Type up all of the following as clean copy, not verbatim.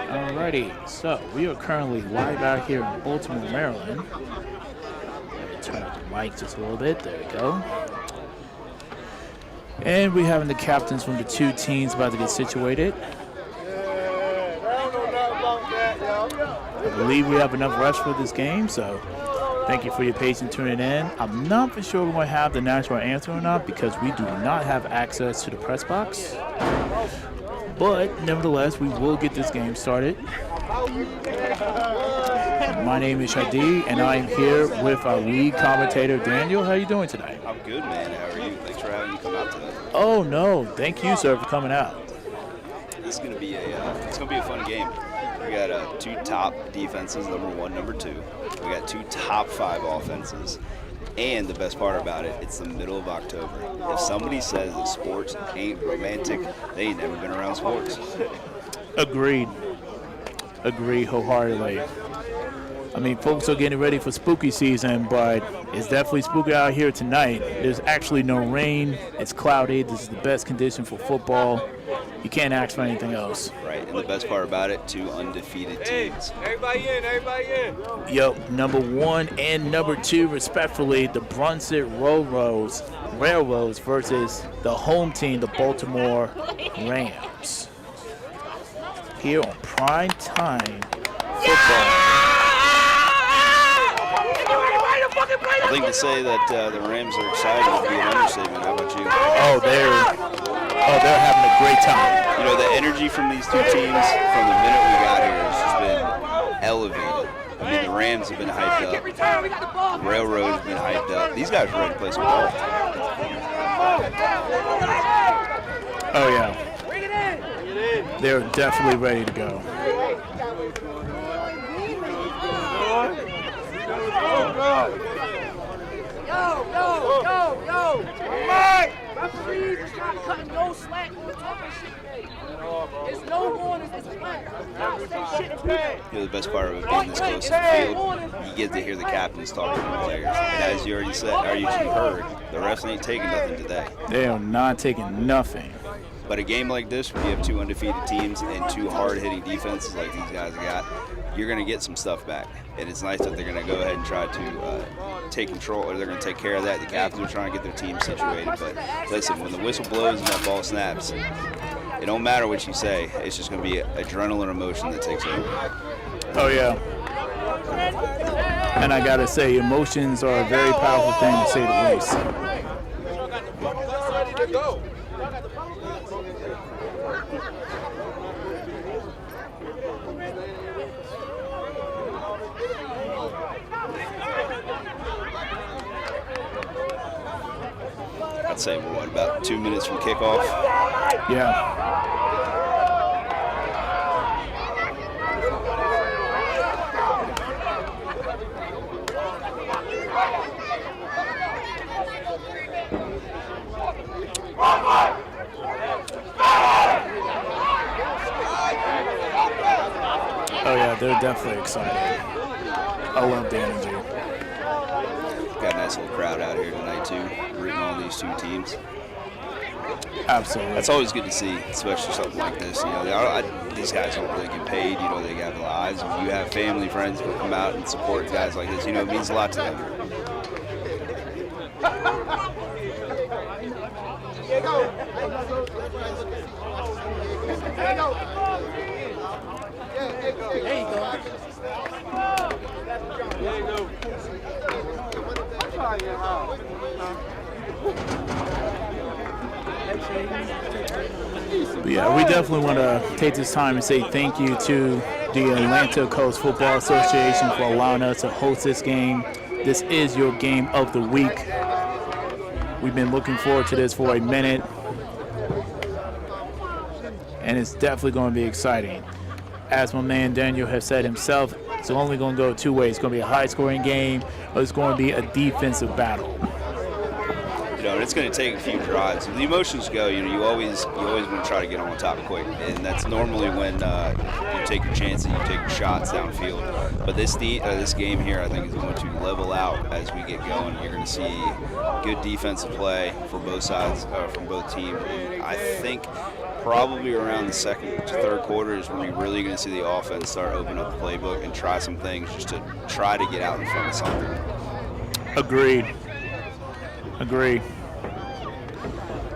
Alrighty, so we are currently live out here in Baltimore, Maryland. Turn up the mic just a little bit. There we go. And we're having the captains from the two teams about to get situated. I believe we have enough refs for this game, so thank you for your patience tuning in. I'm not for sure we're going to have the national anthem or not because we do not have access to the press box. But nevertheless, we will get this game started. My name is Shadi, and I am here with our lead commentator, Daniel. How are you doing tonight? I'm good, man. How are you? Thanks for having me come out today. Oh no, thank you, sir, for coming out. This is gonna be a fun game. We got two top defenses, number one, number two. We got two top five offenses. And the best part about it, it's the middle of October. If somebody says that sports ain't romantic, they ain't never been around sports. Agreed. Agreed wholeheartedly. I mean, folks are getting ready for spooky season, but it's definitely spooky out here tonight. There's actually no rain. It's cloudy. This is the best condition for football. You can't ask for anything else. Right, and the best part about it, two undefeated teams. Everybody in. Yep, number one and number two, respectfully, the Brunswick Railroaders versus the home team, the Baltimore Rams. Here on primetime football. I think to say that the Rams are excited would be an understatement. How about you? They're having a great time. You know, the energy from these two teams from the minute we got here has just been elevated. I mean, the Rams have been hyped up. The Railroads have been hyped up. These guys are ready to play some ball. Oh, yeah. They're definitely ready to go. Yo. Mike! Referees is not cutting no slack on the talking shit today. There's no more than this slack. Say shit in pay. You know, the best part of it being this close to the field, you get to hear the captains talking to the players. And as you already said, or you heard, the refs ain't taking nothing today. They are not taking nothing. But a game like this, where you have two undefeated teams and two hard-hitting defenses like these guys have got, you're going to get some stuff back. And it's nice that they're going to go ahead and try to take control, or they're going to take care of that. The captains are trying to get their team situated. But listen, when the whistle blows and that ball snaps, it don't matter what you say. It's just going to be adrenaline emotion that takes over. Oh, yeah. And I got to say, emotions are a very powerful thing, to say the least. I'd say we're, about 2 minutes from kickoff? Yeah. Oh, yeah, they're definitely excited. I love the energy. Got a nice little crowd out here tonight, too, rooting on these two teams. Absolutely. That's always good to see, especially something like this. You know, these guys don't really get paid. You know, they have lives. If you have family, friends who come out and support guys like this, you know, it means a lot to them. But yeah, we definitely want to take this time and say thank you to the Atlanta Coast Football Association for allowing us to host this game. This is your game of the week. We've been looking forward to this for a minute, and it's definitely going to be exciting. As my man Daniel has said himself, it's only going to go two ways. It's going to be a high-scoring game, or it's going to be a defensive battle. You know, it's going to take a few drives. When the emotions go, you know, you always want to try to get on top quick, and that's normally when you take your chances, you take your shots downfield. But this game here, I think, is going to level out as we get going. You're going to see good defensive play for both sides, from both teams. I think probably around the second to third quarter is when you're really going to see the offense start opening up the playbook and try some things just to try to get out in front of something. Agreed.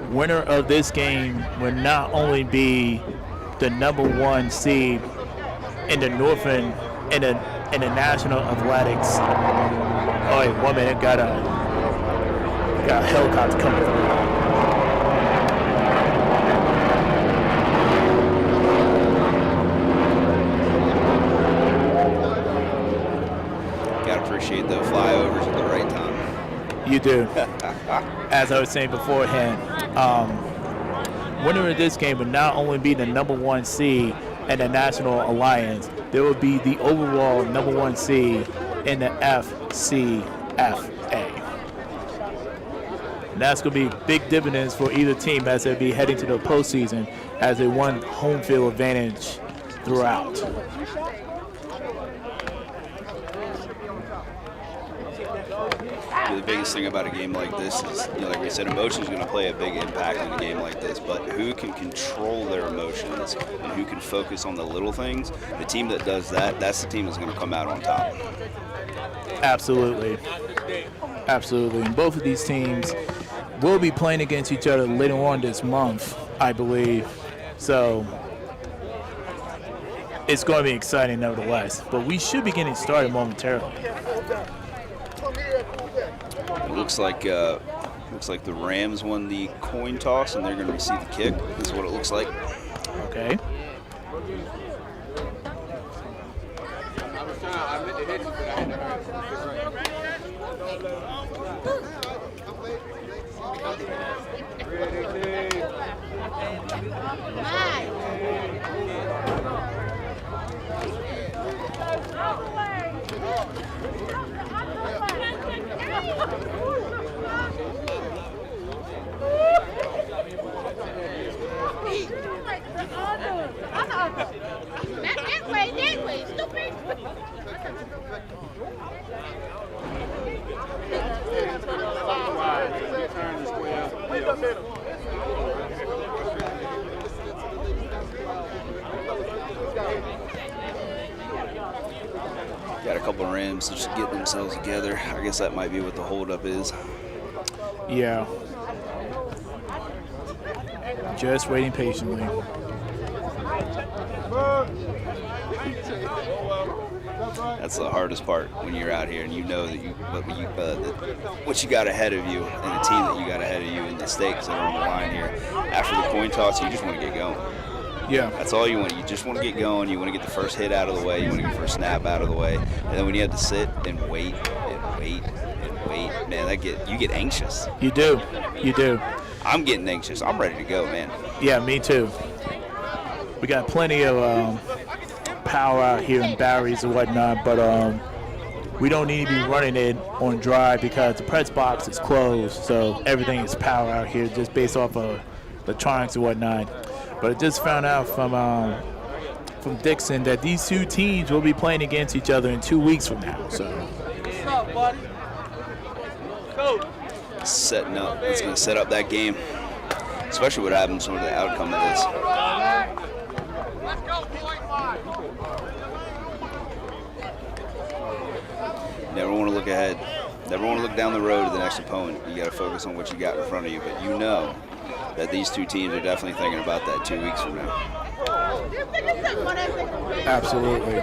Winner of this game will not only be the #1 seed in the Northern in the National Athletics. Oh, wait, 1 minute. Got a helicopter coming through. Gotta appreciate the flyovers at the right time. You do. As I was saying beforehand, winner of this game would not only be the #1 seed in the National Alliance, there will be the overall #1 seed in the FCFA. And that's going to be big dividends for either team as they'll be heading to the postseason as they won home field advantage throughout. The biggest thing about a game like this is, like we said, emotion is going to play a big impact in a game like this, but who can control their emotions and who can focus on the little things, the team that does that, that's the team that's going to come out on top. Absolutely. And both of these teams will be playing against each other later on this month, I believe. So it's going to be exciting nevertheless, but we should be getting started momentarily. It looks like the Rams won the coin toss and they're going to receive the kick. This is what it looks like. Okay. That way, stupid. Got a couple of Rams just getting themselves together. I guess that might be what the holdup is. Yeah. Just waiting patiently. That's the hardest part when you're out here and you know that what you got ahead of you and the team that you got ahead of you and the stakes that are on the line here. After the coin toss, you just want to get going. Yeah. That's all you want. You just want to get going. You want to get the first hit out of the way. You want to get the first snap out of the way. And then when you have to sit and wait and wait and wait, man, you get anxious. You do. I'm getting anxious. I'm ready to go, man. Yeah, me too. We got plenty of power out here in Barry's and whatnot, but we don't need to be running it on drive because the press box is closed, so everything is power out here just based off of electronics and whatnot. But I just found out from Dixon that these two teams will be playing against each other in 2 weeks from now. So What's up, buddy? Coach. Setting up. It's going to set up that game, especially what happens with the outcome of this. Let's go, point line. Never want to look ahead. Never want to look down the road to the next opponent. You got to focus on what you got in front of you. But you know that these two teams are definitely thinking about that 2 weeks from now. absolutely.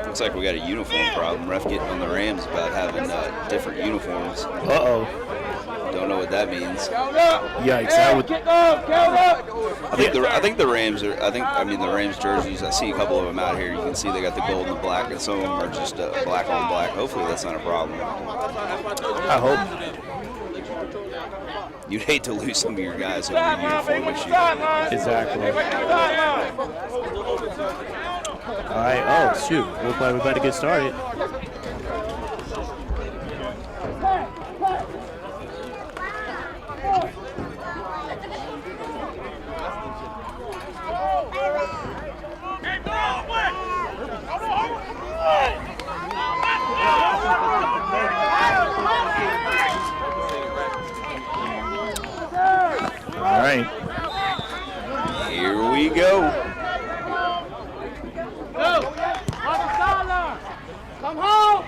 Looks like we got a uniform problem. Ref getting on the Rams about having different uniforms. Uh-oh. Don't know what that means. Yikes. I think the Rams are. The Rams jerseys. I see a couple of them out here. You can see they got the gold and the black, and some of them are just black on black. Hopefully that's not a problem. I hope. you'd hate to lose some of your guys over a uniform issue. Exactly. All right. Oh, shoot. Looks like we're about to get started. All right. Here we go. Come home.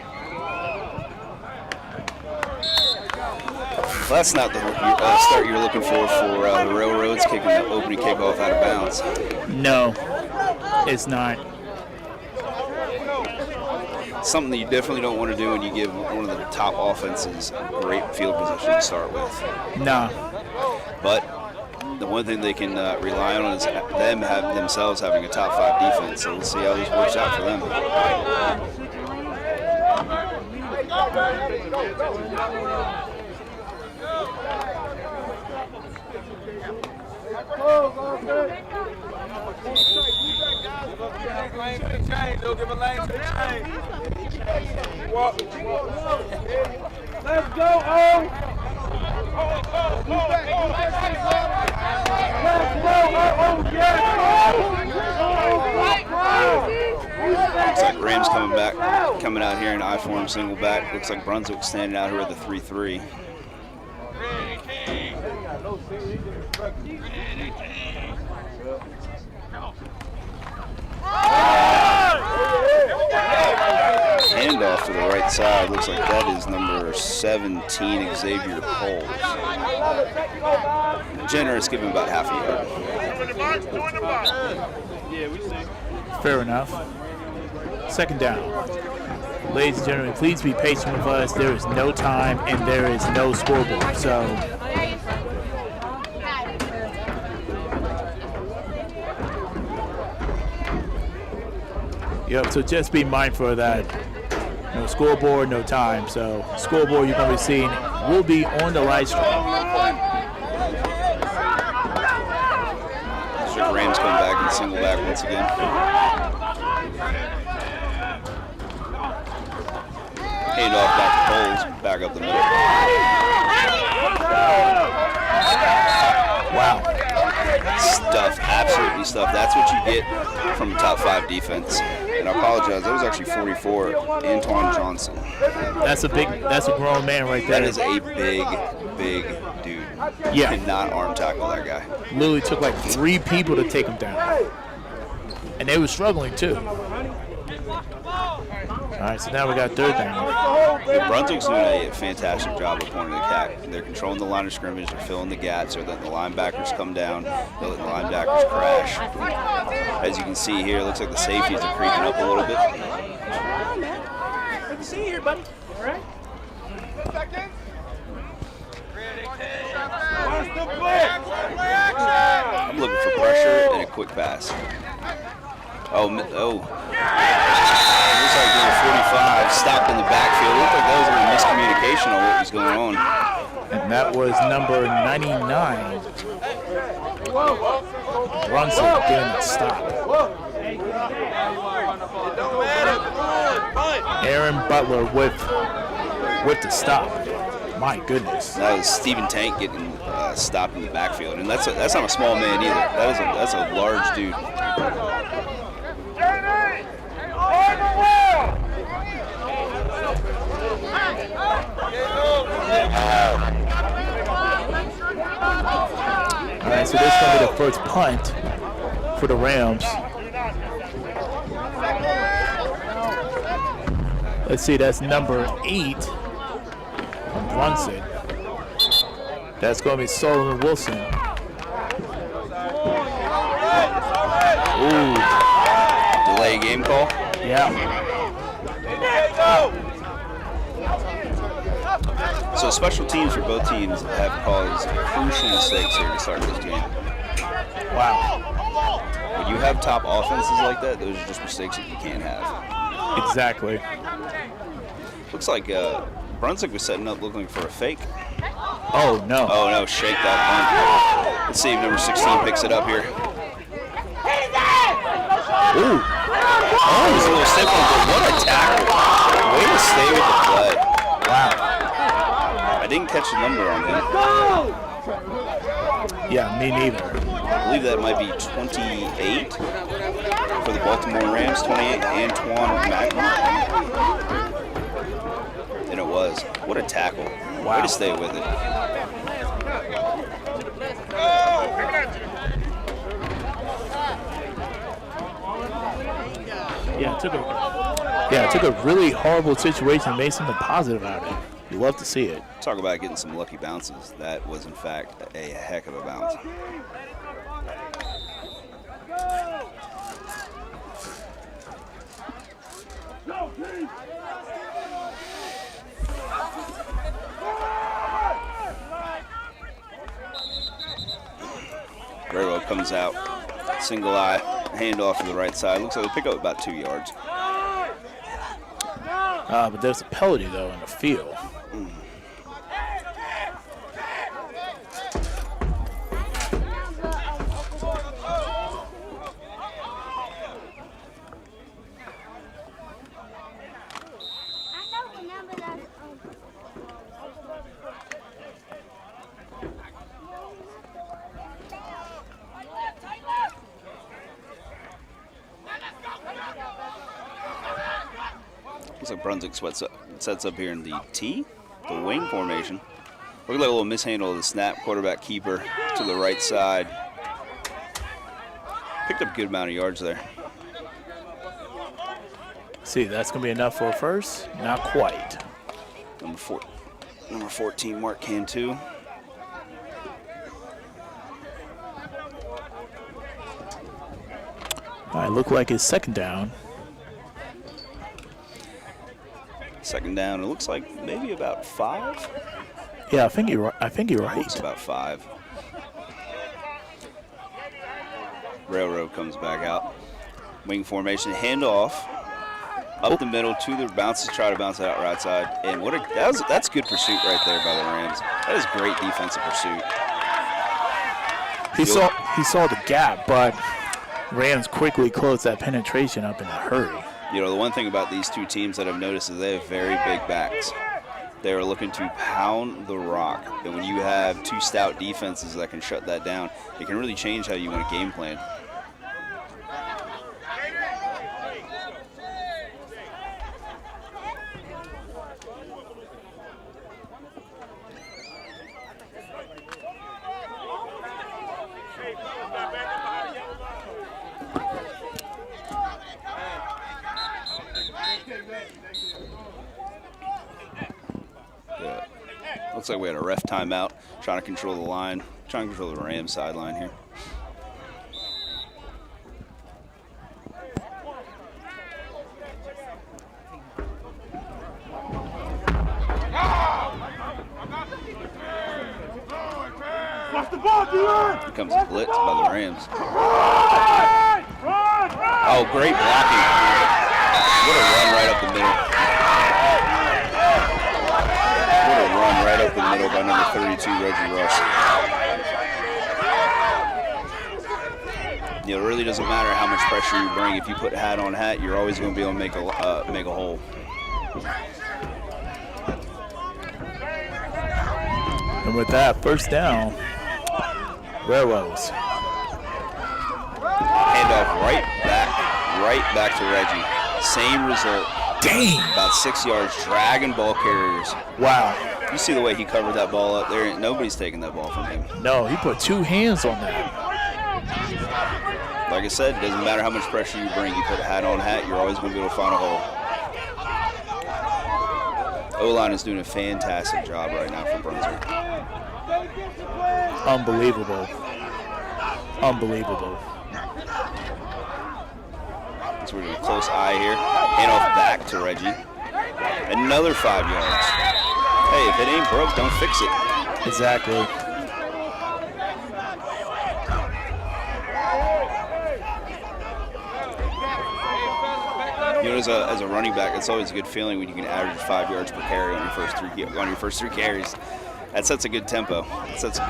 Well, that's not the start you're looking for the Railroads kicking the opening kickoff out of bounds. No, it's not. Something that you definitely don't want to do when you give one of the top offenses a great field position to start with. Nah. But the one thing they can rely on is them themselves having a top 5 defense. So let's see how this works out for them. Let's go, O. Looks like Rams coming out here in I-form single back. Looks like Brunswick standing out here at the 3-3. Handoff to the right side. Looks like that is number 17, Xavier Poles. Generous, give him about half a yard. Fair enough. Second down. Ladies and gentlemen, please be patient with us. There is no time and there is no scoreboard. So so just be mindful of that. No scoreboard, no time. So scoreboard you're going to be seeing will be on the live stream. So Rams come back and single back once again. Handoff back to Poles, back up the middle. Wow. Stuffed, absolutely stuffed. That's what you get from a top 5 defense. And I apologize, that was actually 44, Antoine Johnson. That's a grown man right there. That is a big dude. Yeah. You cannot arm tackle that guy. Literally took like 3 people to take him down. And they were struggling too. All right, so now we got third down. Brunswick's doing a fantastic job of pointing the cat. They're controlling the line of scrimmage, they're filling the gaps so that the linebackers come down, they're letting the linebackers crash. As you can see here, it looks like the safeties are creeping up a little bit. Good to see you here, buddy. All right. I'm looking for pressure and a quick pass. Oh. Looks like number 45 stopped in the backfield. It looked like that was a little miscommunication on what was going on. And that was number 99. Brunswick getting a stop. Aaron Butler with the stop. My goodness. That was Stephen Tank getting stopped in the backfield, and that's not a small man either. That's a large dude. All right, so this is going to be the first punt for the Rams. Let's see, that's number 8 on Brunswick. That's going to be Solomon Wilson. Ooh. Delay game call? Yeah. So special teams for both teams have caused crucial mistakes here to start this game. Wow. When you have top offenses like that, those are just mistakes that you can't have. Exactly. Looks like Brunswick was setting up looking for a fake. Oh, no. Oh, no, shake that punt. Let's see if number 16 picks it up here. Ooh. Oh, he's a little stiff one, but what a tackle. Way to stay with the play. Wow. I didn't catch the number on him. Yeah, me neither. I believe that might be 28 for the Baltimore Rams, 28, Antoine Macron. And it was. What a tackle. Wow. Way to stay with it. Yeah, it took a really horrible situation and made something positive out of it. You love to see it. Talk about getting some lucky bounces. That was, in fact, a heck of a bounce. Railroad comes out, single eye, handoff to the right side. Looks like they pick up about 2 yards. But there's a penalty, though, in the field. Looks like Brunswick sets up here in the T, the wing formation. Look at that little mishandle of the snap, quarterback keeper to the right side. Picked up a good amount of yards there. See, that's going to be enough for a first? Not quite. Number 14, Mark Cantu. All right, look like it's second down. Second down, it looks like maybe about 5. Yeah, I think you're right. It's about 5. Railroad comes back out. Wing formation, handoff up the middle to the bounces, try to bounce it out right side. And that's good pursuit right there by the Rams. That is great defensive pursuit. He saw the gap, but Rams quickly closed that penetration up in a hurry. You know, the one thing about these two teams that I've noticed is they have very big backs. They are looking to pound the rock. And when you have two stout defenses that can shut that down, it can really change how you want to game plan. Yeah. Looks like we had a ref timeout, trying to control the line, trying to control the Rams sideline here. Here comes a blitz by the Rams. Oh, great blocking. What a run right up the middle. What a run right up the middle by number 32, Reggie Rush. You know, it really doesn't matter how much pressure you bring. If you put hat on hat, you're always going to be able to make a hole. And with that, first down, Railroads. Handoff right back to Reggie. Same result. Dang! About 6 yards, dragging ball carriers. Wow. You see the way he covered that ball up there. Nobody's taking that ball from him. No, he put two hands on that. Like I said, it doesn't matter how much pressure you bring. You put a hat on hat, you're always going to be able to find a hole. O-line is doing a fantastic job right now for Brunswick. Unbelievable. Unbelievable. So we're doing a close eye here. Handoff back to Reggie. Another 5 yards. Hey, if it ain't broke, don't fix it. Exactly. You know, as a running back, it's always a good feeling when you can average 5 yards per carry on your first three carries. that sets a good tempo. It sets a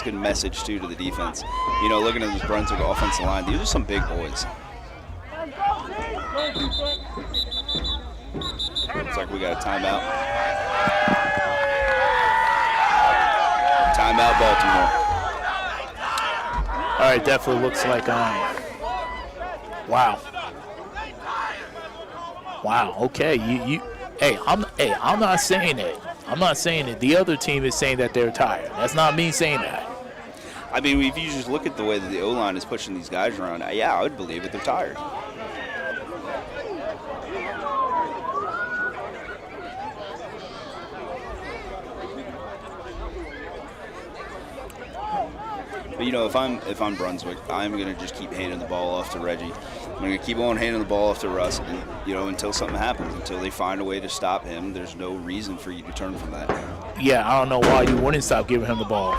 good message too to the defense. You know, looking at this Brunswick offensive line, these are some big boys. Looks like we got a timeout. Timeout, Baltimore. All right, definitely looks like wow. Wow. Okay. I'm not saying it. I'm not saying it. The other team is saying that they're tired. That's not me saying that. I mean, if you just look at the way that the O-line is pushing these guys around, yeah, I would believe it. They're tired. But, you know, if I'm Brunswick, I'm going to just keep handing the ball off to Reggie. I'm going to keep on handing the ball off to Russ, and, you know, until something happens, until they find a way to stop him. There's no reason for you to turn from that. Yeah, I don't know why you wouldn't stop giving him the ball.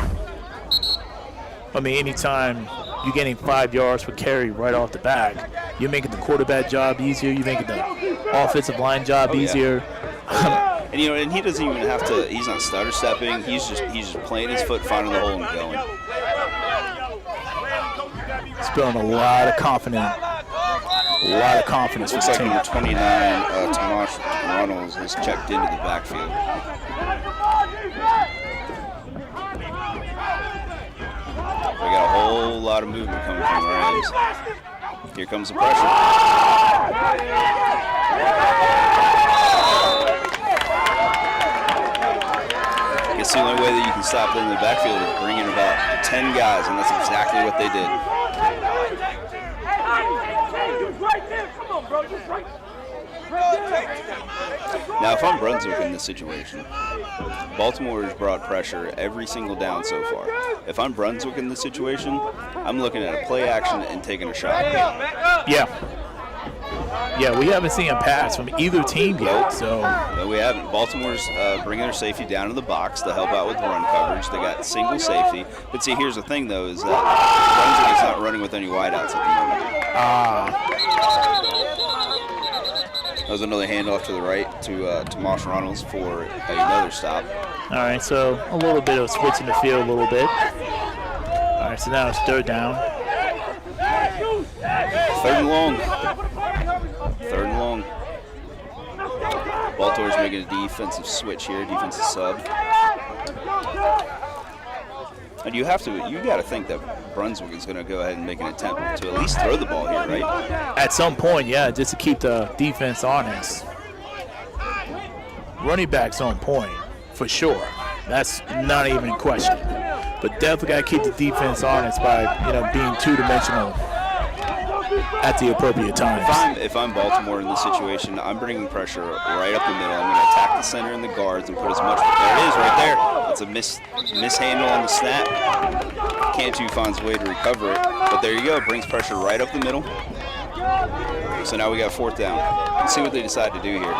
I mean, anytime you're getting 5 yards per carry right off the back, you're making the quarterback job easier. You're making the offensive line job easier. And, you know, and he doesn't even have to. He's not stutter stepping. He's just playing his foot, finding the hole, and going. He's building a lot of confidence. Looks like number 29, Tomas Reynolds, has checked into the backfield. We got a whole lot of movement coming from the Rams. Here comes the pressure. I guess the only way that you can stop them in the backfield is bring in about 10 guys, and that's exactly what they did. Now, if I'm Brunswick in this situation, Baltimore has brought pressure every single down so far. If I'm Brunswick in this situation, I'm looking at a play action and taking a shot. Yeah, we haven't seen a pass from either team yet. So no, we haven't. Baltimore's bringing their safety down to the box to help out with run coverage. They got single safety. But see, here's the thing, though, is that Brunswick is not running with any wideouts at the moment. That was another handoff to the right to Tomas Reynolds for another stop. All right, so a little bit of switching the field a little bit. All right, so now it's third down. Third and long. Baltimore's making a defensive switch here, defensive sub. And you got to think that Brunswick is going to go ahead and make an attempt to at least throw the ball here, right? At some point, yeah, just to keep the defense honest. Running back's on point, for sure. That's not even in question. But definitely got to keep the defense honest by, being two-dimensional at the appropriate times. If I'm Baltimore in this situation, I'm bringing pressure right up the middle. I'm going to attack the center and the guards and put as much. There it is, right there. That's a mishandle on the snap. Cantu finds a way to recover it, but there you go. Brings pressure right up the middle. So now we got fourth down. Let's see what they decide to do here.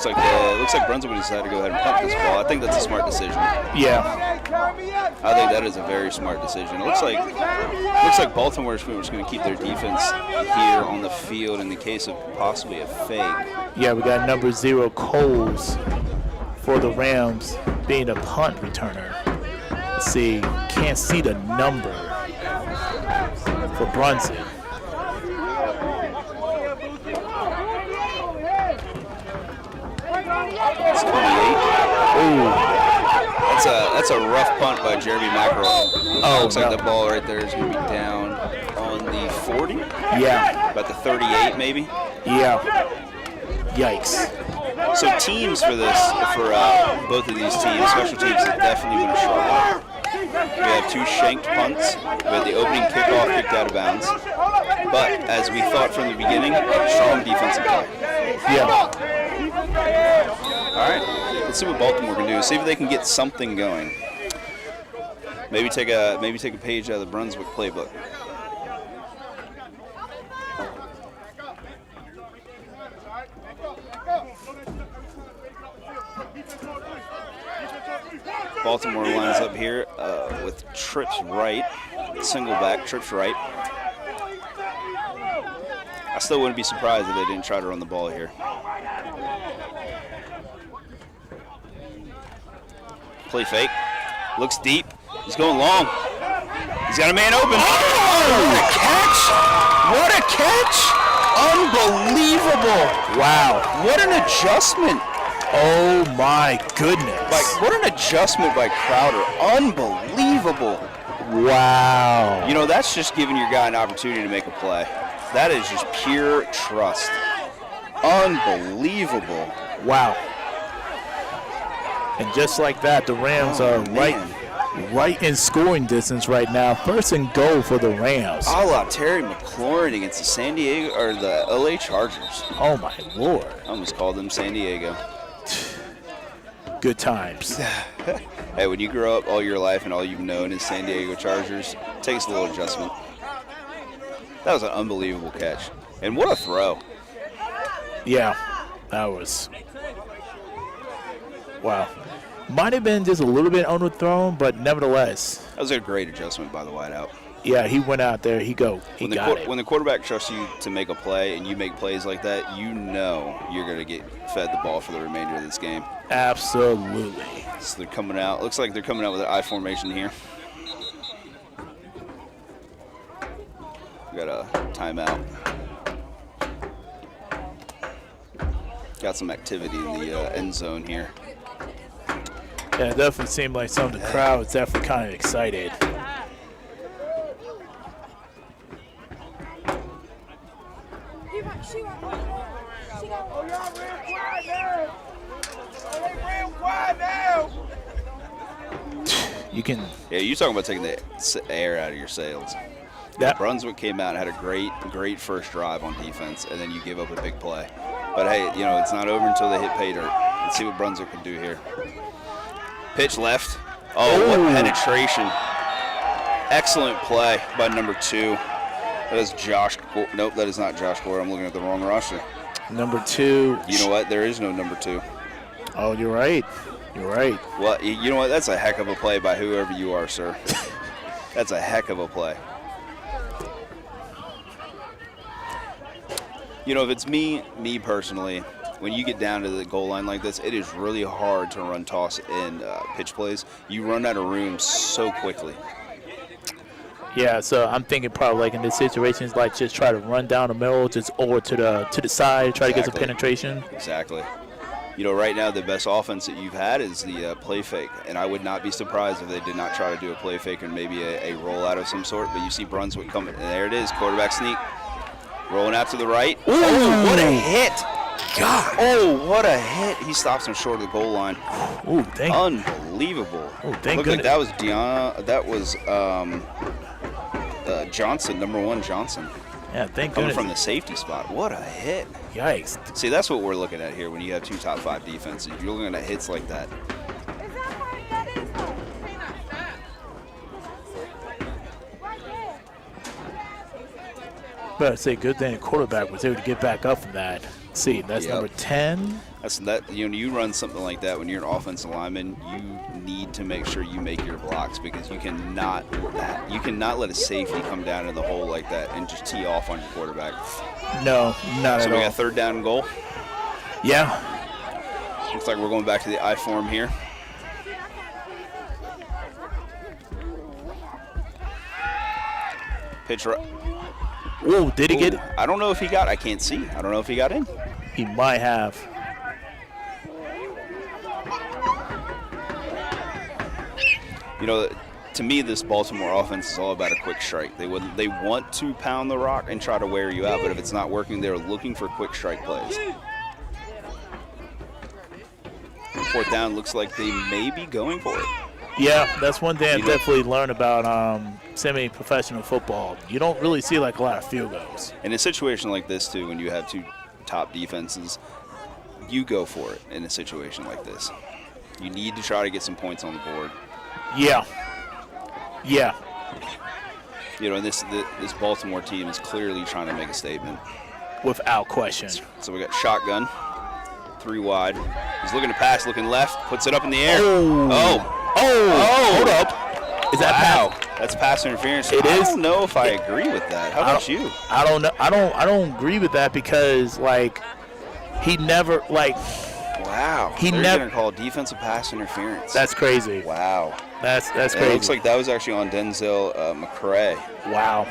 Looks like Brunswick decided to go ahead and punt this ball. I think that's a smart decision. Yeah. I think that is a very smart decision. It looks like Baltimore is pretty much going to keep their defense here on the field in the case of possibly a fake. Yeah, we got number 0 Coles for the Rams being a punt returner. Let's see, can't see the number for Brunswick. It's 28. Ooh. That's a rough punt by Jeremy Mackerel. Looks like no. the ball right there is going to be down on the 40. Yeah. About the 38 maybe. Yeah. Yikes. So teams for both of these teams, special teams, is definitely going to struggle. We have 2 shanked punts. We had the opening kickoff kicked out of bounds. But as we thought from the beginning, strong defensive play. Yeah. All right, let's see what Baltimore can do. See if they can get something going. Maybe take a page out of the Brunswick playbook. Baltimore lines up here with trips right, single back, trips right. I still wouldn't be surprised if they didn't try to run the ball here. Play fake. Looks deep. He's going long. He's got a man open. Oh! What a catch! What a catch! Unbelievable! Wow. What an adjustment! Oh my goodness. What an adjustment by Crowder. Unbelievable. Wow. You know, that's just giving your guy an opportunity to make a play. That is just pure trust. Unbelievable. Wow. And just like that, the Rams are right in scoring distance right now. First and goal for the Rams. A la Terry McLaurin against the San Diego or the LA Chargers. Oh my Lord. I almost called them San Diego. Good times. Hey, when you grow up all your life and all you've known is San Diego Chargers, it takes a little adjustment. That was an unbelievable catch. And what a throw. Yeah, that was, wow. Might have been just a little bit underthrown, but nevertheless. That was a great adjustment by the wideout. Yeah, he went out there. He got it. When the quarterback trusts you to make a play and you make plays like that, you know you're going to get fed the ball for the remainder of this game. Absolutely. So they're coming out. Looks like they're coming out with an I formation here. We got a timeout. Got some activity in the end zone here. Yeah, it definitely seemed like some of the crowd was definitely kind of excited. You can. Yeah, you're talking about taking the air out of your sails. That Brunswick came out and had a great first drive on defense, and then you give up a big play. But hey, you know, it's not over until they hit pay dirt. Let's see what Brunswick can do here. Pitch left. Oh, what penetration. Excellent play by number 2. That is Josh. Nope, that is not Josh Gore. I'm looking at the wrong roster. Number 2. You know what? There is no number 2. Oh, you're right. You're right. Well, you know what? That's a heck of a play by whoever you are, sir. That's a heck of a play. You know, if it's me personally, when you get down to the goal line like this, it is really hard to run toss and pitch plays. You run out of room so quickly. Yeah, so I'm thinking probably like in this situations, like just try to run down the middle, just over to the side, try to get some penetration. Exactly. You know, right now the best offense that you've had is the play fake, and I would not be surprised if they did not try to do a play fake and maybe a rollout of some sort. But you see Brunswick coming, and there it is, quarterback sneak, rolling out to the right. Ooh. Oh, what a hit! God. Oh, what a hit! He stops him short of the goal line. Ooh, thank. Unbelievable. Oh, thank Looked goodness. like that was That was Johnson, number 1 Johnson. Yeah, thank Coming goodness. from the safety spot. What a hit. Yikes. See, that's what we're looking at here when you have 2 top 5 defenses. You're looking at hits like that. But I'd say good thing the quarterback was able to get back up from that. See, that's Yep. number 10. You know, you run something like that when you're an offensive lineman, you need to make sure you make your blocks because you cannot let a safety come down in the hole like that and just tee off on your quarterback. No, not So at we all. got 3rd down and goal. Yeah. Looks like we're going back to the I form here. Pitch right. Whoa, did he get it? I don't know if he got. I can't see. I don't know if he got in. He might have. You know, to me, this Baltimore offense is all about a quick strike. They want to pound the rock and try to wear you out, but if it's not working, they're looking for quick strike plays. 4th down looks like they may be going for it. Yeah, that's one thing I definitely learned about semi-professional football. You don't really see like a lot of field goals. In a situation like this, too, when you have 2 top defenses, you go for it in a situation like this. You need to try to get some points on the board. Yeah. Yeah. You know, and this Baltimore team is clearly trying to make a statement. Without question. So we got shotgun, 3 wide. He's looking to pass, looking left, puts it up in the air. Oh, hold up. Is that pass? That's pass interference. It is? I don't know if I agree with that. How about you? I don't know. I don't agree with that because like he never like Wow. He They're never going to call defensive pass interference. That's crazy. Wow. That's And crazy. it looks like that was actually on Denzel McCray. Wow.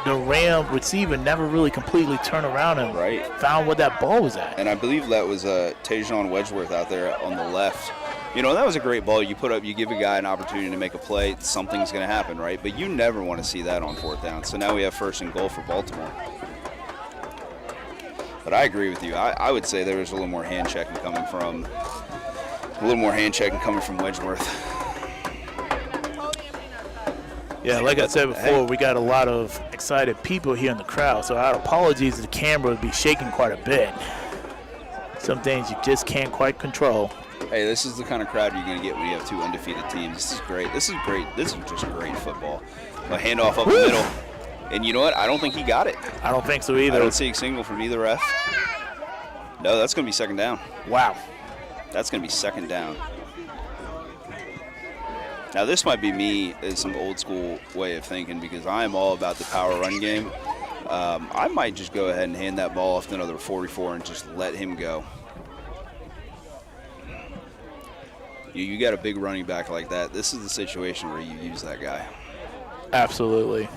The Ram receiver never really completely turned around and found what that ball was at. And I believe that was Tajon Wedgeworth out there on the left. You know, that was a great ball. You put up, you give a guy an opportunity to make a play, something's going to happen, right? But you never want to see that on 4th down. So now we have 1st and goal for Baltimore. But I agree with you. I would say there was a little more hand checking coming from Wedgeworth. Yeah, like I said before, we got a lot of excited people here in the crowd, so our apologies if the camera would be shaking quite a bit. Some things you just can't quite control. Hey, this is the kind of crowd you're going to get when you have 2 undefeated teams. This is great. This is great. This is just great football. A handoff up the middle. And you know what? I don't think he got it. I don't think so either. I don't see a signal from either ref. No, that's going to be 2nd down. Wow. That's going to be 2nd down. Now, this might be me as some old school way of thinking because I am all about the power run game. I might just go ahead and hand that ball off to another 44 and just let him go. You got a big running back like that. This is the situation where you use that guy. Absolutely.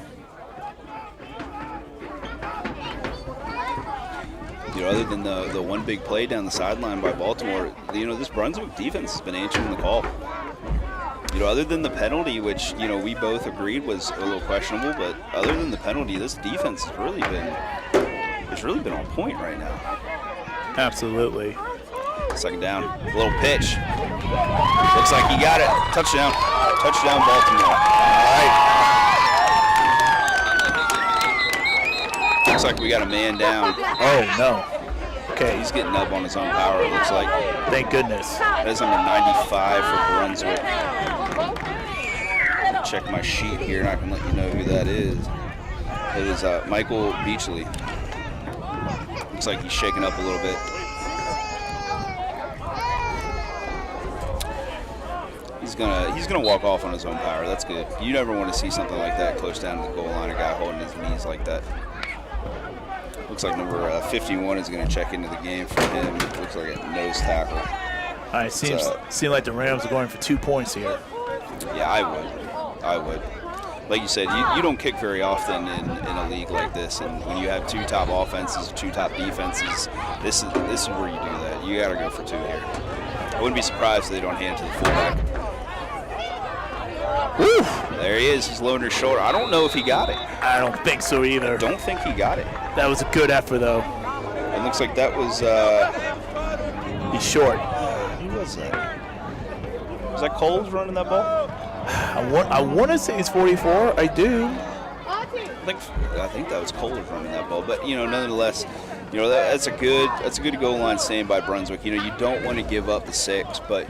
You know, other than the one big play down the sideline by Baltimore, you know, this Brunswick defense has been answering the call. You know, other than the penalty, which, you know, we both agreed was a little questionable, but other than the penalty, this defense has really been on point right now. Absolutely. 2nd down, a little pitch. Looks like he got it. Touchdown. Touchdown, Baltimore. All right. Looks like we got a man down. Oh, no. Okay. He's getting up on his own power, it looks like. Thank goodness. That is number 95 for Brunswick. Check my sheet here, and I can let you know who that is. It is Michael Beachley. Looks like he's shaking up a little bit. He's gonna walk off on his own power. That's good. You never want to see something like that close down to the goal line. A guy holding his knees like that. Looks like number 51 is going to check into the game for him. Looks like a nose tackle. All right, seems like the Rams are going for 2 points here. Yeah, I would. Like you said, you don't kick very often in a league like this, and when you have 2 top offenses, 2 top defenses, this is where you do that. You got to go for 2 here. I wouldn't be surprised if they don't hand it to the fullback. Woo! There he is. He's loading his shoulder. I don't know if he got it. I don't think so either. Don't think he got it. That was a good effort, though. It looks like that was. He's short. Who was that? Was that Coles running that ball? I want to say it's 44. I do. I think that was Coles running that ball. But you know, nonetheless, you know that's a good goal line stand by Brunswick. You know, you don't want to give up the 6, but.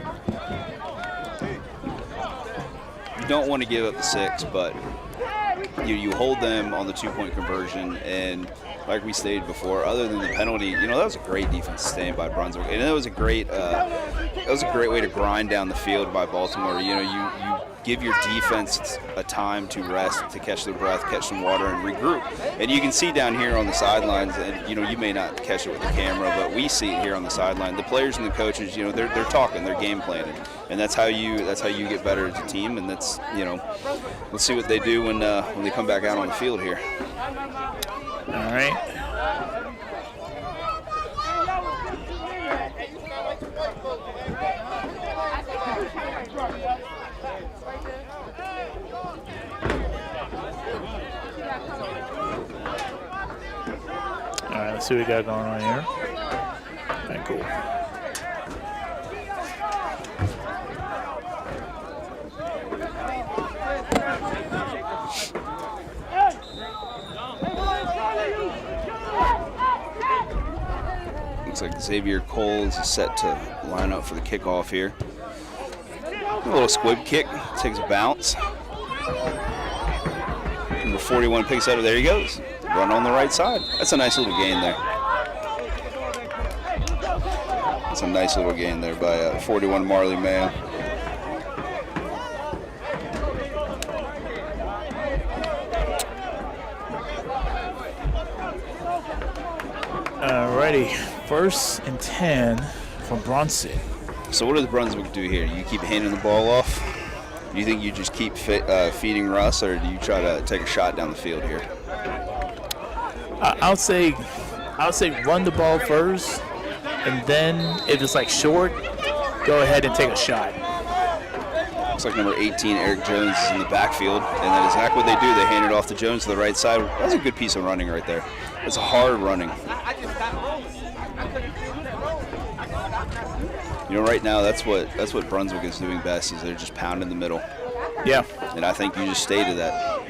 You hold them on the 2-point conversion, and like we stated before, other than the penalty, you know, that was a great defense stand by Brunswick, and it was a great way to grind down the field by Baltimore. You know, you give your defense a time to rest, to catch their breath, catch some water, and regroup. And you can see down here on the sidelines, and you know, you may not catch it with the camera, but we see it here on the sideline. The players and the coaches, you know, they're talking, they're game planning, and that's how you get better as a team. And that's, you know, let's see what they do when they come back out on the field here. All right. All right, let's see what we got going on here. All right, cool. Looks like Xavier Coles is set to line up for the kickoff here. A little squib kick, takes a bounce. Number 41 picks out of there he goes. Run on the right side. That's a nice little gain there. That's a nice little gain there by 41 Marley Mayo. Alrighty, 1st and 10 from Brunswick. So what does Brunswick do here? You keep handing the ball off? Do you think you just keep feeding Russ, or do you try to take a shot down the field here? I'll say run the ball first, and then if it's like short, go ahead and take a shot. Looks like number 18, Eric Jones, is in the backfield, and that is exactly what they do. They hand it off to Jones to the right side. That's a good piece of running right there. It's hard running. You know, right now that's what Brunswick is doing best, is they're just pounding the middle. Yeah. And I think you just stated that.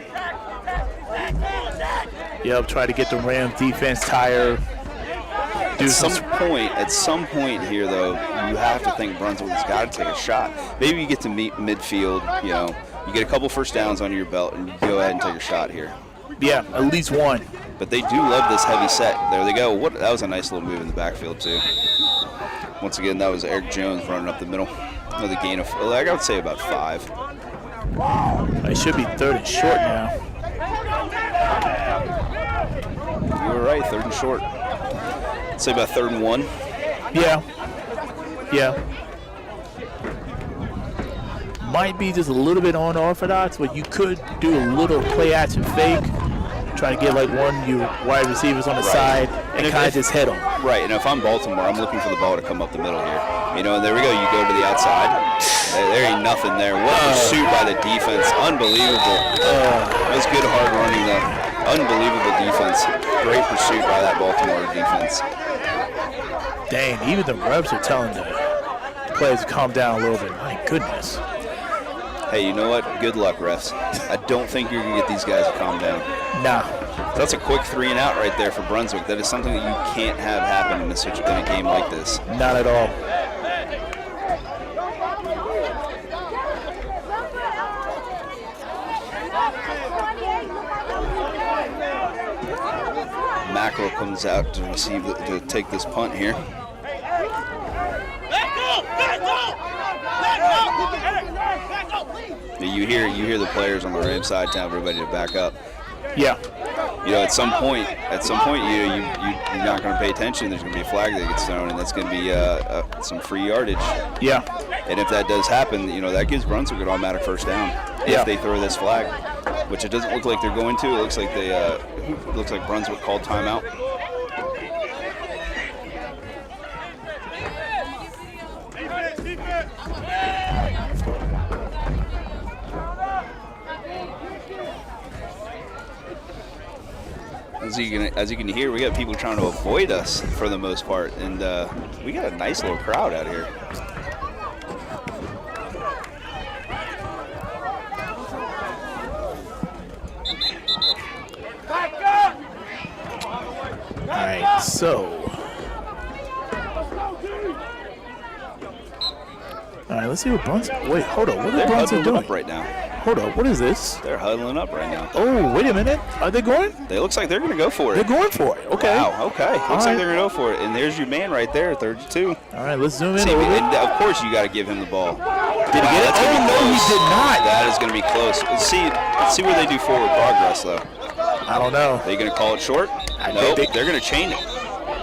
Yep, try to get the Rams defense tired. At some point here, though, you have to think Brunswick has got to take a shot. Maybe you get to midfield, you know, you get a couple first downs under your belt, and you go ahead and take a shot here. Yeah, at least one. But they do love this heavy set. There they go. That was a nice little move in the backfield, too. Once again, that was Eric Jones running up the middle with a gain of, I would say, about 5. It should be 3rd and short now. You were right, 3rd and short. I'd say about 3rd and 1. Yeah. Might be just a little bit unorthodox, but you could do a little play action fake. Try to get like one of your wide receivers on the side and kind of just hit them. Right, and if I'm Baltimore, I'm looking for the ball to come up the middle here. You know, and there we go. You go to the outside. There ain't nothing there. What a pursuit by the defense. Unbelievable. That was good hard running, though. Unbelievable defense. Great pursuit by that Baltimore defense. Dang, even the refs are telling the players to calm down a little bit. My goodness. Hey, you know what? Good luck, refs. I don't think you're going to get these guys to calm down. Nah. That's a quick 3 and out right there for Brunswick. That is something that you can't have happen in a game like this. Not at all. Mackerel comes out to take this punt here. You hear the players on the Rams side telling everybody to back up. Yeah. You know, at some point, you're not going to pay attention. There's going to be a flag that gets thrown, and that's going to be some free yardage. Yeah. And if that does happen, you know, that gives Brunswick an automatic first down if they throw this flag, which it doesn't look like they're going to. It looks like Brunswick called timeout. As you can hear, we got people trying to avoid us for the most part, and we got a nice little crowd out here. All right, so. All right, let's see what Brunswick. Wait, hold on. What are Brunswick doing Up right now? Hold on. What is this? They're huddling up right now. Oh, wait a minute. Are they going? They looks like they're going to go for it. They're going for it. Okay. Wow. Okay. Looks like they're going to go for it. And there's your man right there, 32. All right, let's zoom in. And of course, you got to give him the ball. Did he get it? Oh, no, he did not. That is going to be close. Let's see where they do forward progress, though. I don't know. Are they going to call it short? No, they're going to chain it.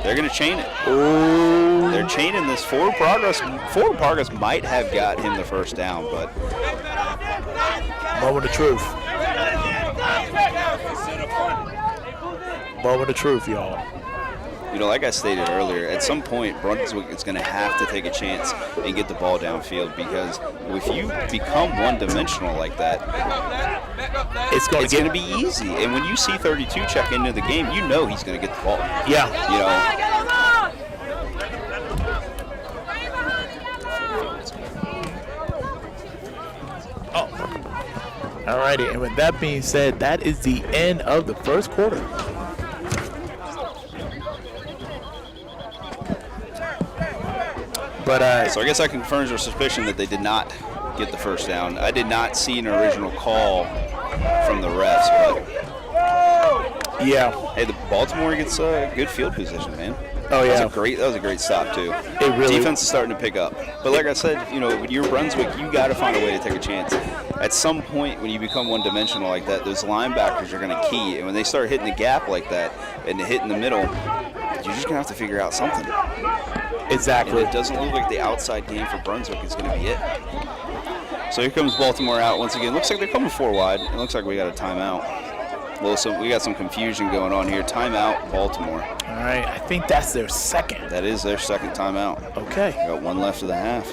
They're going to chain it. Oh. They're chaining this forward progress. Forward progress might have got him the first down, but. Moment of truth. Moment of truth, y'all. You know, like I stated earlier, at some point, Brunswick is going to have to take a chance and get the ball downfield, because if you become one-dimensional like that, it's going to be easy. And when you see 32 check into the game, you know he's going to get the ball. Yeah. You know. All righty, and with that being said, that is the end of the first quarter. But so I guess that confirms our suspicion that they did not get the first down. I did not see an original call from the refs, but yeah. Hey, the Baltimore gets good field position, man. Oh yeah, that was a great stop too. It really. Defense is starting to pick up, but like I said, you know, when you're Brunswick, you got to find a way to take a chance. At some point, when you become one-dimensional like that, those linebackers are going to key, and when they start hitting the gap like that and hitting the middle, you're just going to have to figure out something. Exactly. And it doesn't look like the outside game for Brunswick is going to be it. So here comes Baltimore out once again. Looks like they're coming 4 wide. It looks like we got a timeout. Well, we got some confusion going on here. Timeout, Baltimore. All right, I think that's their second. That is their second timeout. Okay. Got 1 left of the half.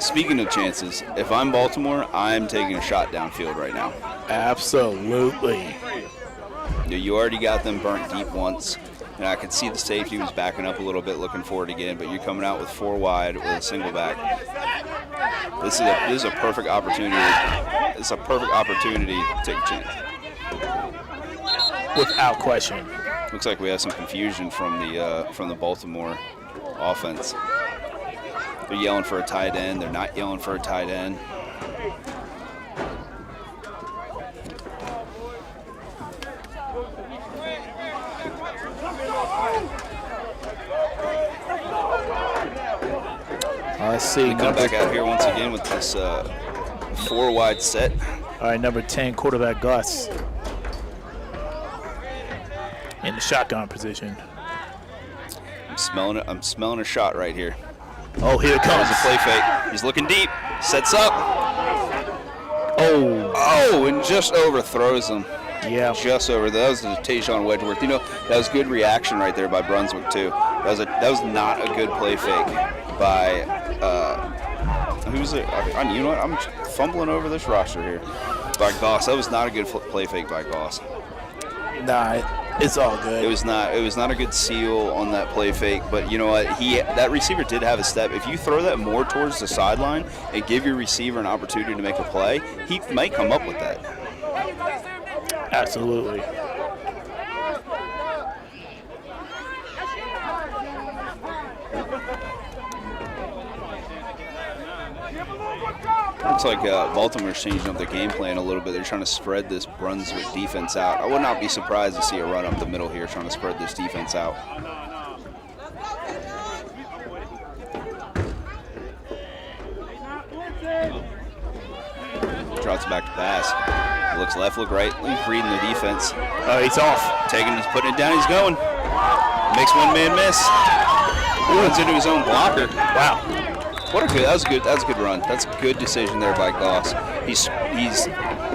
Speaking of chances, if I'm Baltimore, I'm taking a shot downfield right now. Absolutely. You already got them burnt deep once. And I could see the safety was backing up a little bit, looking for it again, but you're coming out with 4 wide with a single back. This is a perfect opportunity. It's a perfect opportunity to take a chance. Without question. Looks like we have some confusion from the Baltimore offense. They're yelling for a tight end. They're not yelling for a tight end. Let's see. We come back out here once again with this 4 wide set. All right, number 10, quarterback Gus. In the shotgun position. I'm smelling a shot right here. Oh, here it comes. There's a play fake. He's looking deep. Sets up. Oh, and just overthrows him. Yeah. Just over. That was the Tayshawn Wedgeworth. You know, that was good reaction right there by Brunswick too. That was not a good play fake by who's it? You know what? I'm fumbling over this roster here. By Goss. That was not a good play fake by Goss. Nah, it's all good. It was not a good seal on that play fake, but you know what? That receiver did have a step. If you throw that more towards the sideline and give your receiver an opportunity to make a play, he might come up with that. Absolutely. Looks like Baltimore's changing up their game plan a little bit. They're trying to spread this Brunswick defense out. I would not be surprised to see a run up the middle here, trying to spread this defense out. Drops back to pass. Looks left, look right. He's reading the defense. He's off. He's putting it down. He's going. Makes one man miss. Runs into his own blocker. Wow. That was a good run. That's a good decision there by Goss. He's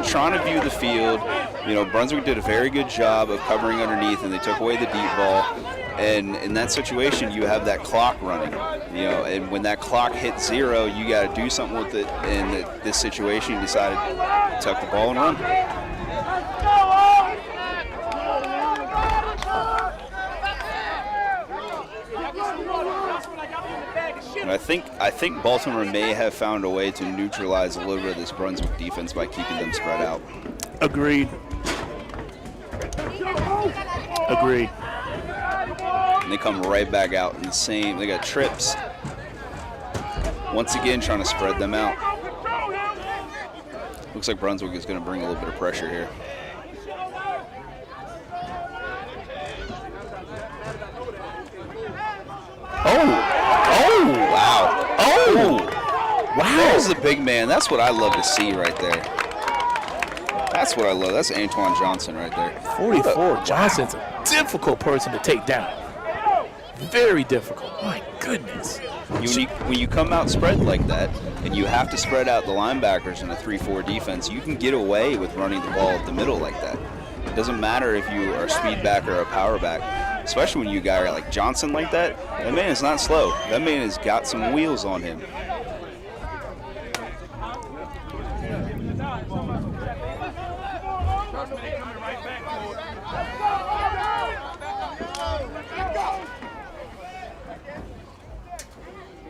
trying to view the field. You know, Brunswick did a very good job of covering underneath, and they took away the deep ball. And in that situation, you have that clock running. You know, and when that clock hits 0, you got to do something with it. And this situation, you decided to tuck the ball and run. And I think Baltimore may have found a way to neutralize a little bit of this Brunswick defense by keeping them spread out. Agreed. And they come right back out in the same. They got trips. Once again, trying to spread them out. Looks like Brunswick is going to bring a little bit of pressure here. Wow. There's the big man. That's what I love to see right there. That's what I love. That's Antoine Johnson right there. 44. Johnson's a difficult person to take down. Very difficult. My goodness. When you come out spread like that, and you have to spread out the linebackers in a 3-4 defense, you can get away with running the ball up the middle like that. It doesn't matter if you are a speed back or a power back. Especially when you got a guy like Johnson like that. That man is not slow. That man has got some wheels on him.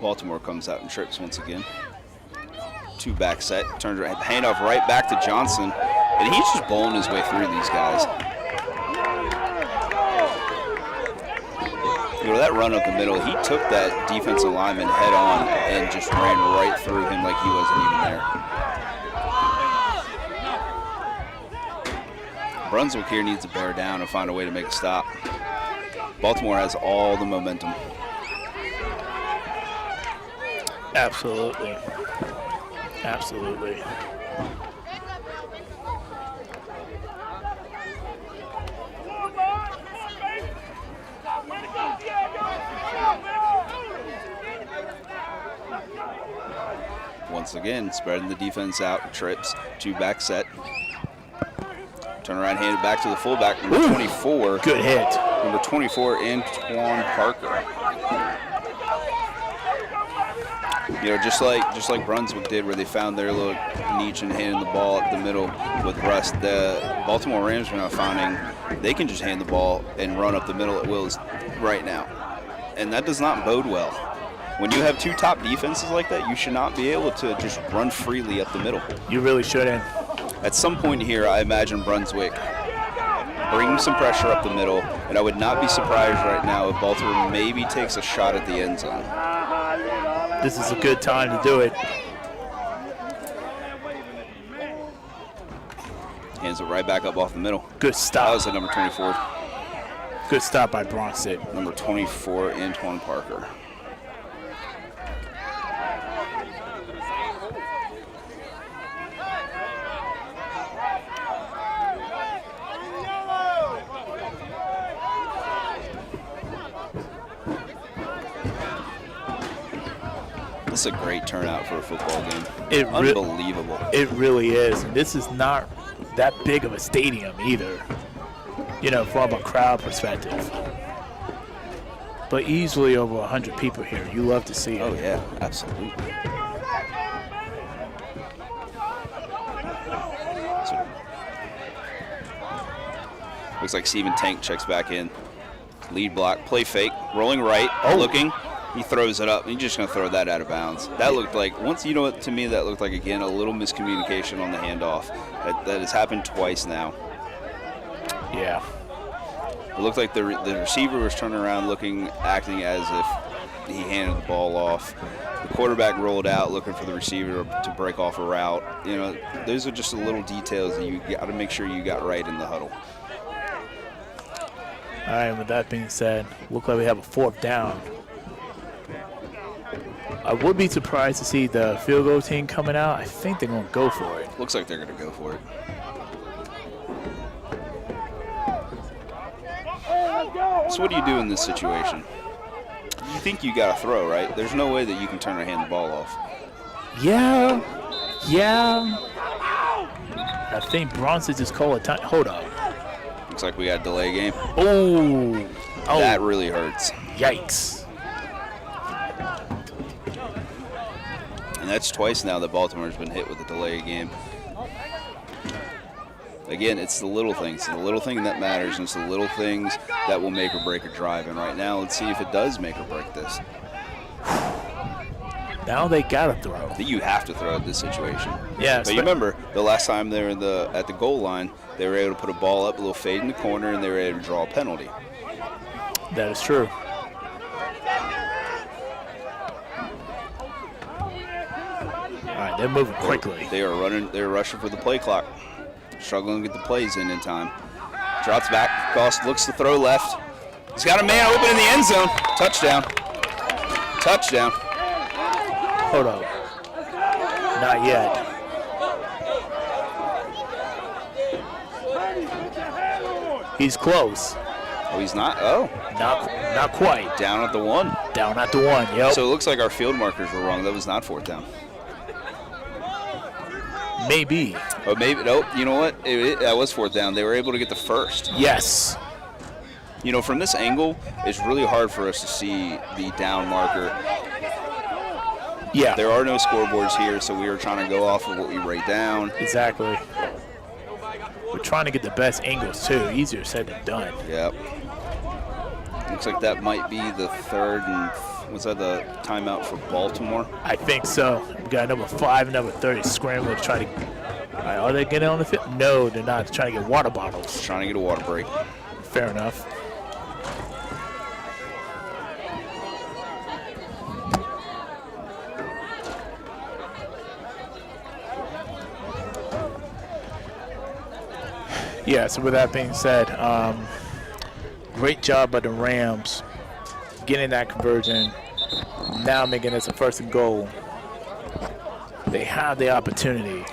Baltimore comes out and trips once again. 2-back set, turns right, handoff right back to Johnson, and he's just bowling his way through these guys. You know, that run up the middle, he took that defensive lineman head on and just ran right through him like he wasn't even there. Brunswick here needs to bear down and find a way to make a stop. Baltimore has all the momentum. Absolutely. Once again, spreading the defense out, trips, 2-back set. Turn around, hand it back to the fullback, number 24. Good hit. Number 24, Antoine Parker. You know, just like Brunswick did, where they found their little niche and handing the ball up the middle with Russ. The Baltimore Rams are now finding they can just hand the ball and run up the middle at wills right now, and that does not bode well. When you have two top defenses like that, you should not be able to just run freely up the middle. You really shouldn't. At some point here, I imagine Brunswick bring some pressure up the middle, and I would not be surprised right now if Baltimore maybe takes a shot at the end zone. This is a good time to do it. Hands it right back up off the middle. Good stop. That was at number 24. Good stop by Brunswick. Number 24, Antoine Parker. This is a great turnout for a football game. Unbelievable. It really is. And this is not that big of a stadium either, you know, from a crowd perspective. But easily over 100 people here. You love to see it. Oh, yeah, absolutely. Looks like Steven Tank checks back in. Lead block, play fake, rolling right, looking. He throws it up. He's just going to throw that out of bounds. That looked like, you know what, to me, that looked like, again, a little miscommunication on the handoff. That has happened twice now. Yeah. It looked like the receiver was turning around acting as if he handed the ball off. The quarterback rolled out looking for the receiver to break off a route. You know, those are just the little details that you got to make sure you got right in the huddle. All right, with that being said, look like we have a 4th down. I would be surprised to see the field goal team coming out. I think they're going to go for it. Looks like they're going to go for it. So what do you do in this situation? You think you got to throw, right? There's no way that you can turn or hand the ball off. Yeah. I think Bronson just called a time. Hold up. Looks like we got a delay game. Oh. That really hurts. Yikes. And that's twice now that Baltimore's been hit with a delay game. Again, it's the little things. It's the little thing that matters, and it's the little things that will make or break a drive. And right now, let's see if it does make or break this. Now they got to throw. You have to throw at this situation. Yeah. But you remember, the last time they were at the goal line, they were able to put a ball up, a little fade in the corner, and they were able to draw a penalty. That is true. All right, they're moving quickly. They're rushing for the play clock. Struggling to get the plays in time. Drops back. Goss looks to throw left. He's got a man open in the end zone. Touchdown. Touchdown. Hold on. Not yet. He's close. Oh, he's not? Oh. Not quite. Down at the 1. Down at the 1, yep. So it looks like our field markers were wrong. That was not 4th down. Maybe. Oh, maybe. Nope. You know what? That was 4th down. They were able to get the first. Yes. You know, from this angle, it's really hard for us to see the down marker. Yeah. There are no scoreboards here, so we were trying to go off of what we write down. Exactly. We're trying to get the best angles, too. Easier said than done. Yep. Looks like that might be the 3rd and was that the timeout for Baltimore? I think so. We got number 5 and number 30 scrambling to try to. Are they getting on the field? No, they're not. They're trying to get water bottles. Trying to get a water break. Fair enough. Yeah, so with that being said, great job by the Rams getting that conversion, now making this a 1st and goal. They have the opportunity.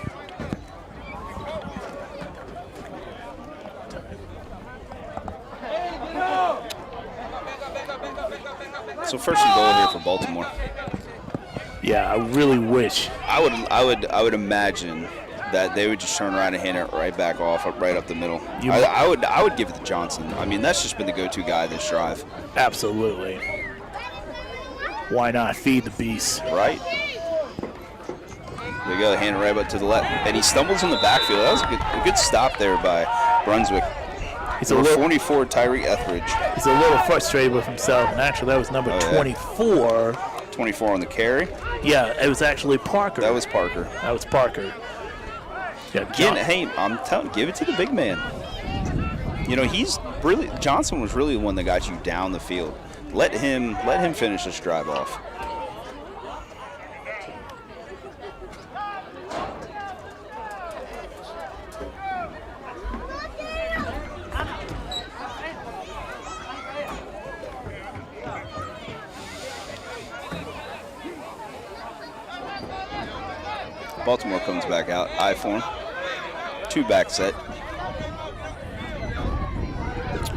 So 1st and goal here for Baltimore. Yeah, I really wish. I would imagine that they would just turn around and hand it right back off, right up the middle. I would give it to Johnson. I mean, that's just been the go-to guy this drive. Absolutely. Why not feed the beast? Right. There you go, hand it right up to the left. And he stumbles in the backfield. That was a good stop there by Brunswick. He's a little 44, Tyreek Etheridge. He's a little frustrated with himself, and actually that was number 24. 24 on the carry. Yeah, it was actually Parker. That was Parker. Yeah, Again, hey, I'm telling you, give it to the big man. You know, Johnson was really the one that got you down the field. Let him finish this drive off. Baltimore comes back out, I form. 2-back set.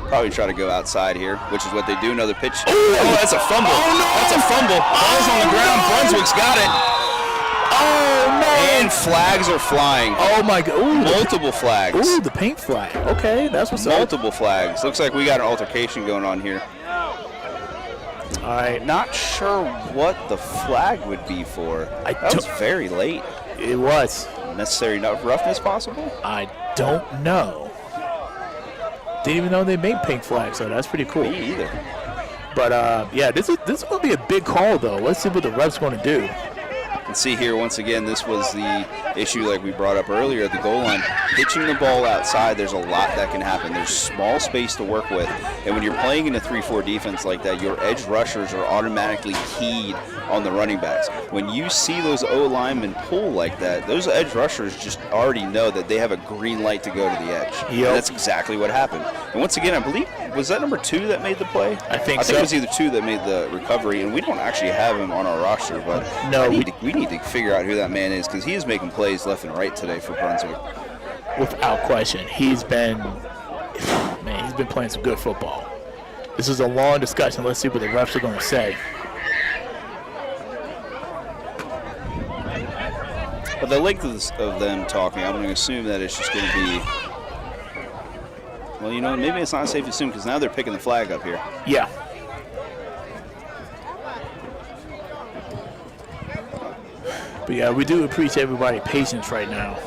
Probably try to go outside here, which is what they do. Another pitch. Oh, that's a fumble. Oh, no. That's a fumble. Ball's on the ground. Brunswick's got it. Oh, no. And flags are flying. Oh, my God. Ooh, multiple flags. Ooh, the paint flag. Okay, that's what's up. Multiple flags. Looks like we got an altercation going on here. All right. Not sure what the flag would be for. That was very late. It was. Necessary roughness possible? I don't know. Didn't even know they made pink flags, so that's pretty cool. Me either. But yeah, this is going to be a big call, though. Let's see what the ref's going to do. And see here, once again, this was the issue like we brought up earlier at the goal line. Pitching the ball outside, there's a lot that can happen. There's small space to work with. And when you're playing in a 3-4 defense like that, your edge rushers are automatically keyed on the running backs. When you see those O-linemen pull like that, those edge rushers just already know that they have a green light to go to the edge. Yep. And that's exactly what happened. And once again, I believe, was that number 2 that made the play? I think so. it was either 2 that made the recovery, and we don't actually have him on our roster, but no, we need to figure out who that man is, because he is making plays left and right today for Brunswick. Without question. He's been playing some good football. This is a long discussion. Let's see what the refs are going to say. But the length of them talking, I'm going to assume that it's just going to be, well, you know, maybe it's not safe to assume, because now they're picking the flag up here. Yeah. But yeah, we do appreciate everybody's patience right now.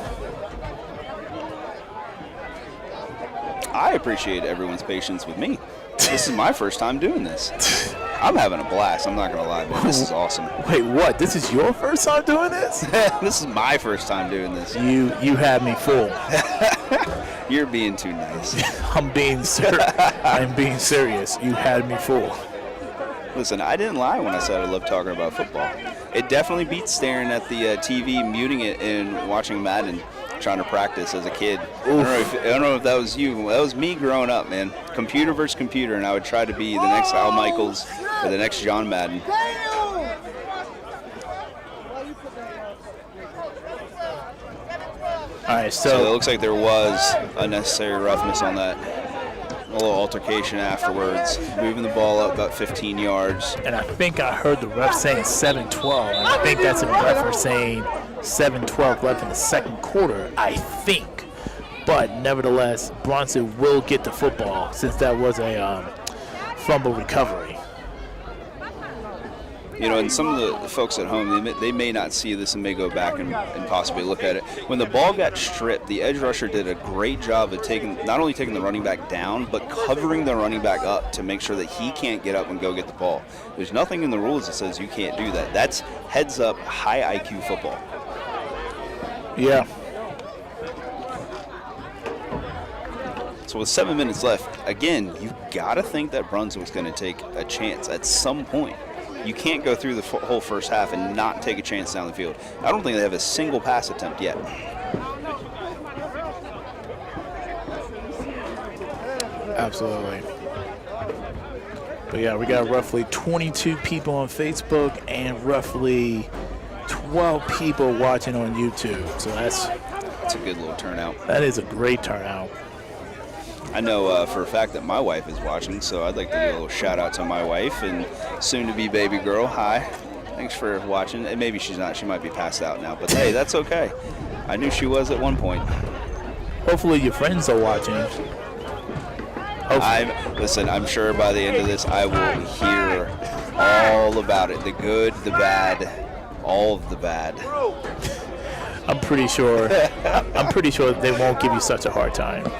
I appreciate everyone's patience with me. This is my first time doing this. I'm having a blast. I'm not going to lie, man. This is awesome. Wait, what? This is your first time doing this? This is my first time doing this. You had me fooled. You're being too nice. I'm being serious. You had me fooled. Listen, I didn't lie when I said I love talking about football. It definitely beats staring at the TV, muting it, and watching Madden, trying to practice as a kid. I don't know if that was you. That was me growing up, man. Computer versus computer, and I would try to be the next Al Michaels or the next John Madden. All right, so it looks like there was unnecessary roughness on that. A little altercation afterwards, moving the ball up about 15 yards. And I think I heard the ref saying 7-12, and I think that's in reference saying 7-12 left in the second quarter, I think. But nevertheless, Bronson will get the football since that was a fumble recovery. You know, and some of the folks at home, they may not see this and may go back and possibly look at it. When the ball got stripped, the edge rusher did a great job of not only taking the running back down, but covering the running back up to make sure that he can't get up and go get the ball. There's nothing in the rules that says you can't do that. That's heads-up, high IQ football. Yeah. So with 7 minutes left, again, you've got to think that Brunswick's going to take a chance at some point. You can't go through the whole first half and not take a chance down the field. I don't think they have a single pass attempt yet. Absolutely. But yeah, we got roughly 22 people on Facebook and roughly 12 people watching on YouTube. So that's a good little turnout. That is a great turnout. I know for a fact that my wife is watching, so I'd like to give a little shout out to my wife and soon-to-be baby girl. Hi. Thanks for watching. And maybe she's not. She might be passed out now. But, hey, that's okay. I knew she was at one point. Hopefully your friends are watching. Listen, I'm sure by the end of this I will hear all about it. The good, the bad, all of the bad. I'm pretty sure they won't give you such a hard time.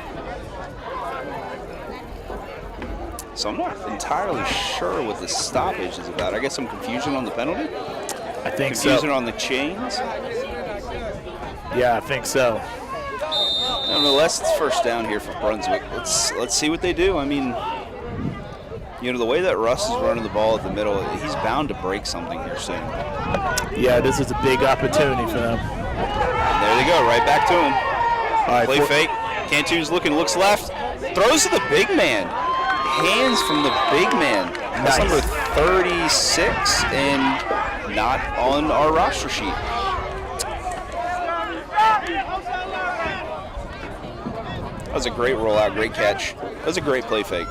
So I'm not entirely sure what the stoppage is about. I guess some confusion on the penalty? I think Confusion so. on the chains? Yeah, I think so. Nonetheless, it's first down here for Brunswick. Let's see what they do. I mean, the way that Russ is running the ball at the middle, he's bound to break something here soon. Yeah, this is a big opportunity for them. And there they go, right back to him. All right, Play fake. Cantu's looking, looks left, throws to the big man. Hands from the big man. That's Nice. number 36 and not on our roster sheet. That was a great rollout, great catch. That was a great play fake.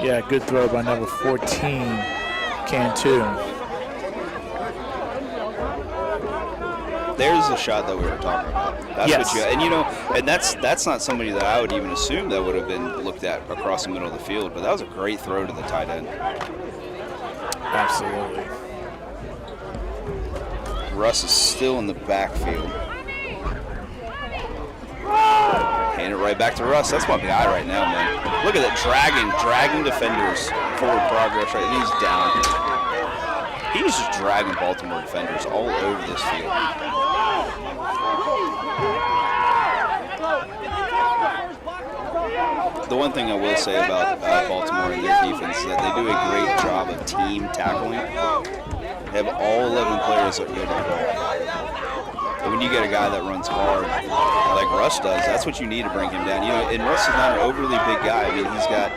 Yeah, good throw by number 14, Cantu. There's the shot that we were talking about. That's Yes. what and that's not somebody that I would even assume that would have been looked at across the middle of the field, but that was a great throw to the tight end. Absolutely. Russ is still in the backfield. Hand it right back to Russ. That's my guy right now, man. Look at that, dragging defenders forward progress right. And he's down. He's just dragging Baltimore defenders all over this field. The one thing I will say about Baltimore and their defense is that they do a great job of team tackling. They have all 11 players that go to the ball. And when you get a guy that runs hard like Russ does, that's what you need to bring him down. And Russ is not an overly big guy. I mean, he's got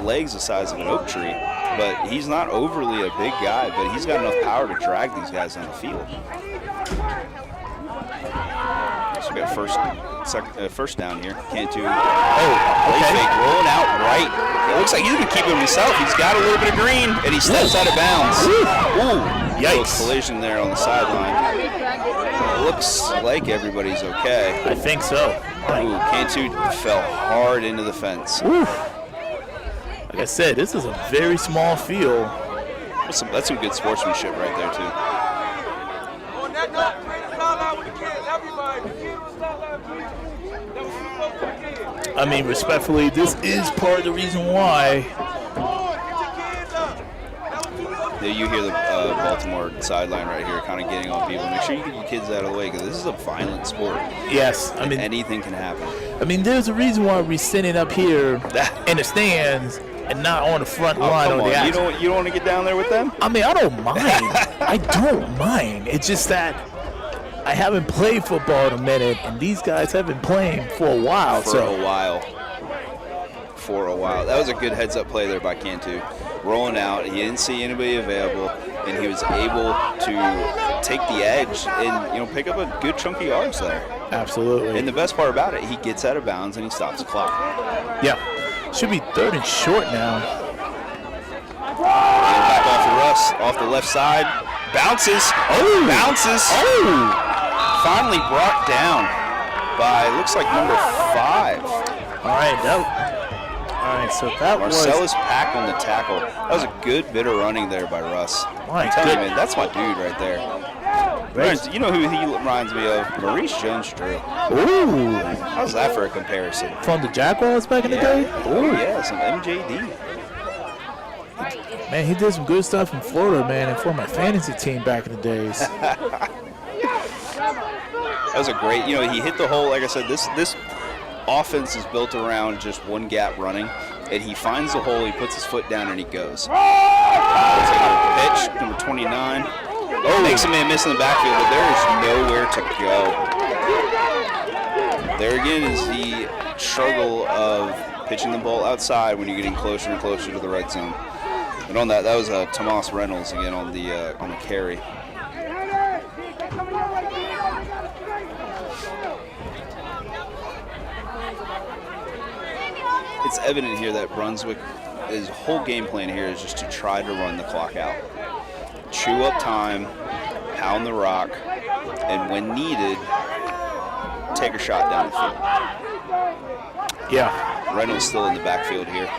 legs the size of an oak tree, but he's not overly a big guy, but he's got enough power to drag these guys down the field. So we got first down here. Cantu. Play fake, rolling out right. It looks like he's going to keep him himself. He's got a little bit of green, and he steps out of bounds. Ooh, yikes. Little collision there on the sideline. It looks like everybody's okay. I think so. Ooh, Cantu fell hard into the fence. Ooh. Like I said, this is a very small field. That's some good sportsmanship right there, too. I mean, respectfully, this is part of the reason why. You hear the Baltimore sideline right here kind of getting on people. Make sure you get your kids out of the way because this is a violent sport. Yes, I mean, anything can happen. I mean, there's a reason why we're sitting up here in the stands and not on the front line or the you don't want to get down there with them? I mean, I don't mind. I don't mind. It's just that I haven't played football in a minute, and these guys have been playing for a while. For a while. That was a good heads-up play there by Cantu. Rolling out, he didn't see anybody available, and he was able to take the edge and pick up a good chunk of yards there. Absolutely. And the best part about it, he gets out of bounds and he stops the clock. Yeah. Should be 3rd and short now. And back off to Russ, off the left side. Bounces. Oh! Bounces. Oh! Finally brought down by, looks like number 5. All right, so that Marcellus Pack on the tackle. That was a good bit of running there by Russ. I'm telling you, man, that's my dude right there. You know who he reminds me of? Maurice Jones-Drew. Ooh. How's that for a comparison? From the Jaguars back in the day? Oh, yeah, some MJD. Man, he did some good stuff in Florida, man, and for my fantasy team back in the days. That was a great, he hit the hole. Like I said, this offense is built around just one gap running, and he finds the hole, he puts his foot down, and he goes. Pitch, number 29. Makes a man miss in the backfield, but there is nowhere to go. There again is the struggle of pitching the ball outside when you're getting closer and closer to the red zone. And on that was Tomas Reynolds again on the carry. It's evident here that Brunswick his whole game plan here is just to try to run the clock out, chew up time, pound the rock, and when needed, take a shot down the field. Yeah. Reynolds still in the backfield here.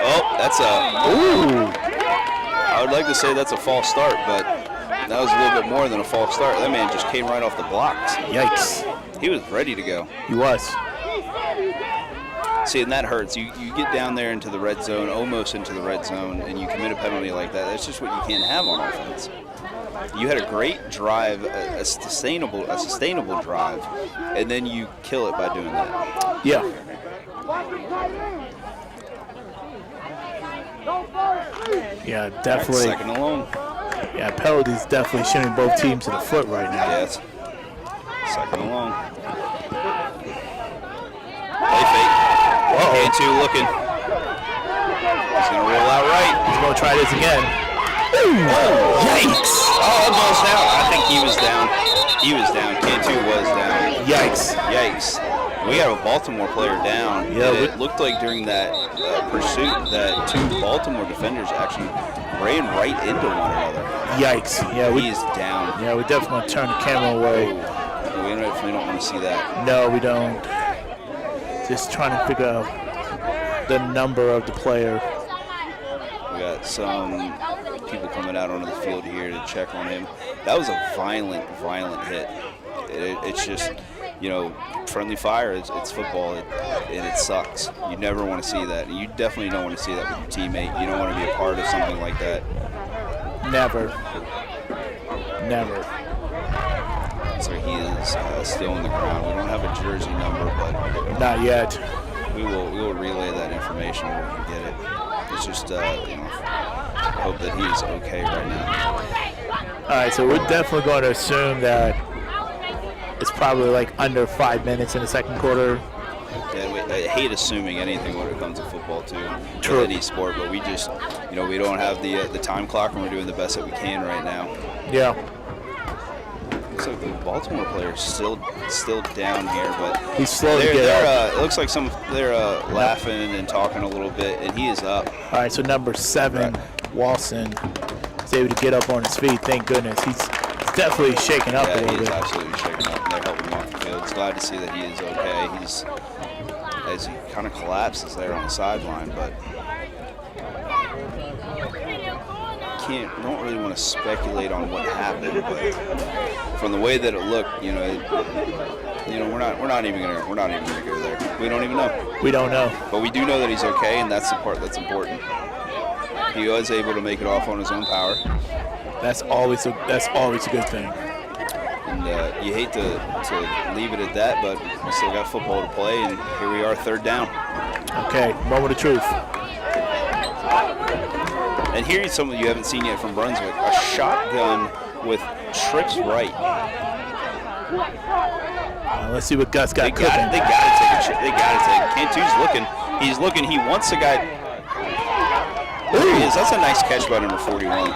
Oh, that's ooh. I would like to say that's a false start, but that was a little bit more than a false start. That man just came right off the blocks. Yikes. He was ready to go. He was. See, and that hurts. You get down there into the red zone, almost into the red zone, and you commit a penalty like that. That's just what you can't have on offense. You had a great drive, a sustainable drive, and then you kill it by doing that. Yeah. Yeah, definitely. Right, second and long. Yeah, penalties definitely shooting both teams in the foot right now. Yes. Second and long. Play fake. K2 looking. He's going to roll out right. He's going to try this again. Oh, yikes. Oh, almost down. I think he was down. He was down. K2 was down. Yikes. Yikes. We have a Baltimore player down. Yeah, it looked like during that pursuit that two Baltimore defenders actually ran right into one another. Yikes. Yeah, he's down. Yeah, we definitely want to turn the camera away. We definitely don't want to see that. No, we don't. Just trying to figure out the number of the player. We got some people coming out onto the field here to check on him. That was a violent hit. It's just, you know, friendly fire. It's football, and it sucks. You never want to see that. You definitely don't want to see that with your teammate. You don't want to be a part of something like that. Never. Never. So he is still on the ground. We don't have a jersey number, but not yet. We will relay that information when we can get it. It's just, you know, I hope that he is okay right now. All right, so we're definitely going to assume that it's probably like under 5 minutes in the second quarter. Yeah, I hate assuming anything when it comes to football too. True. Any sport, but we just, you know, we don't have the time clock, and we're doing the best that we can right now. Yeah. Looks like the Baltimore player is still down here, but he's slow to get up. It looks like they're laughing and talking a little bit, and he is up. All right, so number 7, Walson, is able to get up on his feet. Thank goodness. He's definitely shaking up a little bit. Yeah, he is absolutely shaking up. They're helping him off the field. It's glad to see that he is okay. He's, as he kind of collapses there on the sideline, but don't really want to speculate on what happened. But from the way that it looked, you know, we're not even gonna go there. We don't even know. We don't know. But we do know that he's okay, and that's the part that's important. He was able to make it off on his own power. That's always a good thing. And you hate to leave it at that, but we still got football to play, and here we are, third down. Okay, moment of truth. And here's something you haven't seen yet from Brunswick: a shotgun with trips right. Let's see what Gus got. They got to take it. They got to take it. Cantu's looking. He's looking. He wants the guy. There he is. That's a nice catch by number 41.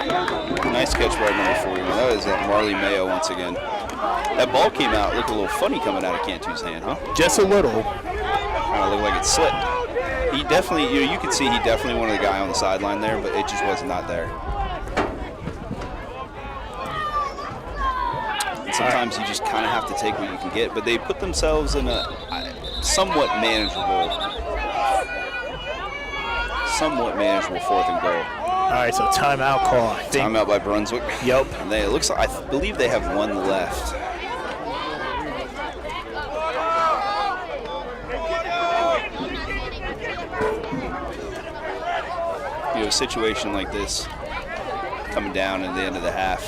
Nice catch by number 41. That was Marley Mayo once again. That ball came out, looked a little funny coming out of Cantu's hand, huh? Just a little. Kind of looked like it slipped. He definitely, you could see he definitely wanted the guy on the sideline there, but it just was not there. And sometimes you just kind of have to take what you can get, but they put themselves in a somewhat manageable 4th and goal. All right, so timeout call. I think. Timeout by Brunswick. Yep. And it looks like, I believe they have one left. You know, a situation like this, coming down at the end of the half,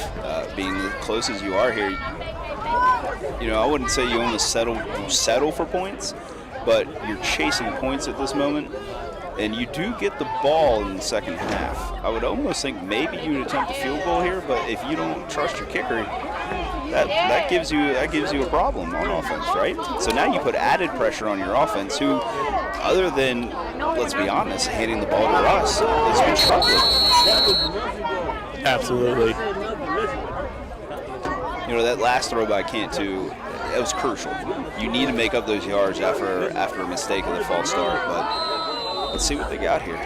being the close as you are here, you know, I wouldn't say you almost settle for points, but you're chasing points at this moment, and you do get the ball in the second half. I would almost think maybe you would attempt a field goal here, but if you don't trust your kicker, that gives you a problem on offense, right? So now you put added pressure on your offense, who, other than, let's be honest, hitting the ball to us, has been struggling. Absolutely. You know, that last throw by Cantu, that was crucial. You need to make up those yards after a mistake of the false start, but Let's see what they got here.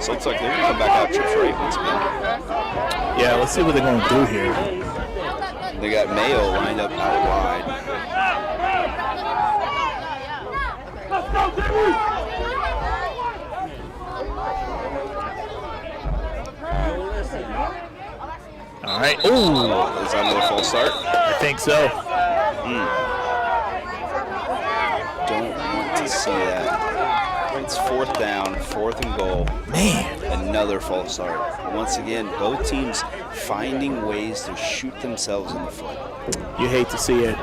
So it looks like they're going to come back out trips right once again. Yeah, let's see what they're going to do here. They got Mayo lined up out wide. All right. Ooh. Is that another false start? I think so. Don't want to see that. It's 4th down, 4th and goal. Man. Another false start. Once again, both teams finding ways to shoot themselves in the foot. You hate to see it.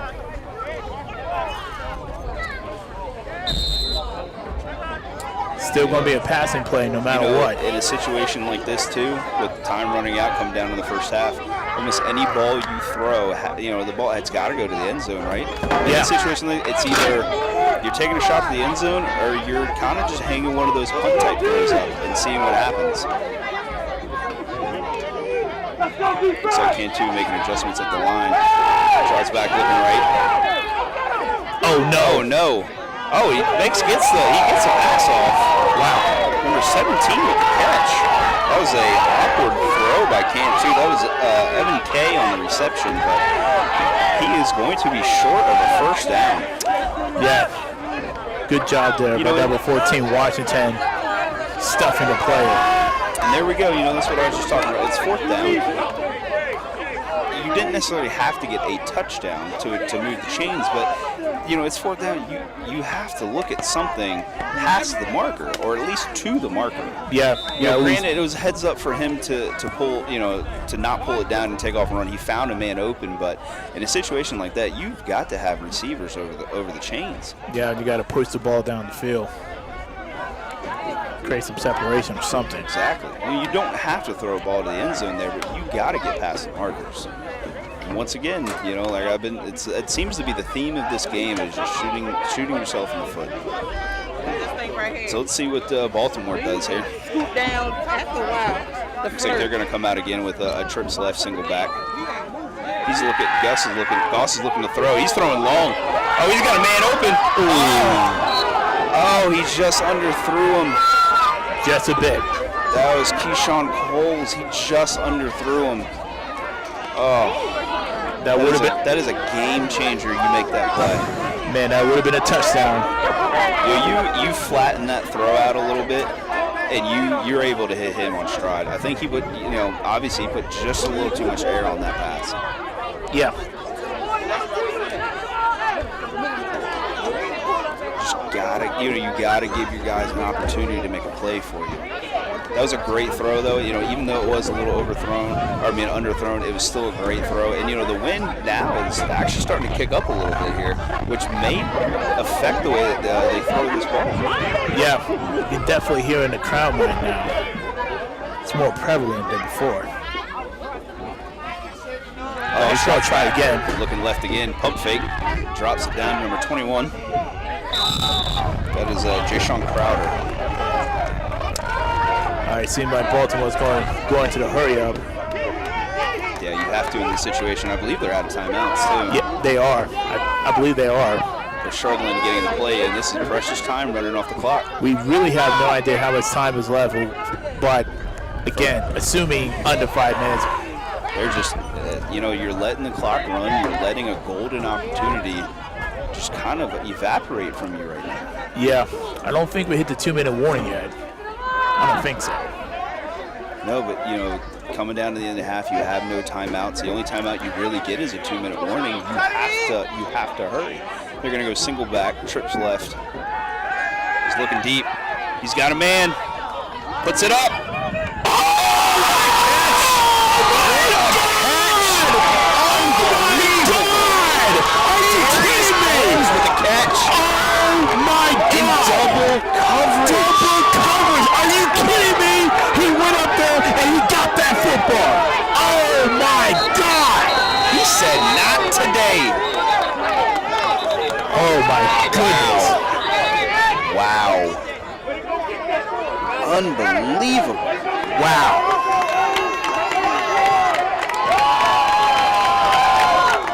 Still going to be a passing play no matter what. In a situation like this, too, with time running out, come down to the first half, almost any ball you throw, the ball has got to go to the end zone, right? In a situation like it's either you're taking a shot to the end zone or you're kind of just hanging one of those punt-type throws up and seeing what happens. So Cantu making adjustments at the line. Draws back looking right. Oh, no. Oh, no. Oh, he gets the pass off. Wow. Number 17 with the catch. That was a awkward throw by Cantu. That was Evan Kay on the reception, but he is going to be short of a first down. Yeah. Good job there by number 14, Washington, stuffing the player. And there we go. That's what I was just talking about. It's 4th down. You didn't necessarily have to get a touchdown to move the chains, but it's 4th down. You have to look at something past the marker, or at least to the marker. Yeah. Granted, it was heads up for him to pull, to not pull it down and take off and run. He found a man open, but in a situation like that, you've got to have receivers over the chains. Yeah, and you got to push the ball down the field. Create some separation or something. Exactly. You don't have to throw a ball to the end zone there, but you got to get past the markers. And once again, it seems to be the theme of this game is just shooting yourself in the foot. So let's see what Baltimore does here. Scoot down after a while. Looks like they're going to come out again with a trips left single back. Goss is looking to throw. He's throwing long. Oh, he's got a man open. Oh, he just underthrew him. Just a bit. That was Keyshawn Coles. He just underthrew him. Oh, that is a game changer. You make that play. Man, that would have been a touchdown. You flatten that throw out a little bit, and you're able to hit him on stride. I think he put, obviously he put just a little too much air on that pass. Yeah. You gotta give your guys an opportunity to make a play for you. That was a great throw, though. Even though it was a little underthrown, it was still a great throw. And the wind now is actually starting to kick up a little bit here, which may affect the way that they throw this ball. Yeah, you can definitely hear in the crowd right now. It's more prevalent than before. Oh, he's gonna try again. Looking left again, pump fake, drops it down to number 21. That is Jayshon Crowder. All right, seems like Baltimore's going to the hurry up. Yeah, you have to in this situation. I believe they're out of timeouts, too. Yeah, they are. I believe they are. They're struggling getting the play, and this is precious time running off the clock. We really have no idea how much time is left, but again, assuming under 5 minutes. They're just, you're letting the clock run. You're letting a golden opportunity just kind of evaporate from you right now. Yeah, I don't think we hit the 2-minute warning yet. I don't think so. No, but coming down to the end of the half, you have no timeouts. The only timeout you really get is a 2-minute warning. You have to hurry. They're going to go single back, trips left. He's looking deep. He's got a man. Puts it up. Oh my God! He said not today. Oh my goodness. Wow. Unbelievable. Wow.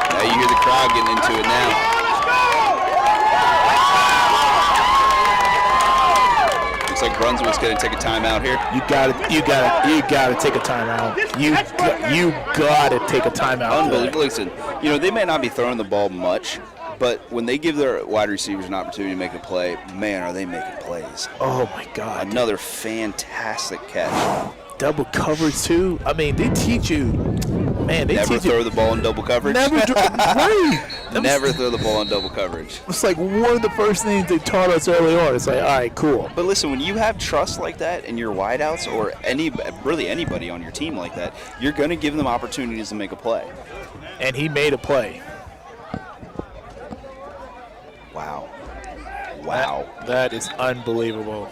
Now you hear the crowd getting into it now. Brunswick's going to take a timeout here. You gotta take a timeout. You gotta take a timeout. Unbelievable. Listen, they may not be throwing the ball much, but when they give their wide receivers an opportunity to make a play, man, are they making plays. Oh, my God. Another fantastic catch. Double coverage, too. I mean, they teach you. Man, they never teach you. throw the ball in double coverage. Never Never throw the ball in double coverage. It's like one of the first things they taught us early on. It's like, all right, cool. But listen, when you have trust like that in your wideouts or really anybody on your team like that, you're going to give them opportunities to make a play. And he made a play. Wow. That is unbelievable.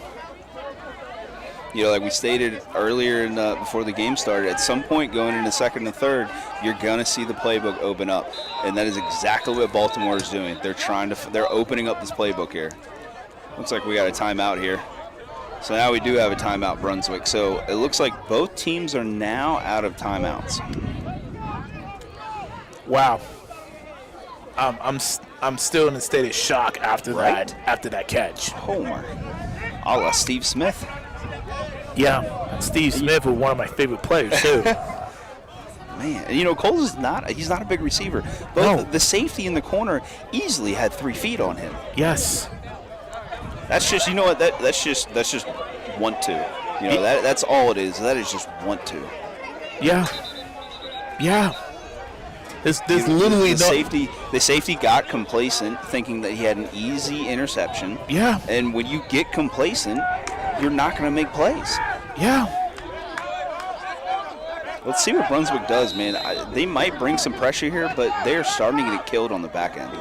Like we stated earlier before the game started, at some point going into second and third, you're going to see the playbook open up. And that is exactly what Baltimore is doing. They're opening up this playbook here. Looks like we got a timeout here. So now we do have a timeout, Brunswick. So it looks like both teams are now out of timeouts. Wow. I'm still in a state of shock after that catch. Homer. A la Steve Smith. Yeah, Steve Smith was one of my favorite players too. Man, and Coles he's not a big receiver. But the safety in the corner easily had 3 feet on him. Yes. That's just, that's just want to. That's all it is. That is just want to. Yeah. There's literally the safety got complacent, thinking that he had an easy interception. Yeah. And when you get complacent, you're not going to make plays. Yeah. Let's see what Brunswick does, man. They might bring some pressure here, but they're starting to get killed on the back end.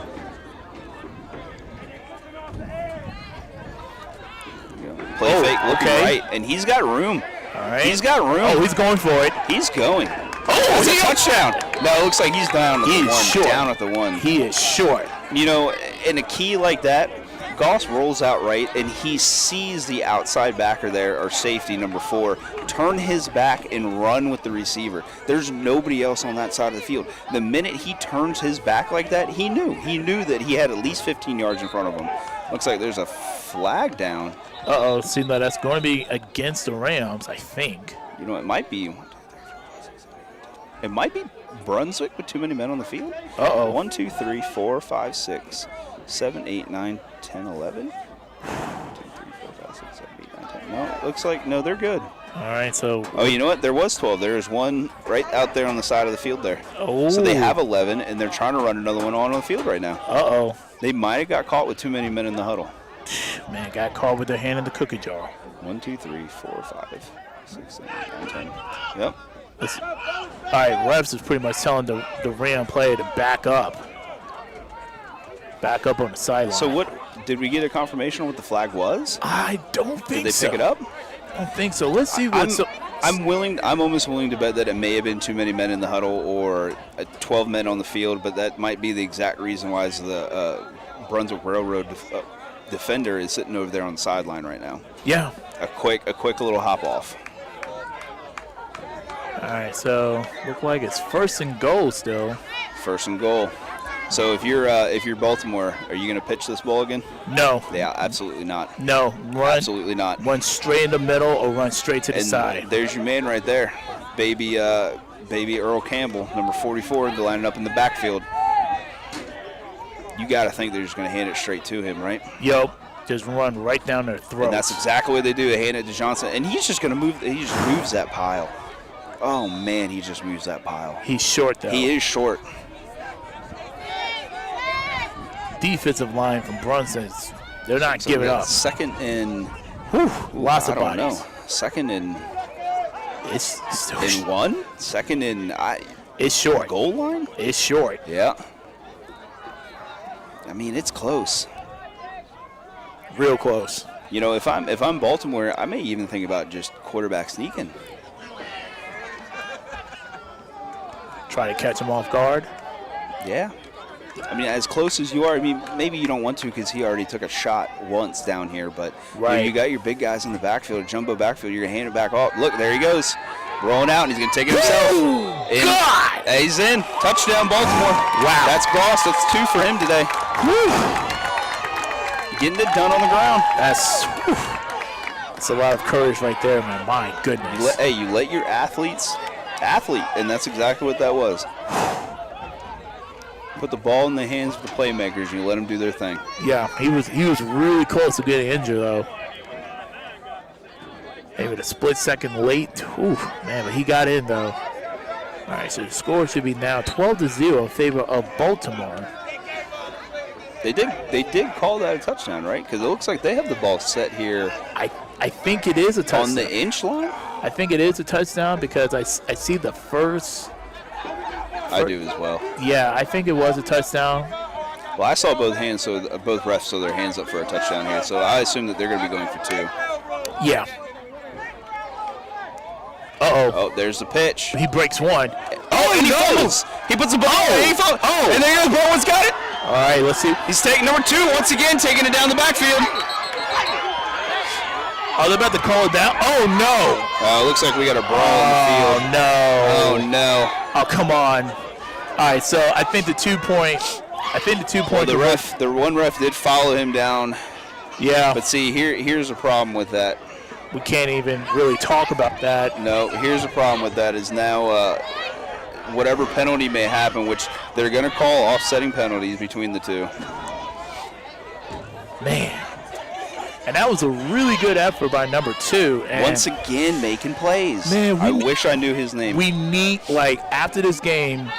Play fake, looking right, and he's got room. All right. He's got room. Oh, he's going for it. He's going. Oh, it's a touchdown. No, it looks like he's down at the one. Short. Down at the one. He is short. In a key like that, Goss rolls out right, and he sees the outside backer there, or safety, number 4, turn his back and run with the receiver. There's nobody else on that side of the field. The minute he turns his back like that, he knew that he had at least 15 yards in front of him. Looks like there's a flag down. Uh-oh, seems like that's going to be against the Rams, I think. It might be. It might be Brunswick with too many men on the field. Uh-oh. 1, 2, 3, 4, 5, 6, 7, 8, 9, 10, 11. 1, 2, 3, 4, 5, 6, 7, 8, 9, 10. No, it looks like, no, they're good. All right, so. Oh, you know what? There was 12. There is one right out there on the side of the field there. Oh. So they have 11, and they're trying to run another one on the field right now. Uh-oh. They might have got caught with too many men in the huddle. Man, got caught with their hand in the cookie jar. 1, 2, 3, 4, 5, 6, 7, 8, 9, 10. Yep. All right, refs is pretty much telling the Ram player to back up. Back up on the sideline. So did we get a confirmation on what the flag was? I don't think Did they so. pick it up? I don't think so. Let's see what. I'm almost willing to bet that it may have been too many men in the huddle or 12 men on the field, but that might be the exact reason why the Brunswick Railroad defender is sitting over there on the sideline right now. Yeah. A quick little hop off. All right, so look like it's 1st and goal still. 1st and goal. So if you're Baltimore, are you going to pitch this ball again? No. Yeah, absolutely not. No, run. Absolutely not. Run straight in the middle or run straight to the side. There's your man right there, baby Earl Campbell, number 44, lining up in the backfield. You got to think they're just going to hand it straight to him, right? Yup. Just run right down their throat. And that's exactly what they do. They hand it to Johnson, and he's just going to move. He just moves that pile. Oh man, he just moves that pile. He's short though. He is short. Defensive line from Brunswick, they're not giving up. Second and lots of bodies. Know. Second and it's still in one. Second and it's short. Goal line. It's short. Yeah. I mean, it's close. Real close. If I'm Baltimore, I may even think about just quarterback sneaking. Try to catch him off guard. Yeah. I mean, as close as you are, I mean, maybe you don't want to because he already took a shot once down here, but when you got your big guys in the backfield, jumbo backfield, you're going to hand it back off. Look, there he goes. Rolling out, and he's going to take it himself. God! He's in. Touchdown, Baltimore. Wow. That's Goss. That's 2 for him today. Woo. Getting it done on the ground. It's a lot of courage right there, man. My goodness. You let your athlete, and that's exactly what that was. Put the ball in the hands of the playmakers, and you let them do their thing. Yeah, he was really close to getting injured, though. Maybe a split second late. Ooh, man, but he got in, though. All right, so the score should be now 12-0 in favor of Baltimore. They did call that a touchdown, right? Because it looks like they have the ball set here. I think it is a touchdown. On the inch line? I think it is a touchdown because I see the first. I do as well. Yeah, I think it was a touchdown. Well, I saw both refs throw their hands up for a touchdown here, so I assume that they're going to be going for 2. Yeah. Uh-oh. Oh, there's the pitch. He breaks one. Oh, and he fumbles. He puts the ball and he fumbles. Oh. And there goes Bowen's got it. All right, let's see. He's taking number 2 once again, taking it down the backfield. Oh, they're about to call it down. Oh, no. Looks like we got a brawl on the field. Oh, no. Oh, no. Oh, come on. All right, so I think the 2 point. Well, the one ref did follow him down. Yeah. But see, here's the problem with that. We can't even really talk about that. No, here's the problem with that is now whatever penalty may happen, which they're going to call offsetting penalties between the 2. Man. And that was a really good effort by number 2. And once again, making plays. Man, I wish I knew his name. We need, after this game,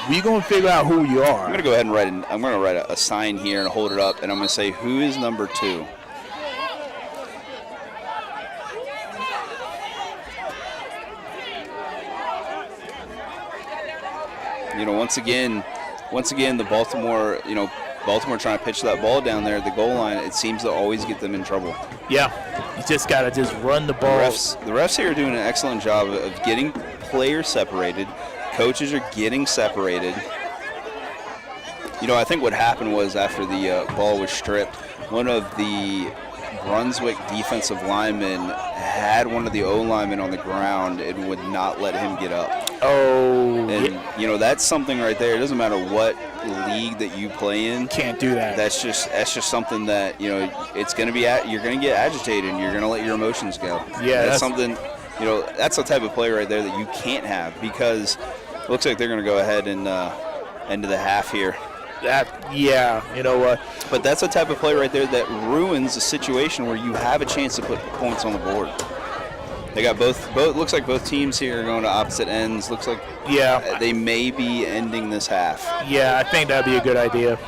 we're going to figure out who you are. I'm going to go ahead and write a sign here and hold it up, and I'm going to say, who is number 2? Once again, the Baltimore trying to pitch that ball down there at the goal line, it seems to always get them in trouble. Yeah, you just got to run the ball. The refs here are doing an excellent job of getting players separated. Coaches are getting separated. I think what happened was after the ball was stripped, one of the Brunswick defensive linemen had one of the O linemen on the ground and would not let him get up. Oh. And that's something right there. It doesn't matter what league that you play in. Can't do that. That's just something that it's going to be you're going to get agitated and you're going to let your emotions go. Yeah, that's something. That's the type of play right there that you can't have because it looks like they're going to go ahead and into the half here. You know what? But that's the type of play right there that ruins a situation where you have a chance to put points on the board. They got both. Looks like both teams here are going to opposite ends. Looks like they may be ending this half. Yeah, I think that'd be a good idea.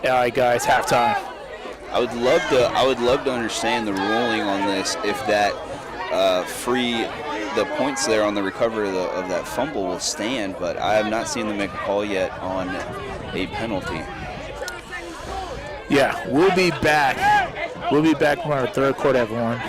All right, guys, halftime. I would love to understand the ruling on this if that the points there on the recovery of that fumble will stand, but I have not seen them make a call yet on a penalty. Yeah, we'll be back. We'll be back for our third quarter, everyone.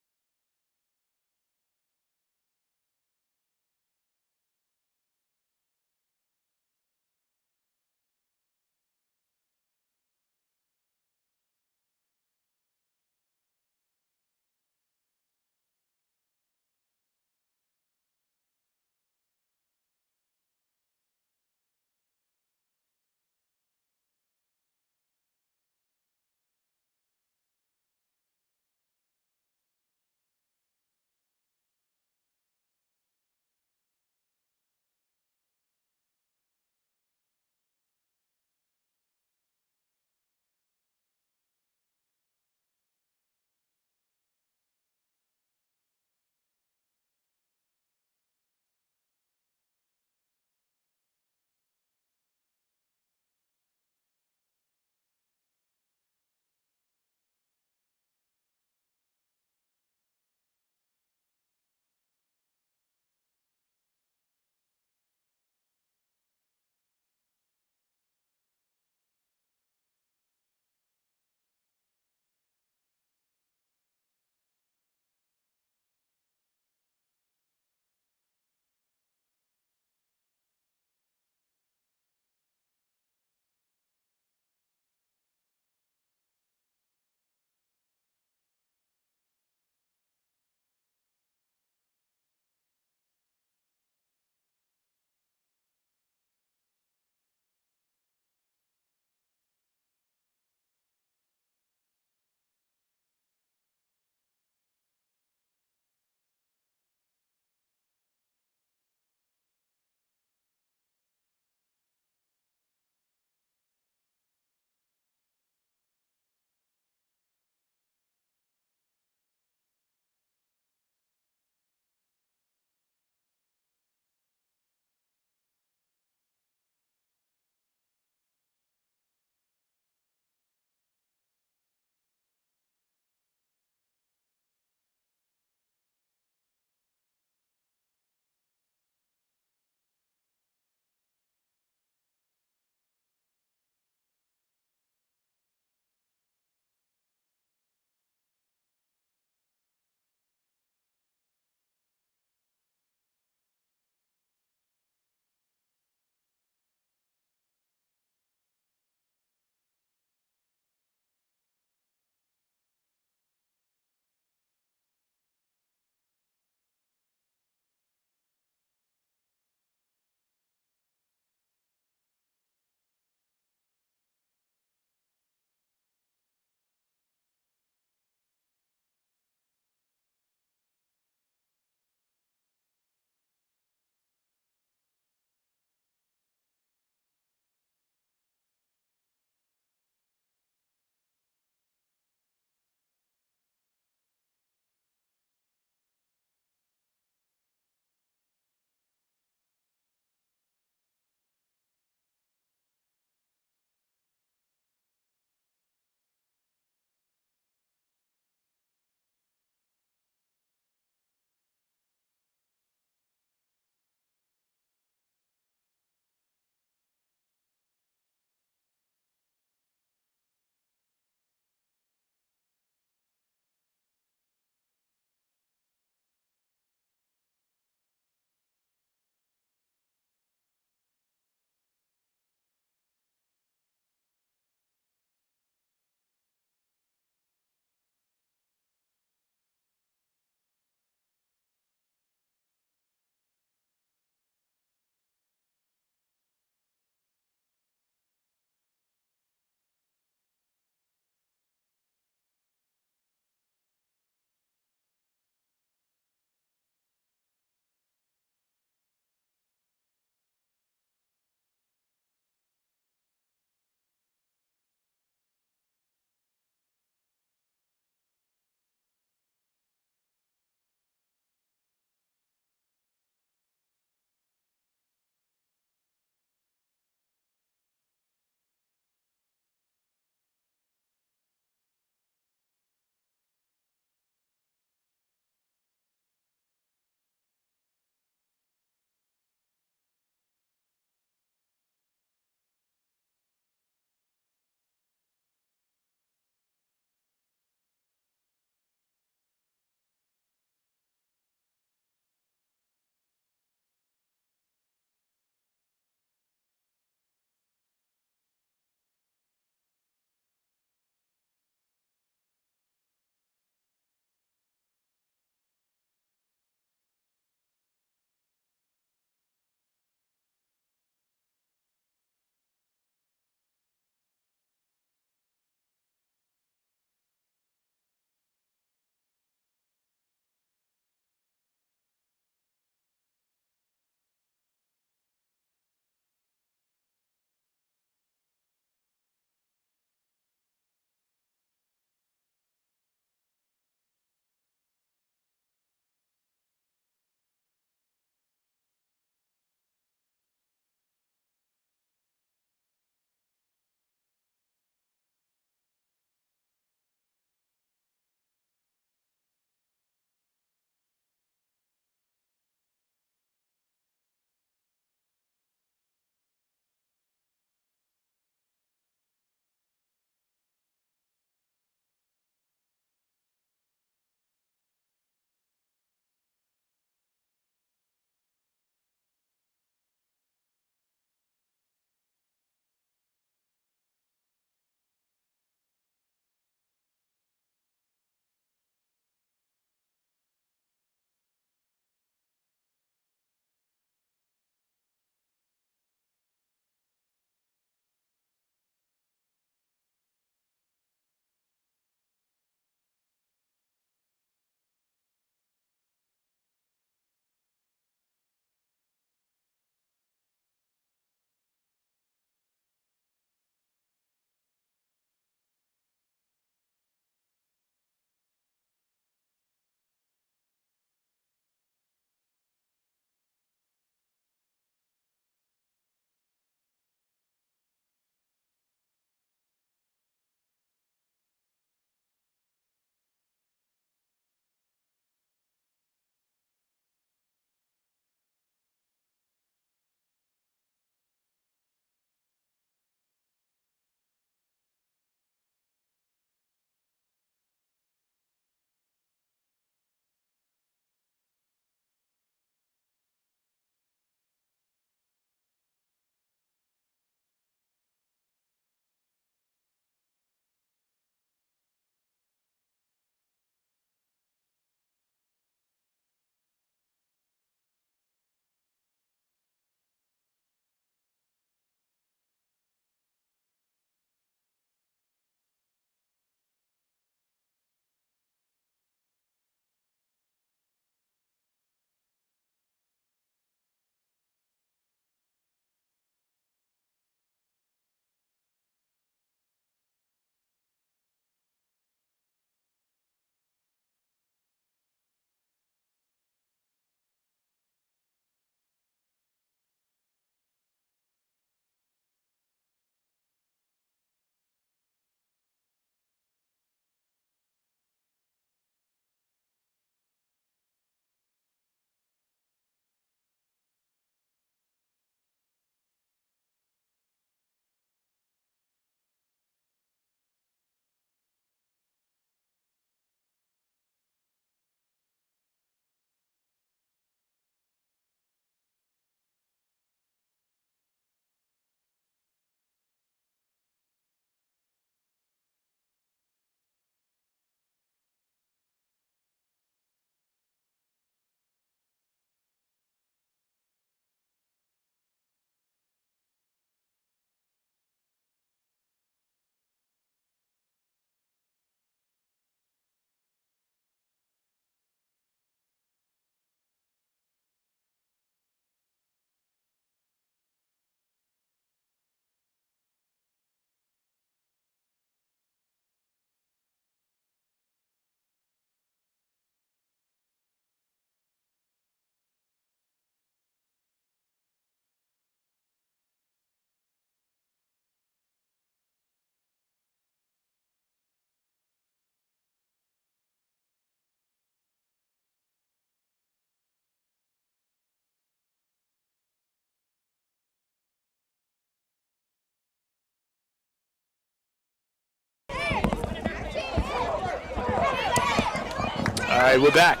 right, we're back.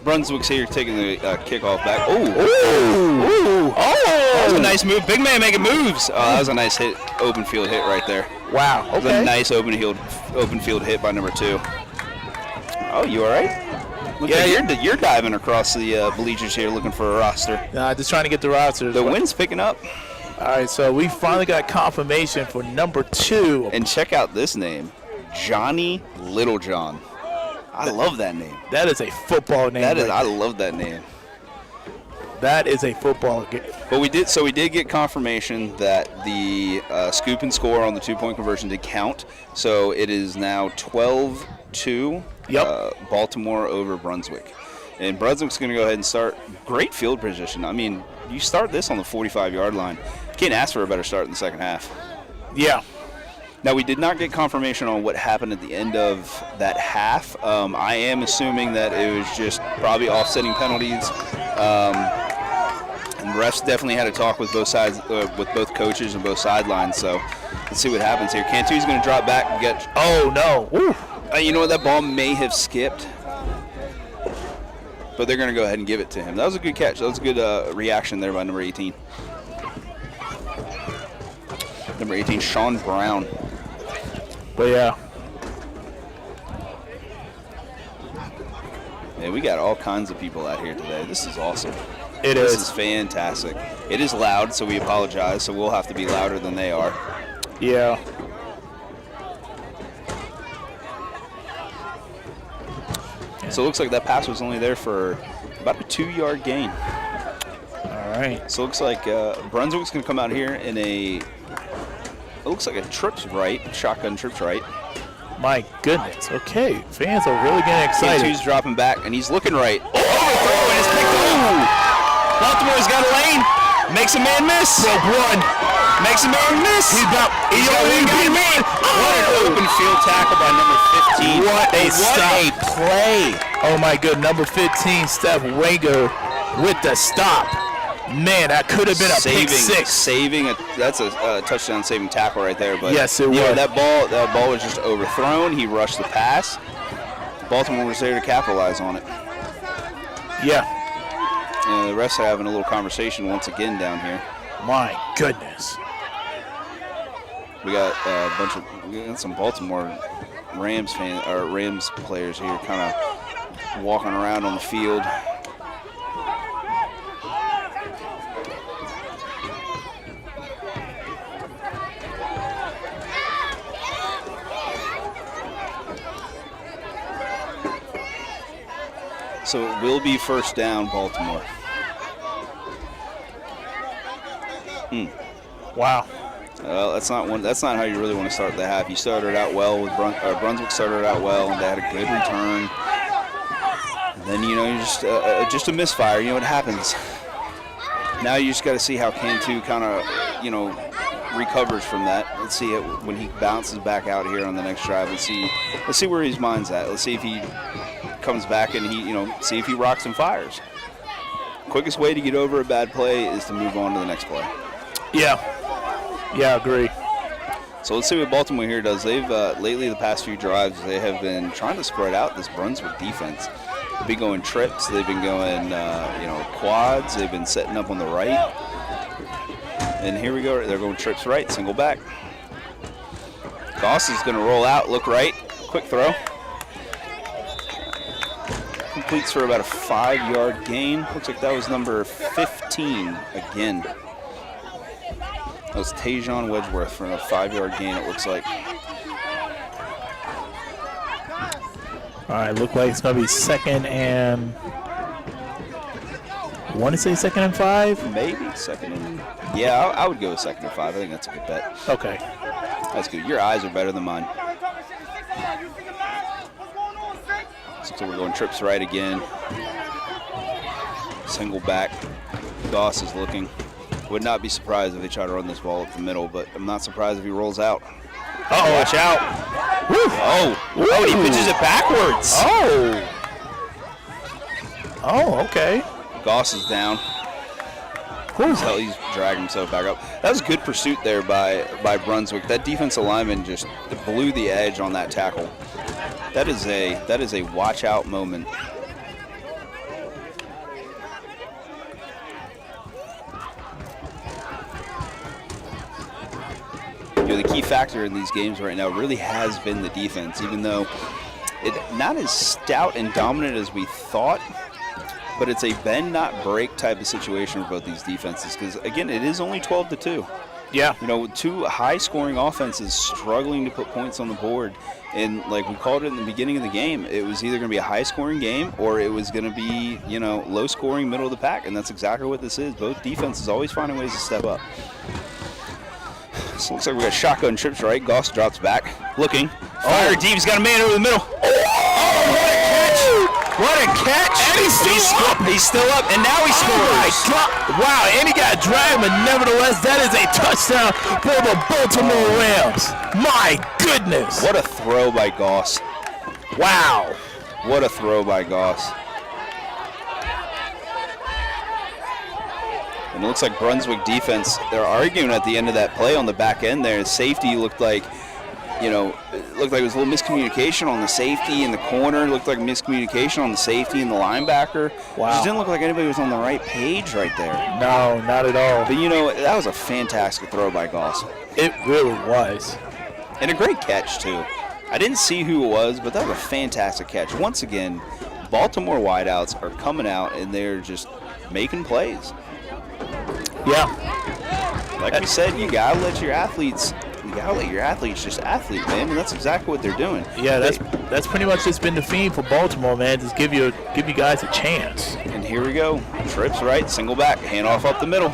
Brunswick's here taking the kickoff back. Oh, Oh! that was a nice move. Big man making moves. Oh, that was a nice hit, open field hit right there. Wow, That was okay. a nice open field hit by number 2. Oh, you all right? Look like you're diving across the bleachers here looking for a roster. Nah, just trying to get the rosters. The wind's picking up. All right, so we finally got confirmation for number 2. And check out this name, Johnny Littlejohn. I love that name. That is a football name. I love that name. That is a football game. But we did get confirmation that the scoop and score on the 2-point conversion did count. So it is now 12-2. Yep. Baltimore over Brunswick. And Brunswick's going to go ahead and start. Great field position. I mean, you start this on the 45-yard line. Can't ask for a better start in the second half. Yeah. Now, we did not get confirmation on what happened at the end of that half. I am assuming that it was just probably offsetting penalties. And refs definitely had a talk with both sides, with both coaches and both sidelines. So let's see what happens here. Cantu's going to drop back and get. Oh, no. Ooh. You know what? That ball may have skipped. But they're going to go ahead and give it to him. That was a good catch. That was a good reaction there by number 18. Number 18, Sean Brown. But, yeah. Yeah, we got all kinds of people out here today. This is awesome. This is fantastic. It is loud, so we apologize. So we'll have to be louder than they are. Yeah. So it looks like that pass was only there for about a 2-yard gain. All right. So it looks like Brunswick's going to come out here in it looks like a trips right, shotgun trips right. My goodness. Okay. Fans are really getting excited. Cantu's dropping back, and he's looking right. Oh, overthrow, and it's picked up. Baltimore's got a lane. Makes a man miss. Run. Makes a man miss. He's got a man. What an open field tackle by number 15. What a play. Oh, my good. Number 15, Steph Wanger with the stop. Man, that could have been a pick six. That's a touchdown saving tackle right there. But yes, it was. That ball was just overthrown. He rushed the pass. Baltimore was there to capitalize on it. Yeah. And the refs are having a little conversation once again down here. My goodness. We got some Baltimore Rams Rams players here, kind of walking around on the field. So it will be first down, Baltimore. Wow. Well, that's not how you really want to start the half. You started out well with Brunswick started out well, and they had a good return. And then you just a misfire. You know what happens. Now you just got to see how Cantu kind of recovers from that. Let's see it when he bounces back out here on the next drive. Let's see where his mind's at. Let's see if he comes back and see if he rocks and fires. Quickest way to get over a bad play is to move on to the next play. Yeah, agree. So let's see what Baltimore here does. They've lately, the past few drives, they have been trying to spread out this Brunswick defense. They've been going trips. They've been going, quads. They've been setting up on the right. And here we go. They're going trips right, single back. Goss is going to roll out, look right, quick throw. Completes for about a 5-yard gain. Looks like that was number 15 again. That was Tajon Wedgeworth for a 5-yard gain, it looks like. All right, look like it's going to be second and... I want to say second and 5? Maybe second and... Yeah, I would go with second and 5. I think that's a good bet. Okay. That's good. Your eyes are better than mine. So we're going trips right again. Single back. Goss is looking. Would not be surprised if they try to run this ball up the middle, but I'm not surprised if he rolls out. Uh-oh. Watch out. Woo. Oh, he pitches it backwards. Oh, okay. Goss is down. He's dragging himself back up. That was good pursuit there by Brunswick. That defensive lineman just blew the edge on that tackle. That is a watch out moment. The key factor in these games right now really has been the defense, even though it's not as stout and dominant as we thought, but it's a bend not break type of situation for both these defenses, because again, it is only 12-2. Yeah. Two high scoring offenses struggling to put points on the board, and like we called it in the beginning of the game, it was either going to be a high scoring game or it was going to be low scoring, middle of the pack, and that's exactly what this is. Both defenses always finding ways to step up. So it looks like we got shotgun trips, right? Goss drops back, looking. Fire deep. He's got a man over the middle. Oh, what a catch! And he's still up. He's still up, and now he scores. Wow, and he got dragged, but nevertheless, that is a touchdown for the Baltimore Rams. My goodness. What a throw by Goss. Wow. What a throw by Goss. And it looks like Brunswick defense, they're arguing at the end of that play on the back end there. Safety looked like, it was a little miscommunication on the safety in the corner. It looked like miscommunication on the safety and the linebacker. Wow. It just didn't look like anybody was on the right page right there. No, not at all. But, that was a fantastic throw by Goss. It really was. And a great catch, too. I didn't see who it was, but that was a fantastic catch. Once again, Baltimore wideouts are coming out, and they're just making plays. Yeah. Like we said, you gotta let your athletes just athlete, man, and that's exactly what they're doing. Yeah, that's pretty much just been the theme for Baltimore, man. Just give you guys a chance. And here we go. Trips right, single back, handoff up the middle.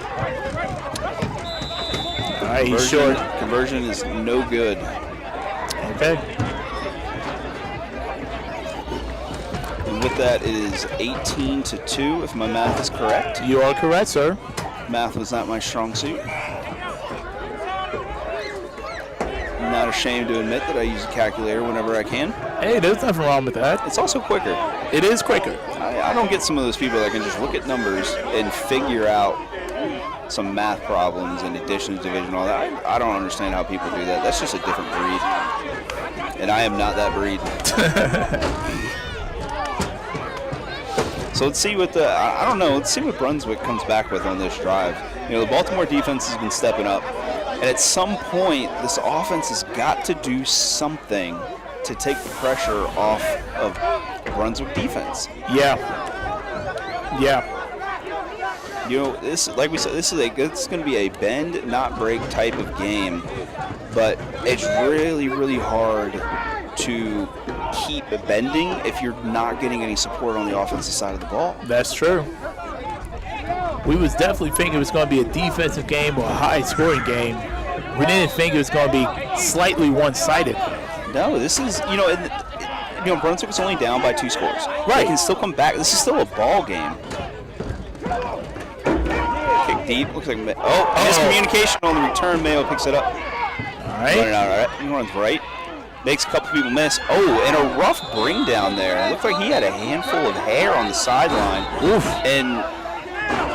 All right, he's short. Conversion is no good. Okay. And with that, it is 18-2, if my math is correct. You are correct, sir. Math was not my strong suit. I'm not ashamed to admit that I use a calculator whenever I can. Hey, there's nothing wrong with that. It's also quicker. It is quicker. I don't get some of those people that can just look at numbers and figure out some math problems and addition, division, all that. I don't understand how people do that. That's just a different breed. And I am not that breed. So let's see what let's see what Brunswick comes back with on this drive. The Baltimore defense has been stepping up, and at some point, this offense has got to do something to take the pressure off of Brunswick defense. Yeah. Yeah. This, like we said, it's going to be a bend, not break type of game, but it's really, really hard to keep bending if you're not getting any support on the offensive side of the ball. That's true. We was definitely thinking it was going to be a defensive game or a high-scoring game. We didn't think it was going to be slightly one-sided. No, this is, Brunswick was only down by 2 scores. Right. They can still come back. This is still a ball game. Kick deep. Looks like miscommunication on the return. Mayo picks it up. All right. Running out, all right. He runs right. Makes a couple people miss. Oh, and a rough bring down there. It looked like he had a handful of hair on the sideline. Oof. And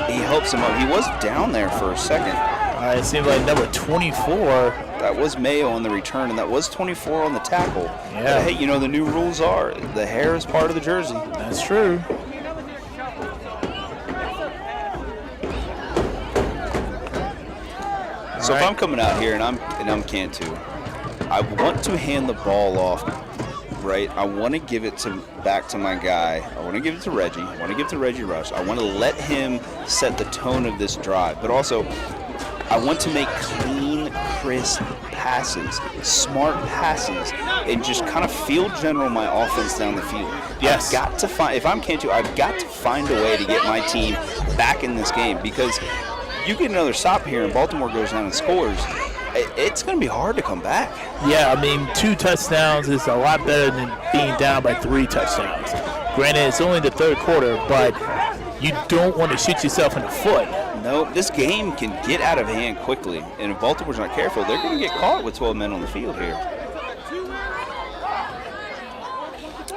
he helps him up. He was down there for a second. It seemed like number 24. That was Mayo on the return, and that was 24 on the tackle. Yeah. But hey, the new rules are the hair is part of the jersey. That's true. So if I'm coming out here and I'm Cantu, I want to hand the ball off, right? I want to give it back to my guy. I want to give it to Reggie. I want to give it to Reggie Rush. I want to let him set the tone of this drive. But also, I want to make clean, crisp passes, smart passes, and just kind of field general my offense down the field. Yes. If I'm Cantu, I've got to find a way to get my team back in this game, because you get another stop here and Baltimore goes down and scores, it's going to be hard to come back. Yeah, 2 touchdowns is a lot better than being down by 3 touchdowns. Granted, it's only the third quarter, but you don't want to shoot yourself in the foot. No, this game can get out of hand quickly, and if Baltimore's not careful, they're going to get caught with 12 men on the field here.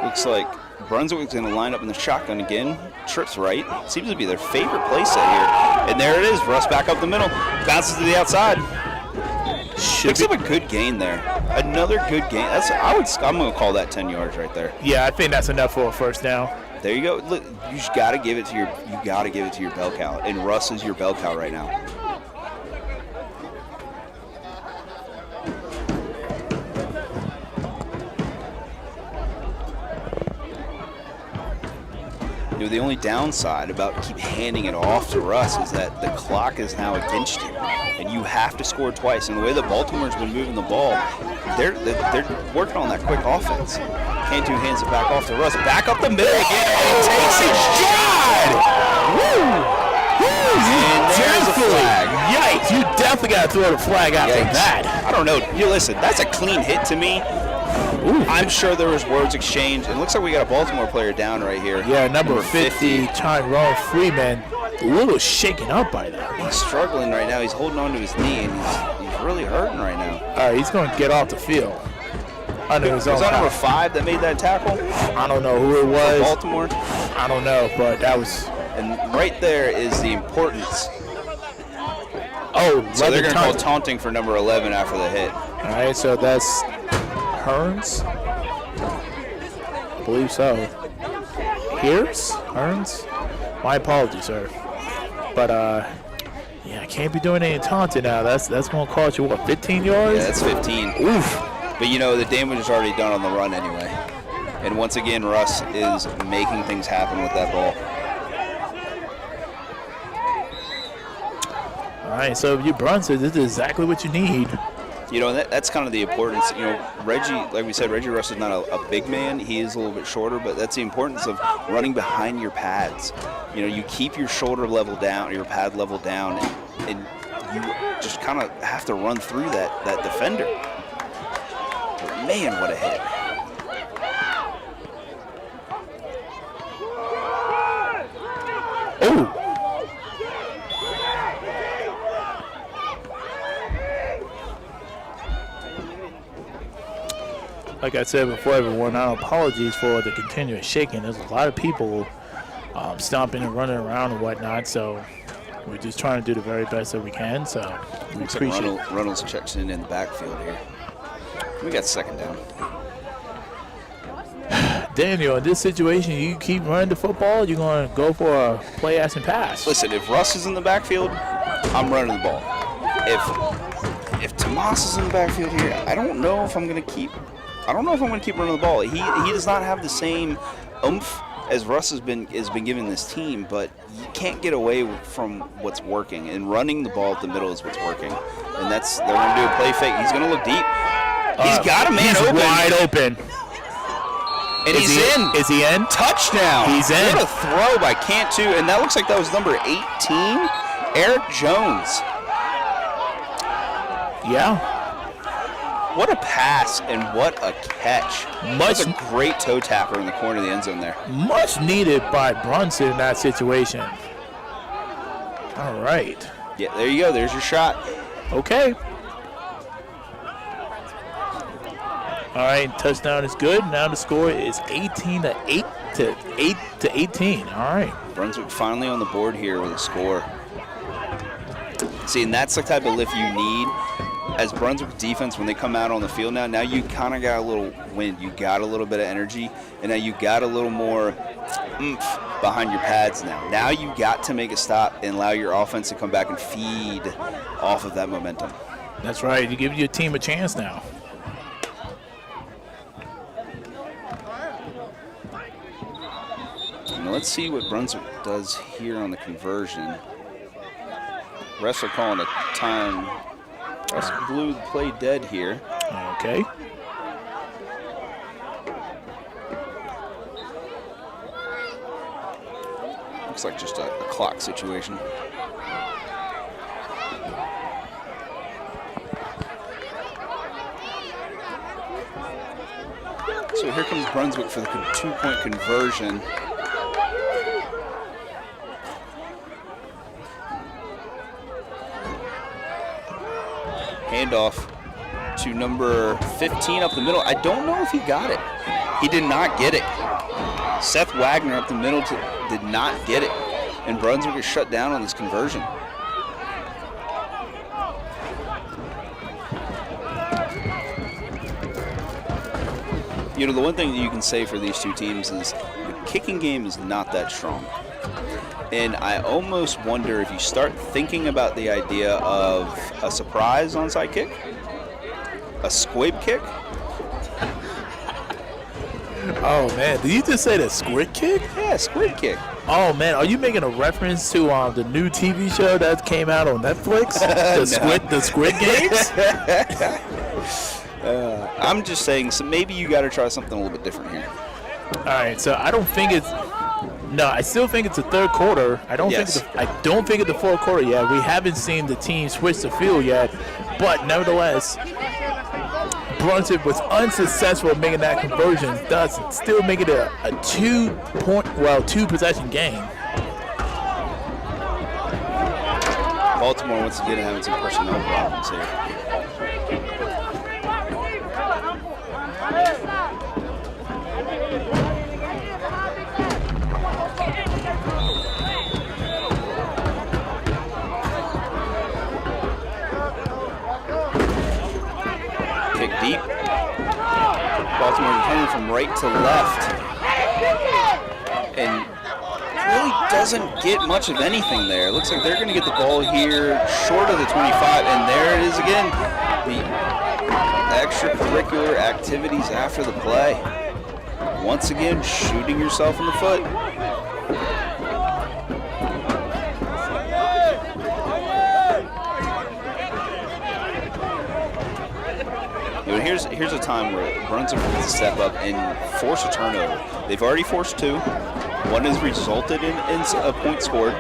Looks like Brunswick's going to line up in the shotgun again. Trips right. Seems to be their favorite play set here. And there it is. Russ back up the middle. Bounces to the outside. Picks up a good gain there. Another good game. I'm going to call that 10 yards right there. Yeah, I think that's enough for a first down. There you go. Look, you just got to give it to your bell cow, and Russ is your bell cow right now. You know, the only downside about keep handing it off to Russ is that the clock is now against you, and you have to score twice. And the way that Baltimore's been moving the ball, they're working on that quick offense. Cantu hands it back off to Russ. Back up the middle again, and takes it stride. Woo! And there's a flag. Yikes! You definitely got to throw the flag after that. I don't know. You listen. That's a clean hit to me. Ooh. I'm sure there was words exchanged. It looks like we got a Baltimore player down right here. Yeah, number 50, Tyrone Freeman, a little shaken up by that. He's struggling right now. He's holding on to his knee, and he's really hurting right now. All right, he's going to get off the field. Was that number 5 that made that tackle? I don't know who it was. Baltimore? I don't know, but that was... And right there is the importance. Oh, so they're going to call taunting for number 11 after the hit. All right, so that's Hearns? I believe so. Hearns? My apologies, sir. But, yeah, I can't be doing any taunting now. That's going to cost you, what, 15 yards? Yeah, that's 15. Oof. But, you know, the damage is already done on the run anyway. And once again, Russ is making things happen with that ball. All right, so if you Brunswick, this is exactly what you need. You know, that's kind of the importance. You know, Reggie, like we said, Reggie Russ is not a big man. He is a little bit shorter, but that's the importance of running behind your pads. You know, you keep your shoulder level down, your pad level down, and you just kind of have to run through that defender. But man, what a hit. Oh! Like I said before, everyone, our apologies for the continuous shaking. There's a lot of people stomping and running around and whatnot, so we're just trying to do the very best that we can. So we appreciate it. Reynolds checks in the backfield here. We got second down. Daniel, in this situation, you keep running the football, you're going to go for a play action pass. Listen, if Russ is in the backfield, I'm running the ball. If Tomas is in the backfield here, I don't know if I'm going to keep running the ball. He does not have the same oomph as Russ has been giving this team, but you can't get away from what's working. And running the ball at the middle is what's working. And they're going to do a play fake. He's going to look deep. He's got a man open. Wide open. And he's in. Is he in? Touchdown. He's in. What a throw by Cantu. And that looks like that was number 18, Eric Jones. Yeah. What a pass and what a catch. That's a great toe tapper in the corner of the end zone there. Much needed by Brunson in that situation. All right. Yeah, there you go. There's your shot. Okay. All right, touchdown is good. Now the score is 18 to 18. All right. Brunswick finally on the board here with a score. See, and that's the type of lift you need as Brunswick defense when they come out on the field now you kind of got a little wind. You got a little bit of energy, and now you got a little more oomph behind your pads now. Now you got to make a stop and allow your offense to come back and feed off of that momentum. That's right. You give your team a chance now. Now let's see what Brunswick does here on the conversion. Refs are calling a time. Refs blew the play dead here. Okay. Looks like just a clock situation. So here comes Brunswick for the 2-point conversion. Handoff to number 15 up the middle. I don't know if he got it. He did not get it. Seth Wagner up the middle did not get it. And Brunswick is shut down on this conversion. You know, the one thing that you can say for these two teams is the kicking game is not that strong. And I almost wonder if you start thinking about the idea of a surprise onside kick, a squib kick. Oh, man. Did you just say the squid kick? Yeah, squib kick. Oh, man. Are you making a reference to the new TV show that came out on Netflix? The Squid Games? I'm just saying, so maybe you got to try something a little bit different here. All right, so I don't think it's. No, I still think it's the third quarter. I don't think it's the fourth quarter yet. We haven't seen the team switch the field yet, but nevertheless, Brunswick was unsuccessful in making that conversion, thus still make it a 2-possession game. Baltimore once again having some personnel problems here. Kick deep. Baltimore coming from right to left. And really doesn't get much of anything there. It looks like they're going to get the ball here short of the 25. And there it is again. The extracurricular activities after the play. Once again, shooting yourself in the foot. Here's a time where Brunswick needs to step up and force a turnover. They've already forced two. One has resulted in a point scored.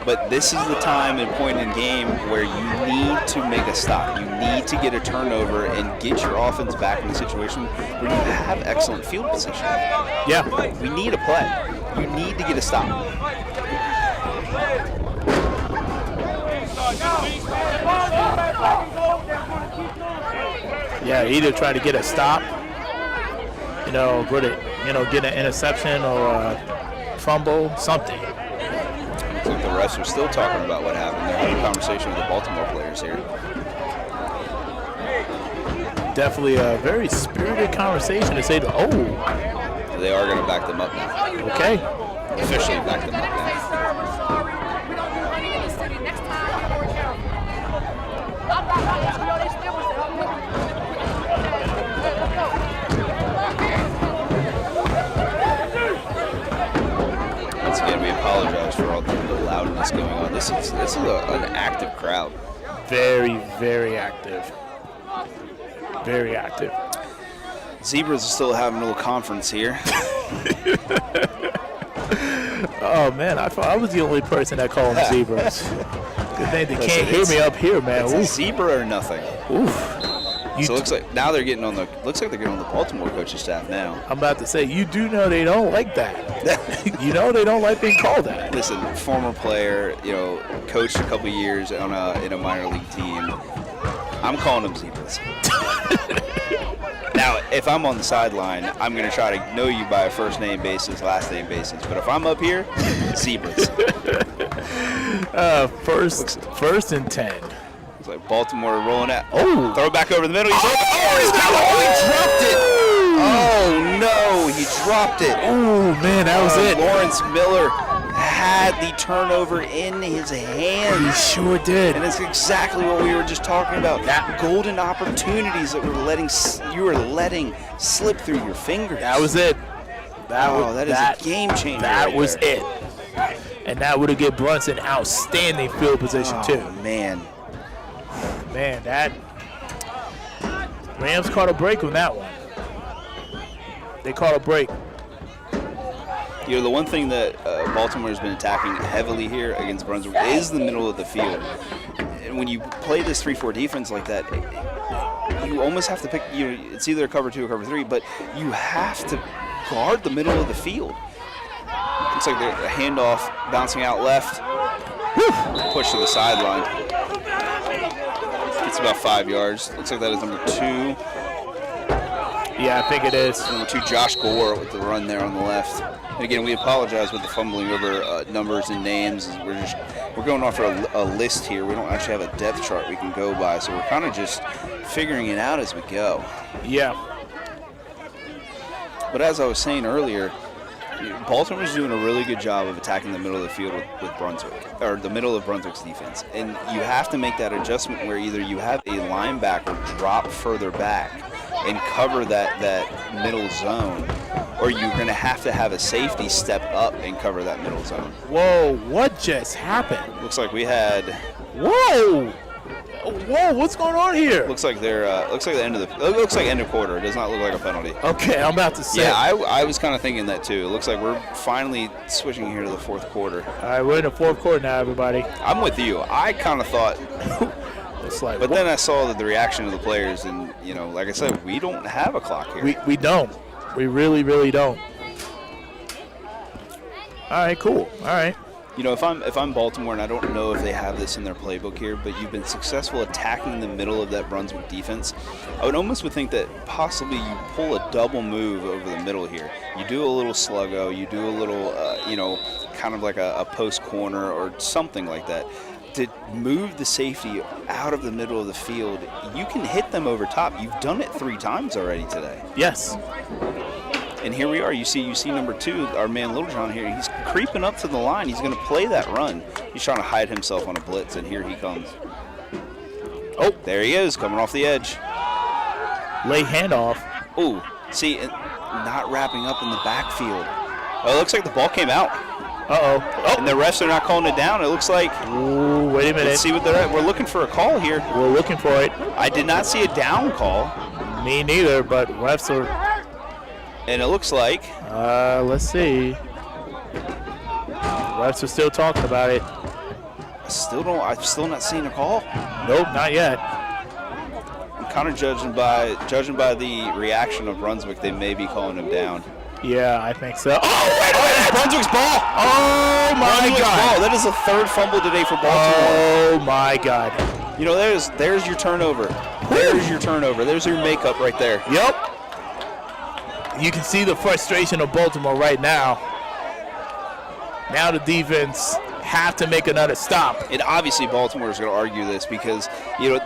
But this is the time and point in game where you need to make a stop. You need to get a turnover and get your offense back in a situation where you have excellent field position. Yeah. We need a play. You need to get a stop. Yeah, either try to get a stop, get an interception or a fumble, something. So the refs are still talking about what happened. They're having a conversation with the Baltimore players here. Definitely a very spirited conversation to say, They are going to back them up now. Okay. Officially back them up now. Once again, we apologize for all the loudness going on. This is an active crowd. Very, very active. Very active. Zebras are still having a little conference here. Oh, man, I thought I was the only person that called them zebras. Good thing they can't hear me up here, man. It's a zebra or nothing. Oof. So it looks like now they're getting on the Baltimore coaching staff now. I'm about to say, you do know they don't like that. You know they don't like being called that. Listen, former player, coached a couple years in a minor league team. I'm calling them zebras. Now, if I'm on the sideline, I'm going to try to know you by a first name basis, last name basis. But if I'm up here, zebras. First and 10. It's like Baltimore rolling out. Oh. Throw it back over the middle. He dropped it. Oh, no. He dropped it. Oh, man, that was it. Lawrence Miller had the turnover in his hand. He sure did. And it's exactly what we were just talking about. That golden opportunities that you were letting slip through your fingers. That was it. That is a game changer. That was it. And that would have given Brunson outstanding field position, too. Man. Man, that Rams caught a break on that one. They caught a break. The one thing that Baltimore has been attacking heavily here against Brunswick is the middle of the field. And when you play this 3-4 defense like that, you almost have to pick, it's either a cover 2 or cover 3, but you have to guard the middle of the field. Looks like a handoff bouncing out left. Push to the sideline. It's about 5 yards. Looks like that is number 2. Yeah, I think it is. Number 2, Josh Gore with the run there on the left. And again, we apologize with the fumbling over numbers and names. We're going off a list here. We don't actually have a depth chart we can go by, so we're kind of just figuring it out as we go. Yeah. But as I was saying earlier, Baltimore's doing a really good job of attacking the middle of the field with Brunswick, or the middle of Brunswick's defense. And you have to make that adjustment where either you have a linebacker drop further back and cover that middle zone, or you're going to have a safety step up and cover that middle zone. Whoa, what just happened? Looks like we had. Whoa! Whoa, what's going on here? Looks like they're. Looks like the end of the. It looks like end of quarter. It does not look like a penalty. Okay, I'm about to say. Yeah, I was kind of thinking that too. It looks like we're finally switching here to the fourth quarter. All right, we're in the fourth quarter now, everybody. I'm with you. I kind of thought. It's like, but then I saw the reaction of the players, and like I said, we don't have a clock here. We don't. We really, really don't. All right, cool. All right. If I'm Baltimore, and I don't know if they have this in their playbook here, but you've been successful attacking the middle of that Brunswick defense, I would think that possibly you pull a double move over the middle here. You do a little sluggo, you do a little, kind of like a post corner or something like that. To move the safety out of the middle of the field, you can hit them over top. You've done it 3 times already today. Yes. And here we are. You see number 2, our man Littlejohn here. He's creeping up to the line. He's going to play that run. He's trying to hide himself on a blitz, and here he comes. Oh, there he is, coming off the edge. Late handoff. Oh, see, not wrapping up in the backfield. Oh, it looks like the ball came out. Uh-oh. Oh. And the refs are not calling it down. It looks like. Ooh, wait a minute. Let's see what they're at. We're looking for a call here. We're looking for it. I did not see a down call. Me neither, but refs are. And it looks like. Let's see. Refs are still talking about it. I'm still not seeing a call. Nope, not yet. I'm kind of judging by the reaction of Brunswick, they may be calling him down. Yeah, I think so. Oh, wait a minute! Brunswick's ball! Oh, my God. Ball. That is the 3rd fumble today for Baltimore. Oh, my God. There's your turnover. There's your turnover. There's your makeup right there. Yep. You can see the frustration of Baltimore right now. Now the defense have to make another stop. And obviously Baltimore is going to argue this because,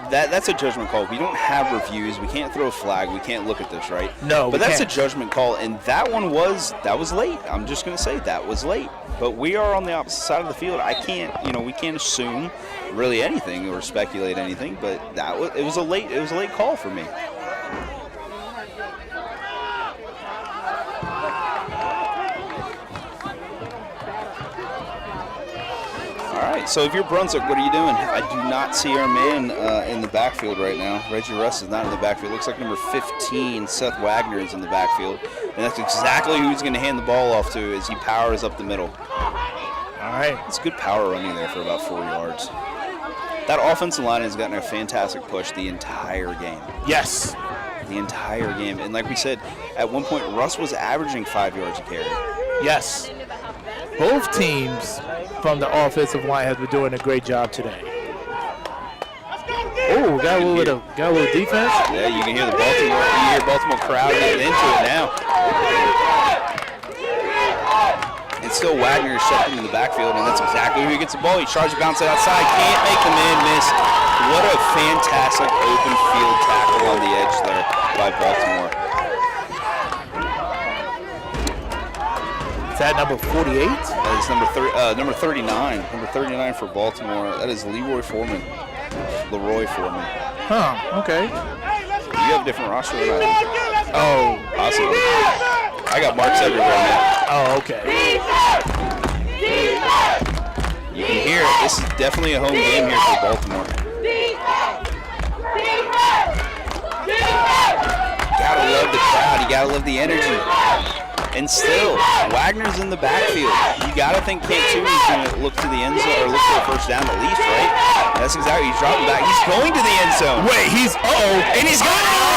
that's a judgment call. We don't have reviews. We can't throw a flag. We can't look at this, right? No, but that's a judgment call, and that was late. I'm just going to say that was late. But we are on the opposite side of the field. We can't assume really anything or speculate anything, but it was a late call for me. All right, so if you're Brunswick, what are you doing? I do not see our man in the backfield right now. Reggie Russ is not in the backfield. Looks like number 15, Seth Wagner, is in the backfield. And that's exactly who he's going to hand the ball off to as he powers up the middle. All right. It's good power running there for about 4 yards. That offensive line has gotten a fantastic push the entire game. Yes. The entire game. And like we said, at one point, Russ was averaging 5 yards a carry. Yes. Both teams from the offensive line have been doing a great job today. Oh, got a little defense. Yeah, you can hear Baltimore crowd getting into it now. And still Wagner is shuffling in the backfield, and that's exactly who gets the ball. He tries to bounce it outside, can't make the man miss. What a fantastic open field tackle on the edge there by Baltimore. Is that number 48? That is number 39. Number 39 for Baltimore. That is Leroy Foreman. Huh, okay. You have a different roster than I do. Oh, Possibly. I got marks everywhere now. Oh, okay. You can hear it. This is definitely a home game here for Baltimore. You gotta love the crowd. You gotta love the energy. And still, Wagner's in the backfield. You got to think K2 is going to look to the end zone or look for a first down at least, right? That's exactly. He's dropping back. He's going to the end zone. Wait, and he's got it. Oh,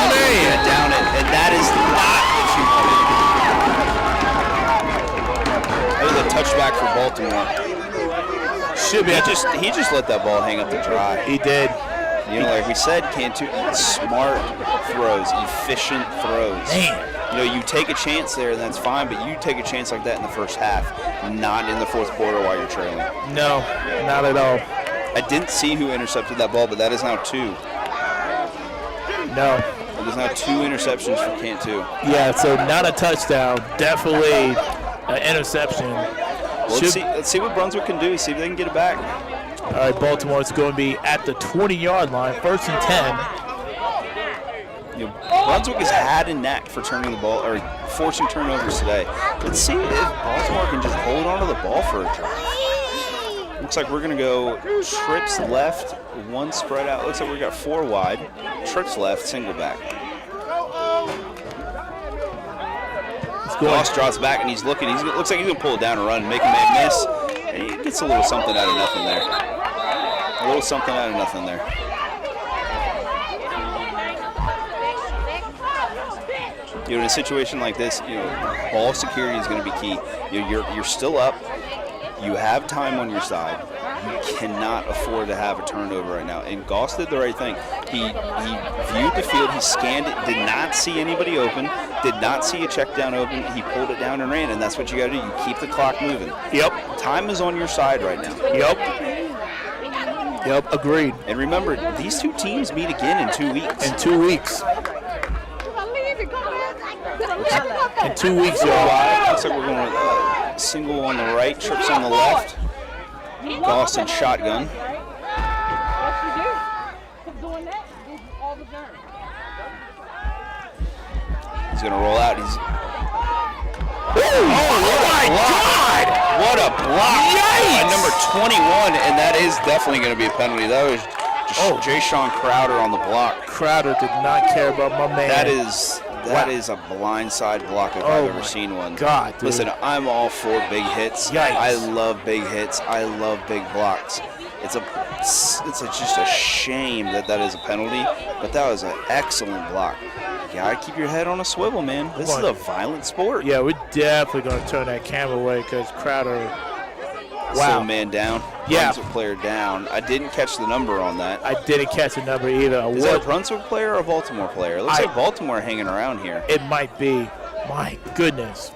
man. Down it. And that is not what you wanted. That was a touchback for Baltimore. Should be. He just let that ball hang up to dry. He did. Like we said, Cantu, smart throws, efficient throws. Man. You take a chance there, and that's fine, but you take a chance like that in the first half, not in the fourth quarter while you're trailing. No, not at all. I didn't see who intercepted that ball, but that is now 2. No. There's now 2 interceptions for Cantu. Yeah, so not a touchdown. Definitely an interception. Well, let's see what Brunswick can do. See if they can get it back. All right, Baltimore's going to be at the 20-yard line, 1st and 10. You know, Brunswick has had a knack for turning the ball or forcing turnovers today. Let's see if Baltimore can just hold on to the ball for a drive. Looks like we're going to go trips left, 1 spread out. Looks like we got 4 wide. Trips left, single back. Goss draws back and he's looking. Looks like he's going to pull it down and run and make a man miss. And he gets a little something out of nothing there. A little something out of nothing there. You know, in a situation like this, you know, ball security is going to be key. You know, you're still up. You have time on your side. You cannot afford to have a turnover right now. And Goss did the right thing. He viewed the field. He scanned it. Did not see anybody open. Did not see a check down open. He pulled it down and ran. And that's what you got to do. You keep the clock moving. Yep. Time is on your side right now. Yep, agreed. And remember, these 2 teams meet again in 2 weeks. In 2 weeks. In 2 weeks, y'all. Looks like we're going with single on the right, trips on the left. Goss and shotgun. He's going to roll out. Oh my God! What a block by number 21, and that is definitely going to be a penalty. That was just Jay Sean Crowder on the block. Crowder did not care about my man. That is a blindside block if I've ever seen one. God, dude. Listen, I'm all for big hits. Yikes. I love big hits. I love big blocks. It's just a shame that is a penalty, but that was an excellent block. You gotta keep your head on a swivel, man. This is a violent sport. Yeah, we're definitely gonna turn that camera away because Crowder. Wow. Man down. Yeah. Brunswick player down. I didn't catch the number on that. I didn't catch the number either. Is that a Brunswick player or a Baltimore player? It looks like Baltimore hanging around here. It might be. My goodness.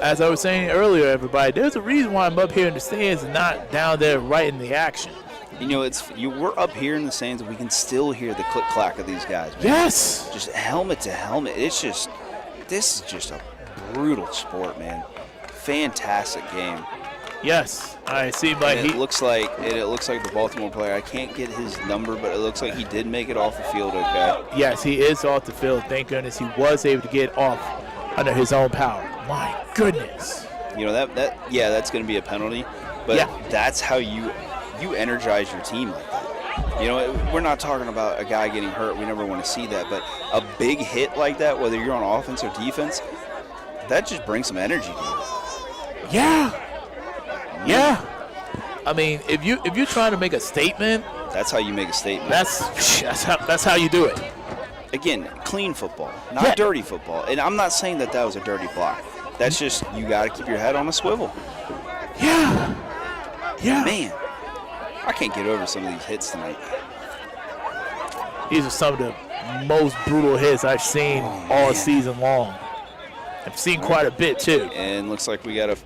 As I was saying earlier, everybody, there's a reason why I'm up here in the stands and not down there right in the action. You know, we're up here in the stands and we can still hear the click-clack of these guys. Man. Yes. Just helmet to helmet. This is just a brutal sport, man. Fantastic game. Yes, I see. Like it looks like the Baltimore player. I can't get his number, but it looks like he did make it off the field. Okay. Yes, he is off the field. Thank goodness he was able to get off under his own power. My goodness. You know that's going to be a penalty, but that's how you energize your team like that. You know, we're not talking about a guy getting hurt. We never want to see that, but a big hit like that, whether you're on offense or defense, that just brings some energy to you. Yeah. I mean, if you're trying to make a statement, that's how you make a statement. That's how you do it. Again, clean football, not dirty football. And I'm not saying that was a dirty block. That's just you got to keep your head on a swivel. Yeah. Man, I can't get over some of these hits tonight. These are some of the most brutal hits I've seen all season long. I've seen quite a bit too. And looks like we got to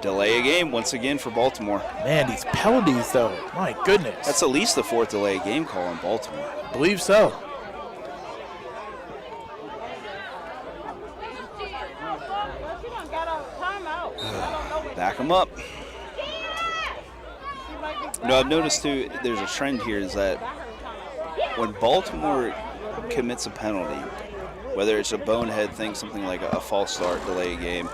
delay a game once again for Baltimore. Man, these penalties though, my goodness. That's at least the 4th delay game call in Baltimore. I believe so. Back them up. You know, I've noticed too, there's a trend here is that when Baltimore commits a penalty, whether it's a bonehead thing, something like a false start, delay a game,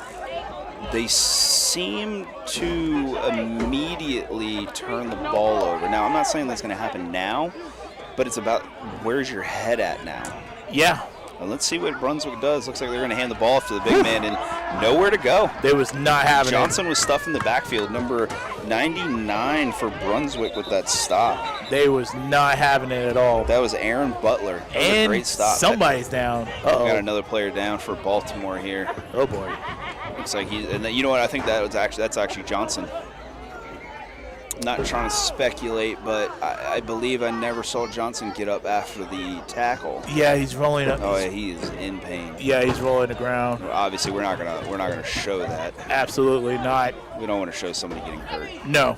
they seem to immediately turn the ball over. Now, I'm not saying that's going to happen now, but it's about where's your head at now. Yeah. And let's see what Brunswick does. Looks like they're going to hand the ball off to the big man and nowhere to go. They was not having Johnson was stuffing the backfield. Number 99 for Brunswick with that stop. They was not having it at all. That was Aaron Butler. That was a great stop. Somebody's down. Got another player down for Baltimore here. Oh boy. Looks like and you know what? I think that's actually Johnson. Not trying to speculate, but I believe I never saw Johnson get up after the tackle. Yeah, he's rolling up. Oh, yeah, he is in pain. Yeah, he's rolling the ground. Well, obviously, we're not gonna show that. Absolutely not. We don't want to show somebody getting hurt. No.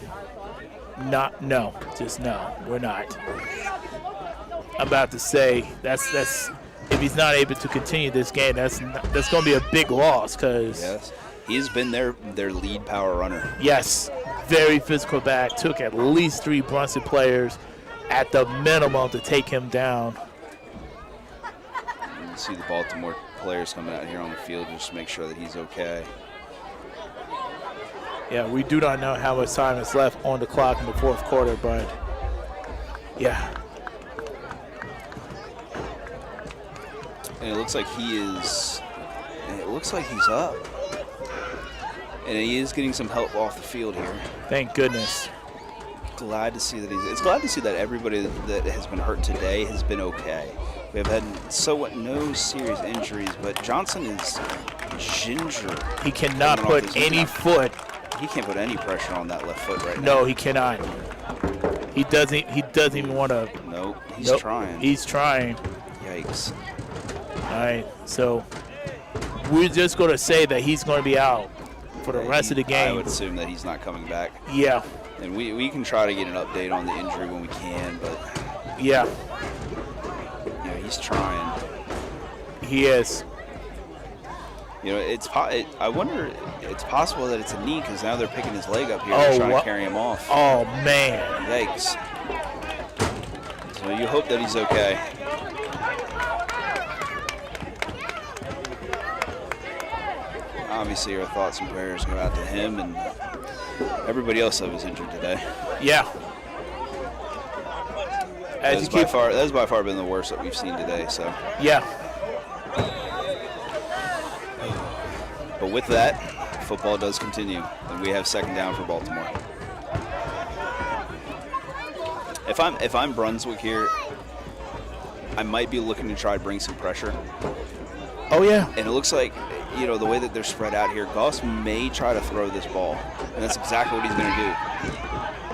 Just no. We're not. I'm about to say that's if he's not able to continue this game, that's going to be a big loss because Yes. He's been their lead power runner. yes, very physical back. Took at least 3 Brunswick players at the minimum to take him down. You see the Baltimore players coming out here on the field just to make sure that he's okay. Yeah, we do not know how much time is left on the clock in the fourth quarter, but yeah. And it looks like he's up. And he is getting some help off the field here. Thank goodness. Glad to see that it's glad to see that everybody that has been hurt today has been okay. We have had no serious injuries, but Johnson is ginger. He cannot put any foot. He can't put any pressure on that left foot right now. No, he cannot. He doesn't even want to. Nope, he's trying. He's trying. Yikes. All right, so we're just going to say that he's going to be out for the rest of the game. I would assume that he's not coming back. Yeah. And we can try to get an update on the injury when we can, but yeah, he's trying. He is. You know, I wonder, it's possible that it's a knee because now they're picking his leg up here and trying to carry him off. Oh, man. Yikes. So you hope that he's okay. Obviously, our thoughts and prayers go out to him and everybody else that was injured today. Yeah. That's by far been the worst that we've seen today. So. Yeah. But with that, football does continue, and we have second down for Baltimore. If I'm Brunswick here, I might be looking to try to bring some pressure. Oh yeah. And it looks like, you know, the way that they're spread out here, Goss may try to throw this ball, and that's exactly what he's going to do.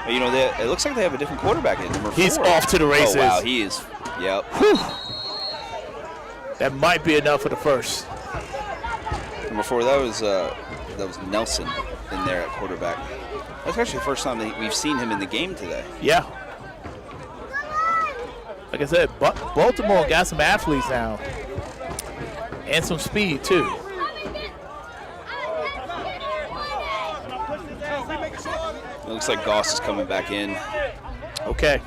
But, you know, it looks like they have a different quarterback in number 4. He's off to the races. Oh wow, he is. Yep. Whew. That might be enough for the first. Number 4, that was Nelson in there at quarterback. That's actually the first time that we've seen him in the game today. Yeah. Like I said, Baltimore got some athletes now. And some speed, too. It looks like Goss is coming back in. Okay.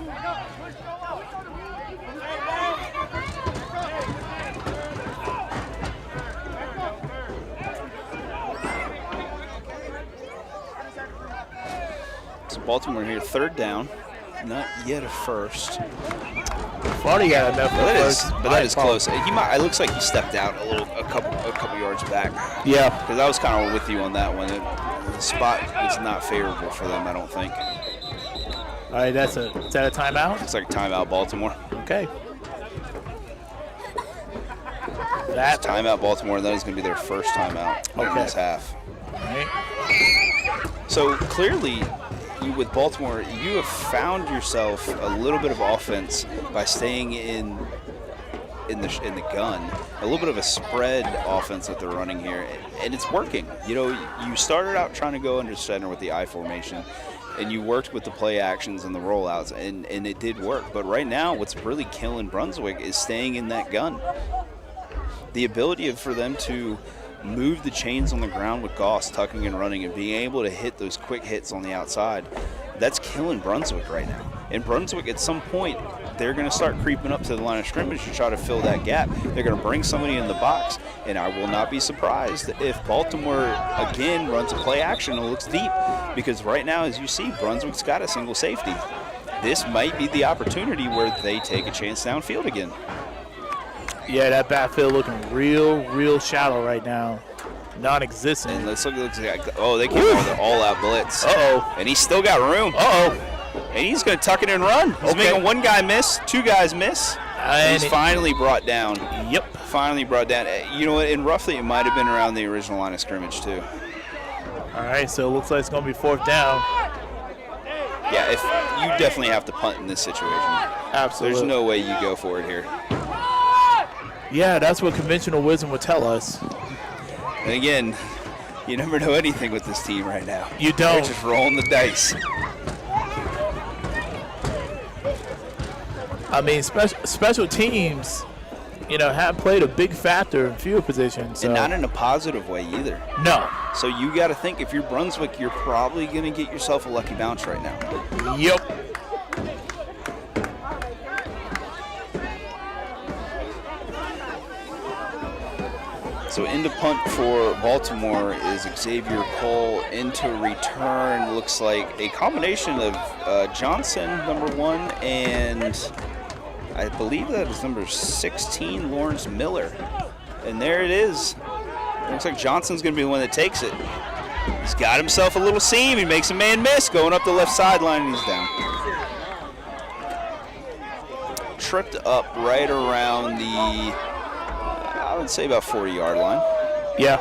So Baltimore here, third down. Not yet a first. Already got enough. But that is close. It looks like he stepped out a couple yards back. Yeah. Because I was kind of with you on that one. The spot is not favorable for them, I don't think. All right, is that a timeout? Looks like a timeout, Baltimore. Okay. That's timeout, Baltimore, and that is going to be their first timeout in this half. All right. So clearly, with Baltimore, you have found yourself a little bit of offense by staying in the gun, a little bit of a spread offense that they're running here, and it's working. You know, you started out trying to go under center with the I formation, and you worked with the play actions and the rollouts, and it did work. But right now, what's really killing Brunswick is staying in that gun. The ability for them to move the chains on the ground with Goss tucking and running and being able to hit those quick hits on the outside, that's killing Brunswick right now. And Brunswick, at some point, they're going to start creeping up to the line of scrimmage to try to fill that gap. They're going to bring somebody in the box, and I will not be surprised if Baltimore, again, runs a play action and looks deep, because right now, as you see, Brunswick's got a single safety. This might be the opportunity where they take a chance downfield again. Yeah, that backfield looking real shallow right now. Non-existent. And let's look at they came out with an all-out blitz. Uh-oh. And he's still got room. Uh-oh. And he's going to tuck it and run. He's making one guy miss, 2 guys miss. And he's finally brought down. Yep. Finally brought down. You know what, and roughly it might have been around the original line of scrimmage, too. All right, so it looks like it's going to be fourth down. Yeah, you definitely have to punt in this situation. Absolutely. There's no way you go for it here. Yeah, that's what conventional wisdom would tell us. And again, you never know anything with this team right now. You don't. They're just rolling the dice. I mean, special teams, have played a big factor in field position. So. And not in a positive way either. No. So you got to think, if you're Brunswick, you're probably going to get yourself a lucky bounce right now. Yep. So into punt for Baltimore is Xavier Cole. Into return looks like a combination of Johnson, number 1, and I believe that is number 16, Lawrence Miller. And there it is. Looks like Johnson's going to be the one that takes it. He's got himself a little seam. He makes a man miss going up the left sideline, and he's down. Tripped up right around the, I would say about 40-yard line. Yeah.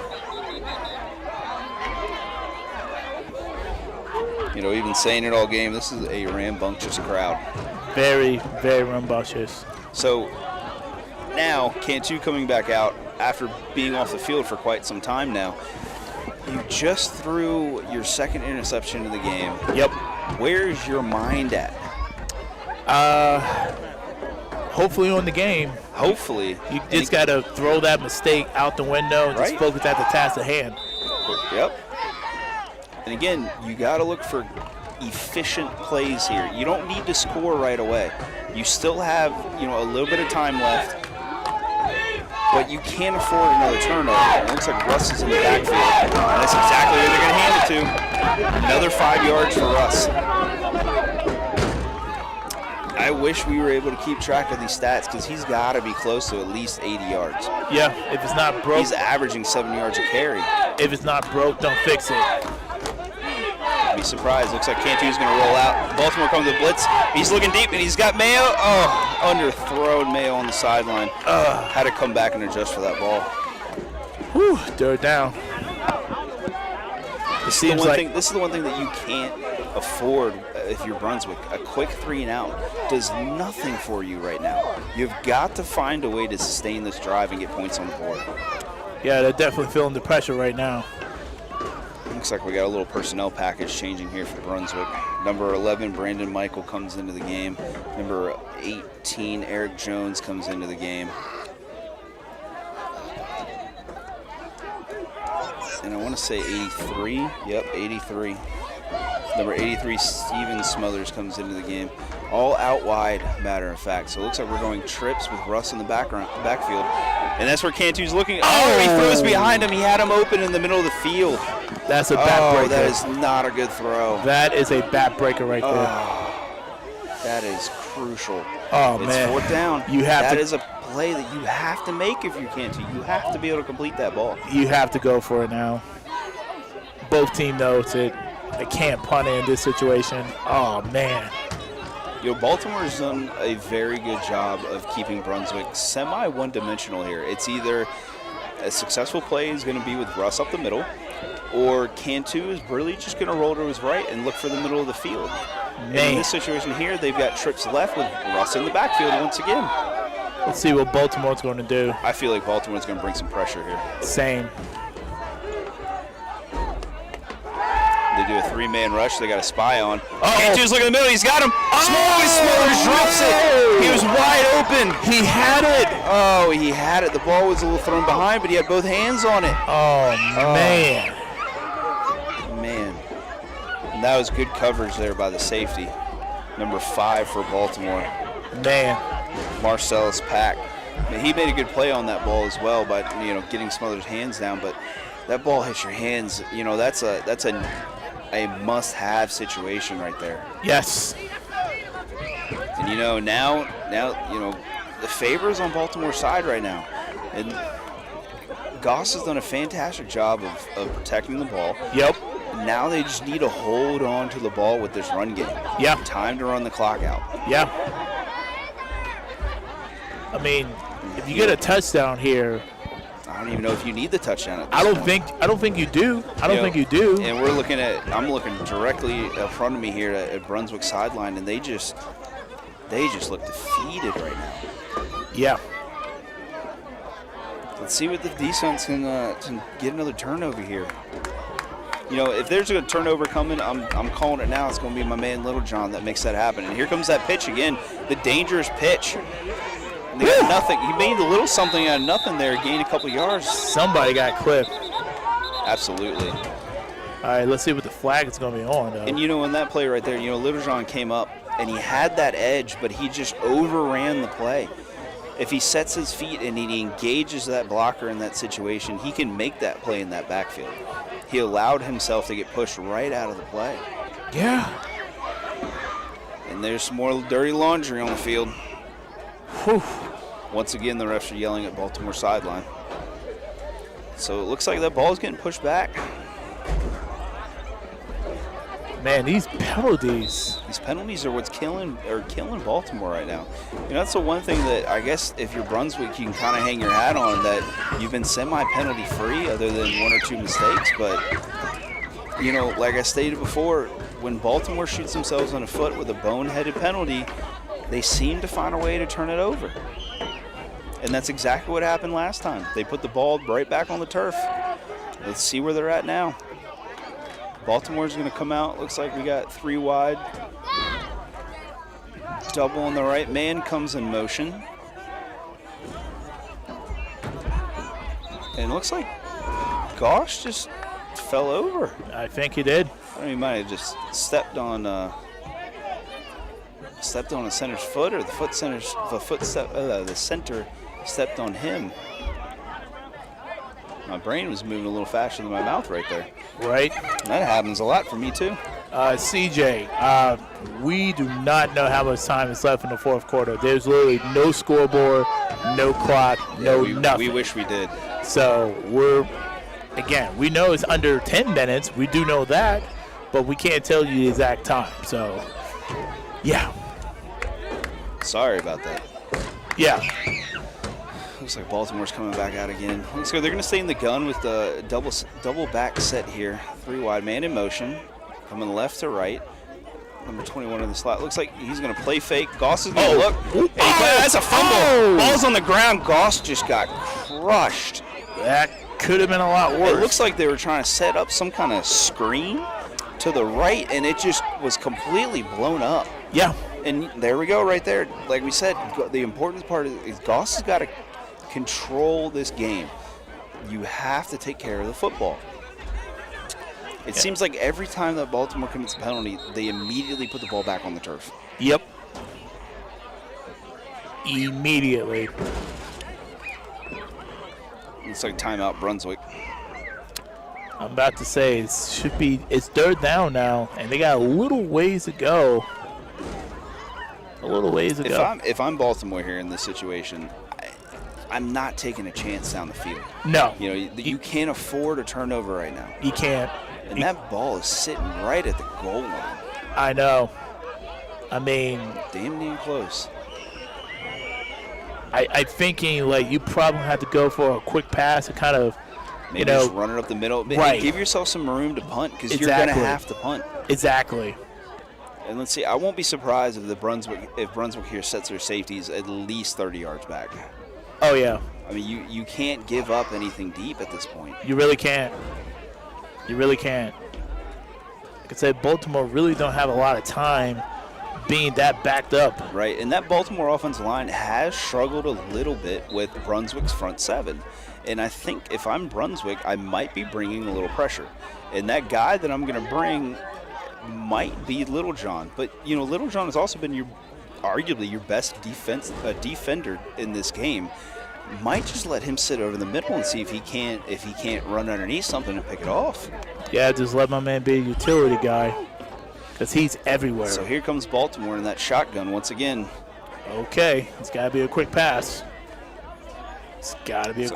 We've been saying it all game. This is a rambunctious crowd. Very, very rambunctious. So now, Cantu coming back out after being off the field for quite some time now. You just threw your second interception of the game. Yep. Where's your mind at? Hopefully on the game. Hopefully. You just got to throw that mistake out the window and just focus at the task at hand. Yep. And again, you got to look for efficient plays here. You don't need to score right away. You still have, a little bit of time left, but you can't afford another turnover. It looks like Russ is in the backfield. And that's exactly where they're going to hand it to. Another 5 yards for Russ. I wish we were able to keep track of these stats, because he's got to be close to at least 80 yards. Yeah, if it's not broke. He's averaging 7 yards a carry. If it's not broke, don't fix it. Be surprised. Looks like Cantu's going to roll out. Baltimore comes to blitz. He's looking deep, and he's got Mayo. Oh, underthrown Mayo on the sideline. Had to come back and adjust for that ball. Whew, third down. This is the one thing that you can't afford if you're Brunswick. A quick 3 and out does nothing for you right now. You've got to find a way to sustain this drive and get points on the board. Yeah, they're definitely feeling the pressure right now. Looks like we got a little personnel package changing here for Brunswick. Number 11, Brandon Michael, comes into the game. Number 18, Eric Jones, comes into the game. And I want to say 83. Yep, 83. Number 83, Steven Smothers, comes into the game. All out wide, matter of fact. So it looks like we're going trips with Russ in the backfield. And that's where Cantu's looking. Oh, he throws behind him. He had him open in the middle of the field. That's a backbreaker. That is not a good throw. That is a backbreaker right there. That is crucial. Oh, it's man. 4th down. That is a play that you have to make if you Cantu. You have to be able to complete that ball. You have to go for it now. Both teams know they can't punt in this situation. Oh, man. Baltimore's done a very good job of keeping Brunswick semi-one-dimensional here. It's either a successful play is going to be with Russ up the middle, or Cantu is really just going to roll to his right and look for the middle of the field. And in this situation here, they've got trips left with Russ in the backfield once again. Let's see what Baltimore's going to do. I feel like Baltimore's going to bring some pressure here. Same. They do a 3-man rush. They got a spy on. Cantu's looking in the middle. He's got him. Smothers drops it. He was wide open. He had it. Oh, he had it. The ball was a little thrown behind, but he had both hands on it. Oh, man. Man. And that was good coverage there by the safety. Number 5 for Baltimore. Man. Marcellus Pack. He made a good play on that ball as well by getting Smothers' hands down, but that ball hits your hands. That's a must-have situation right there. Yes. And now the favor's on Baltimore's side right now. And Goss has done a fantastic job of protecting the ball. Yep. Now they just need to hold on to the ball with this run game. Yeah. Time to run the clock out. Yeah. I mean, if you get a touchdown here, I don't even know if you need the touchdown at this I don't point. think you do. I don't think you do. And I'm looking directly in front of me here at Brunswick sideline, and they just look defeated right now. Yeah. Let's see what the defense can get another turnover here. You know, if there's a turnover coming, I'm calling it now. It's going to be my man Littlejohn that makes that happen. And here comes that pitch again, the dangerous pitch. And they got nothing. He made a little something out of nothing there, gained a couple yards. Somebody got clipped. Absolutely. All right, let's see what the flag is going to be on, though. And, you know, in that play right there, you know, Littlejohn came up, and he had that edge, but he just overran the play. If he sets his feet and he engages that blocker in that situation, he can make that play in that backfield. He allowed himself to get pushed right out of the play. Yeah. And there's some more dirty laundry on the field. Whew. Once again, the refs are yelling at Baltimore sideline. So it looks like that ball is getting pushed back. Man, these penalties. These penalties are what's killing Baltimore right now. You know, that's the one thing that I guess if you're Brunswick, you can kind of hang your hat on, that you've been semi-penalty free other than one or two mistakes. But, you know, like I stated before, when Baltimore shoots themselves on the foot with a boneheaded penalty, they seem to find a way to turn it over. And that's exactly what happened last time. They put the ball right back on the turf. Let's see where they're at now. Baltimore's going to come out. Looks like we got 3 wide. Double on the right. Man comes in motion. And it looks like Gosh just fell over. I think he did. I mean, he might have just stepped on a center's foot, or the center stepped on him. My brain was moving a little faster than my mouth right there. Right. That happens a lot for me, too. CJ, we do not know how much time is left in the fourth quarter. There's literally no scoreboard, no clock, nothing. We wish we did. So we know it's under 10 minutes. We do know that, but we can't tell you the exact time. So, yeah. Sorry about that. Yeah. Looks like Baltimore's coming back out again. Looks like they're going to stay in the gun with the double back set here. 3 wide, man in motion, coming left to right. Number 21 in the slot. Looks like he's going to play fake. Goss is going to look. That's a fumble. Oh. Ball's on the ground. Goss just got crushed. That could have been a lot worse. It looks like they were trying to set up some kind of screen to the right, and it just was completely blown up. Yeah. And there we go right there. Like we said, the important part is Goss has got to control this game. You have to take care of the football. It seems like every time that Baltimore commits a penalty, they immediately put the ball back on the turf. Yep. Immediately. Looks like timeout Brunswick. I'm about to say it's 3rd down now, and they got a little ways to go. If I'm Baltimore here in this situation, I'm not taking a chance down the field. No. You know, you can't afford a turnover right now. You can't. And that ball is sitting right at the goal line. I know. I mean, damn near close. I'm thinking, like, you probably have to go for a quick pass and kind of, maybe just run it up the middle. Right. Give yourself some room to punt, because you're going to have to punt. Exactly. And let's see, I won't be surprised if Brunswick here sets their safeties at least 30 yards back. Oh, yeah. I mean, you can't give up anything deep at this point. You really can't. You really can't. Like I said, Baltimore really don't have a lot of time being that backed up. Right, and that Baltimore offensive line has struggled a little bit with Brunswick's front 7. And I think if I'm Brunswick, I might be bringing a little pressure. And that guy that I'm going to bring might be Littlejohn. But, you know, Littlejohn has also been arguably your best defender in this game. Might just let him sit over the middle and see if he can't run underneath something and pick it off. Yeah, just let my man be a utility guy, because he's everywhere. So here comes Baltimore in that shotgun once again. Okay, it's got to be a quick pass. It's got to be a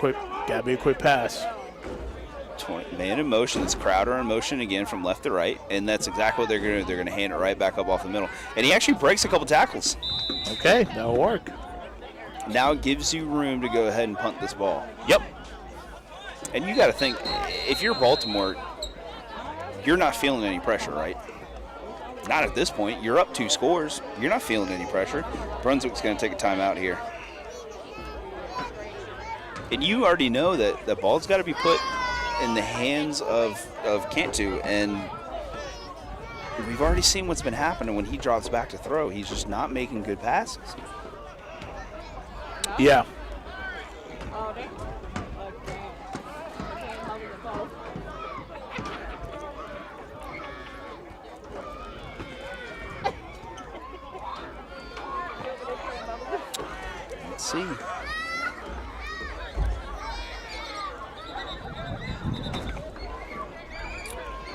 quick pass. 20, man in motion. It's Crowder in motion again from left to right, and that's exactly what they're going to do. They're going to hand it right back up off the middle, and he actually breaks a couple tackles. Okay, that'll work. Now it gives you room to go ahead and punt this ball. Yep. And you got to think, if you're Baltimore, you're not feeling any pressure, right? Not at this point. You're up 2 scores. You're not feeling any pressure. Brunswick's going to take a timeout here. And you already know that the ball's got to be put in the hands of Cantu, and we've already seen what's been happening when he drops back to throw. He's just not making good passes. Yeah. Let's see.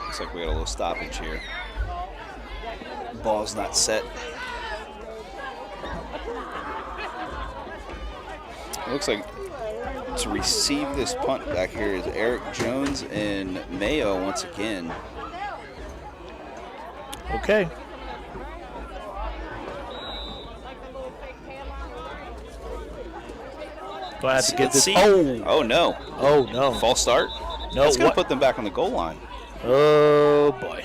Looks like we got a little stoppage here. Ball's not set. It looks like to receive this punt back here is Eric Jones and Mayo once again. Okay. Do I have to get this? Oh no. Oh no. False start? No. That's going to put them back on the goal line. Oh boy.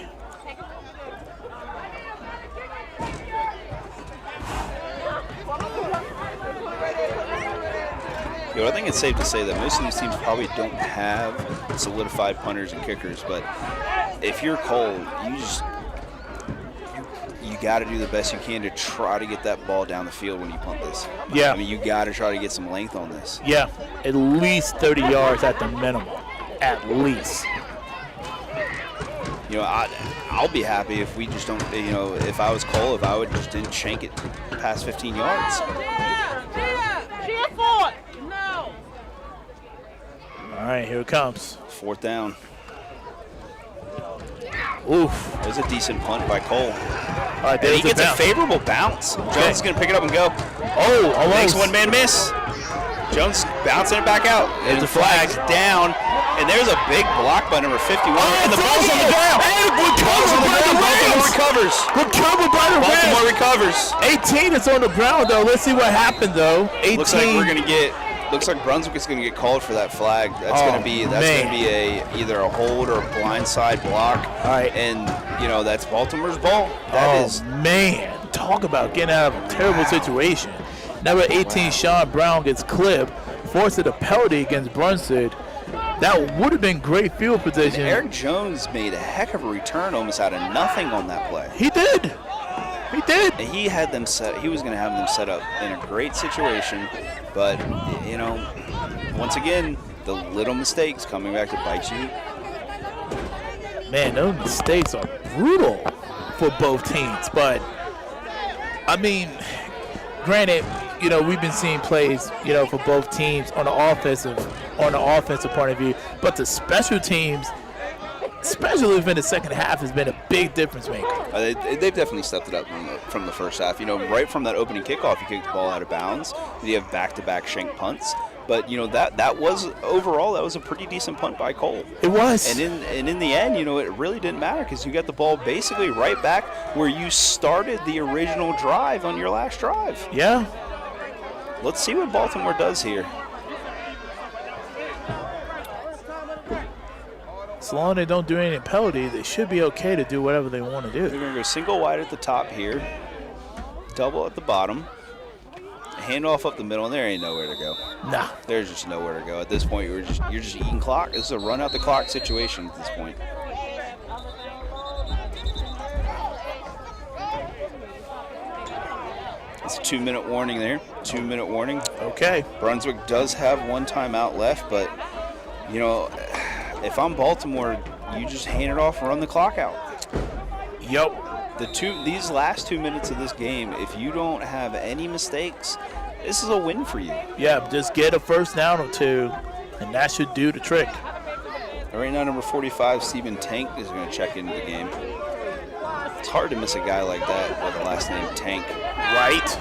I think it's safe to say that most of these teams probably don't have solidified punters and kickers, but if you're Cole, you got to do the best you can to try to get that ball down the field when you punt this. Yeah. I mean, you got to try to get some length on this. Yeah, at least 30 yards at the minimum. At least. You know, I'll be happy if we just don't, you know, if I was Cole, if I would just didn't shank it past 15 yards. Cheer for it. No. All right, here it comes. 4th down. Oof. That was a decent punt by Cole. All right, And he gets a bounce. favorable bounce. Okay. Jones is going to pick it up and go. Oh, almost. Makes one-man miss. Jones bouncing it back out. And the flag's down. And there's a big block by number 51. And the ball's on the ground. And good cover by the Baltimore Rams. recovers. Good cover by the Baltimore Rams. recovers. 18 is on the ground, though. Let's see what happened, though. 18. Looks like we're going to get. Looks like Brunswick is going to get called for that flag. That's going to be either a hold or a blindside block. All right. And you know that's Baltimore's ball. That is man, talk about getting out of a terrible situation. Number 18, Sean Brown gets clipped, forces a penalty against Brunswick. That would have been great field position. And Eric Jones made a heck of a return almost out of nothing on that play. He did. He did. And he had them set. He was going to have them set up in a great situation, but you know, once again, the little mistakes coming back to bite you. Man, those mistakes are brutal for both teams. But I mean, granted, you know, we've been seeing plays, you know, for both teams on the offensive point of view, but the special teams, especially within the second half, has been a big difference maker. They've definitely stepped it up from the first half. You know, right from that opening kickoff, you kicked the ball out of bounds. You have back-to-back shank punts. But, you know, that was, overall, that was a pretty decent punt by Cole. It was. And in the end, you know, it really didn't matter because you got the ball basically right back where you started the original drive on your last drive. Yeah. Let's see what Baltimore does here. As long as they don't do any penalty, they should be okay to do whatever they want to do. They're going to go single wide at the top here, double at the bottom, handoff up the middle, and there ain't nowhere to go. Nah. There's just nowhere to go. At this point, you're just eating clock. This is a run out the clock situation at this point. It's a 2-minute warning there. 2-minute warning. Okay. Brunswick does have one timeout left, but, you know, if I'm Baltimore, you just hand it off and run the clock out. Yep. These last 2 minutes of this game, if you don't have any mistakes, this is a win for you. Yeah, just get a first down or two, and that should do the trick. Right now, number 45, Stephen Tank, is going to check into the game. It's hard to miss a guy like that with the last name Tank. Right.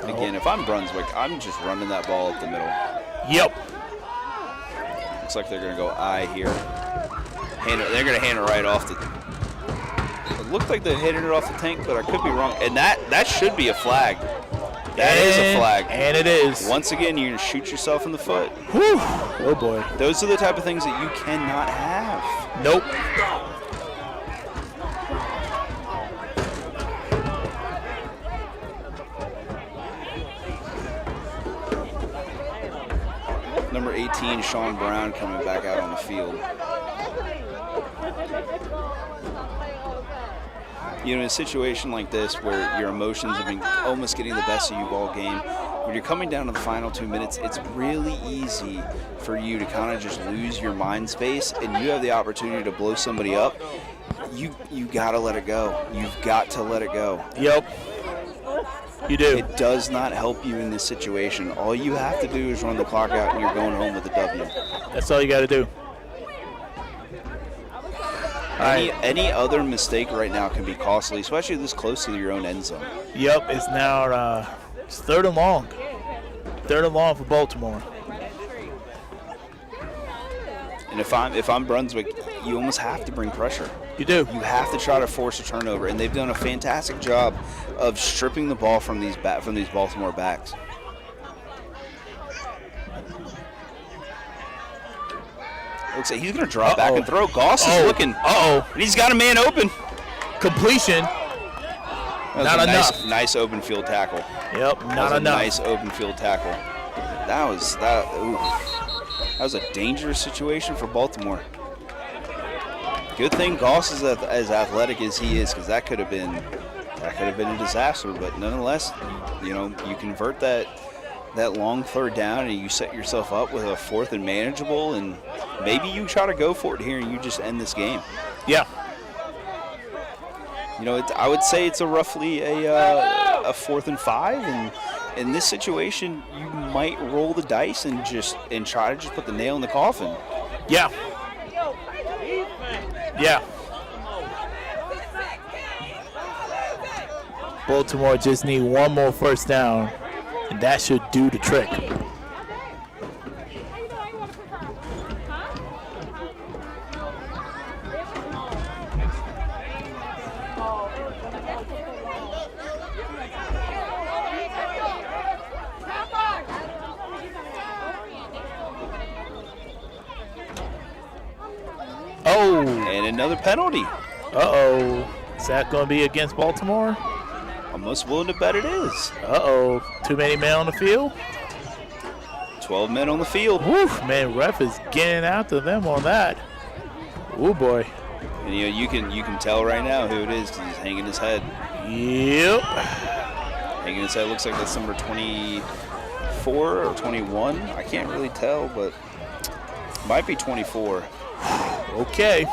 Again, if I'm Brunswick, I'm just running that ball up the middle. Yep. Looks like they're going to go I here. They're going to hand it right off the... It looked like they handed it off the Tank, but I could be wrong. And that should be a flag. That is a flag. And it is. Once again, you're going to shoot yourself in the foot. Whew. Oh, boy. Those are the type of things that you cannot have. Nope. Number 18, Sean Brown, coming back out on the field. You know, in a situation like this where your emotions have been almost getting the best of you all game, when you're coming down to the final 2 minutes, it's really easy for you to kind of just lose your mind space, and you have the opportunity to blow somebody up. You got to let it go. You've got to let it go. Yep. You do. It does not help you in this situation. All you have to do is run the clock out, and you're going home with a W. That's all you got to do. Any other mistake right now can be costly, especially this close to your own end zone. Yep, it's now it's 3rd and long. 3rd and long for Baltimore. And if I'm Brunswick, you almost have to bring pressure. You do. You have to try to force a turnover, and they've done a fantastic job of stripping the ball from these Baltimore backs. Looks like he's going to drop back and throw. Goss is looking. And he's got a man open. Completion. Not enough. Nice open field tackle. Yep, not enough. Nice open field tackle. That was a dangerous situation for Baltimore. Good thing Goss is as athletic as he is, because that could have been a disaster. But nonetheless, you know, you convert that long 3rd down and you set yourself up with a 4th and manageable, and maybe you try to go for it here and you just end this game. Yeah. You know, I would say it's roughly a 4th and 5, and in this situation, you might roll the dice and try to put the nail in the coffin. Yeah. Yeah. Baltimore just need one more 1st down, and that should do the trick. Oh. And another penalty. Uh-oh. Is that going to be against Baltimore? Almost willing to bet it is. Uh-oh. Too many men on the field? 12 men on the field. Woof, man, ref is getting after them on that. Oh boy. And you know, you can tell right now who it is because he's hanging his head. Yep. Hanging his head. Looks like that's number 24 or 21. I can't really tell, but might be 24. Okay.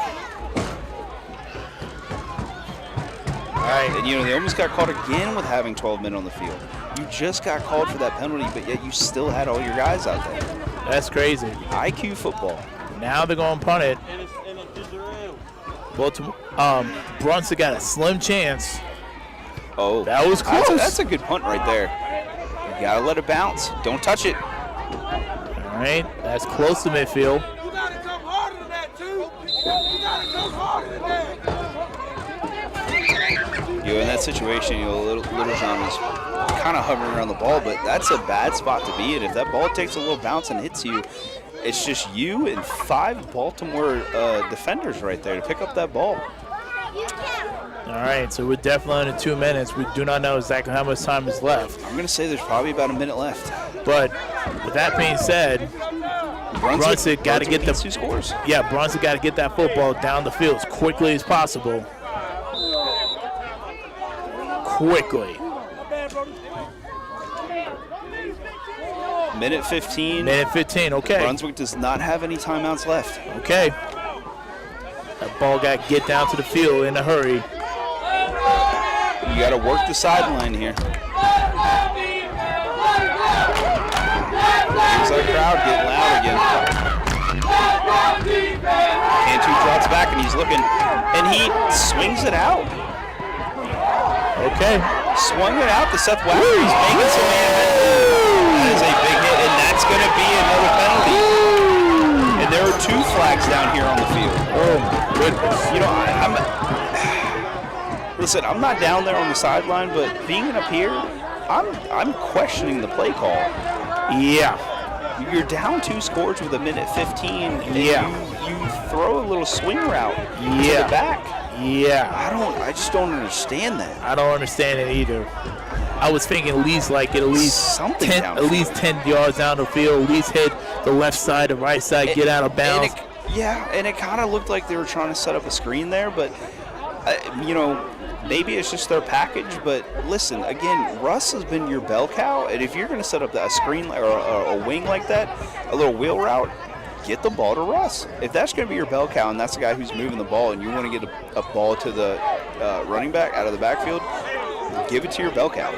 All right. And you know, they almost got caught again with having 12 men on the field. You just got called for that penalty, but yet you still had all your guys out there. That's crazy. IQ football. Now they're going to punt it. Baltimore, Brunswick got a slim chance. Oh, that was close. That's a good punt right there. You got to let it bounce. Don't touch it. All right, that's close to midfield. You got to come harder than that, too. You got to come harder than that. You know, in that situation, you know, Little John was kind of hovering around the ball, but that's a bad spot to be in. If that ball takes a little bounce and hits you, it's just you and 5 Baltimore defenders right there to pick up that ball. All right, so we're definitely under 2 minutes. We do not know exactly how much time is left. I'm going to say there's probably about a minute left. But with that being said, Brunswick got to get the 2 scores. Yeah, Brunswick got to get that football down the field as quickly as possible. Quickly. Minute 15. Minute 15, okay. Brunswick does not have any timeouts left. Okay. That ball got to get down to the field in a hurry. You got to work the sideline here. Here's our crowd getting loud again. Cantu drops back and he's looking, and he swings it out. Okay. Swung it out to Seth Wagner. He's making some man. That is a big hit, and that's going to be another penalty. And there are 2 flags down here on the field. Oh, goodness. You know, listen, I'm not down there on the sideline, but being up here, I'm questioning the play call. Yeah. You're down 2 scores with 1:15, and you throw a little swing route to the back. Yeah. I just don't understand that. I don't understand it either. I was thinking at least get at least something 10 yards down the field, at least hit the left side, the right side, get out of bounds. And it kind of looked like they were trying to set up a screen there, but maybe it's just their package. But listen, again, Russ has been your bell cow, and if you're going to set up a screen or a wing like that, a little wheel route, get the ball to Russ. If that's going to be your bell cow and that's the guy who's moving the ball and you want to get a ball to the running back out of the backfield, give it to your bell cow.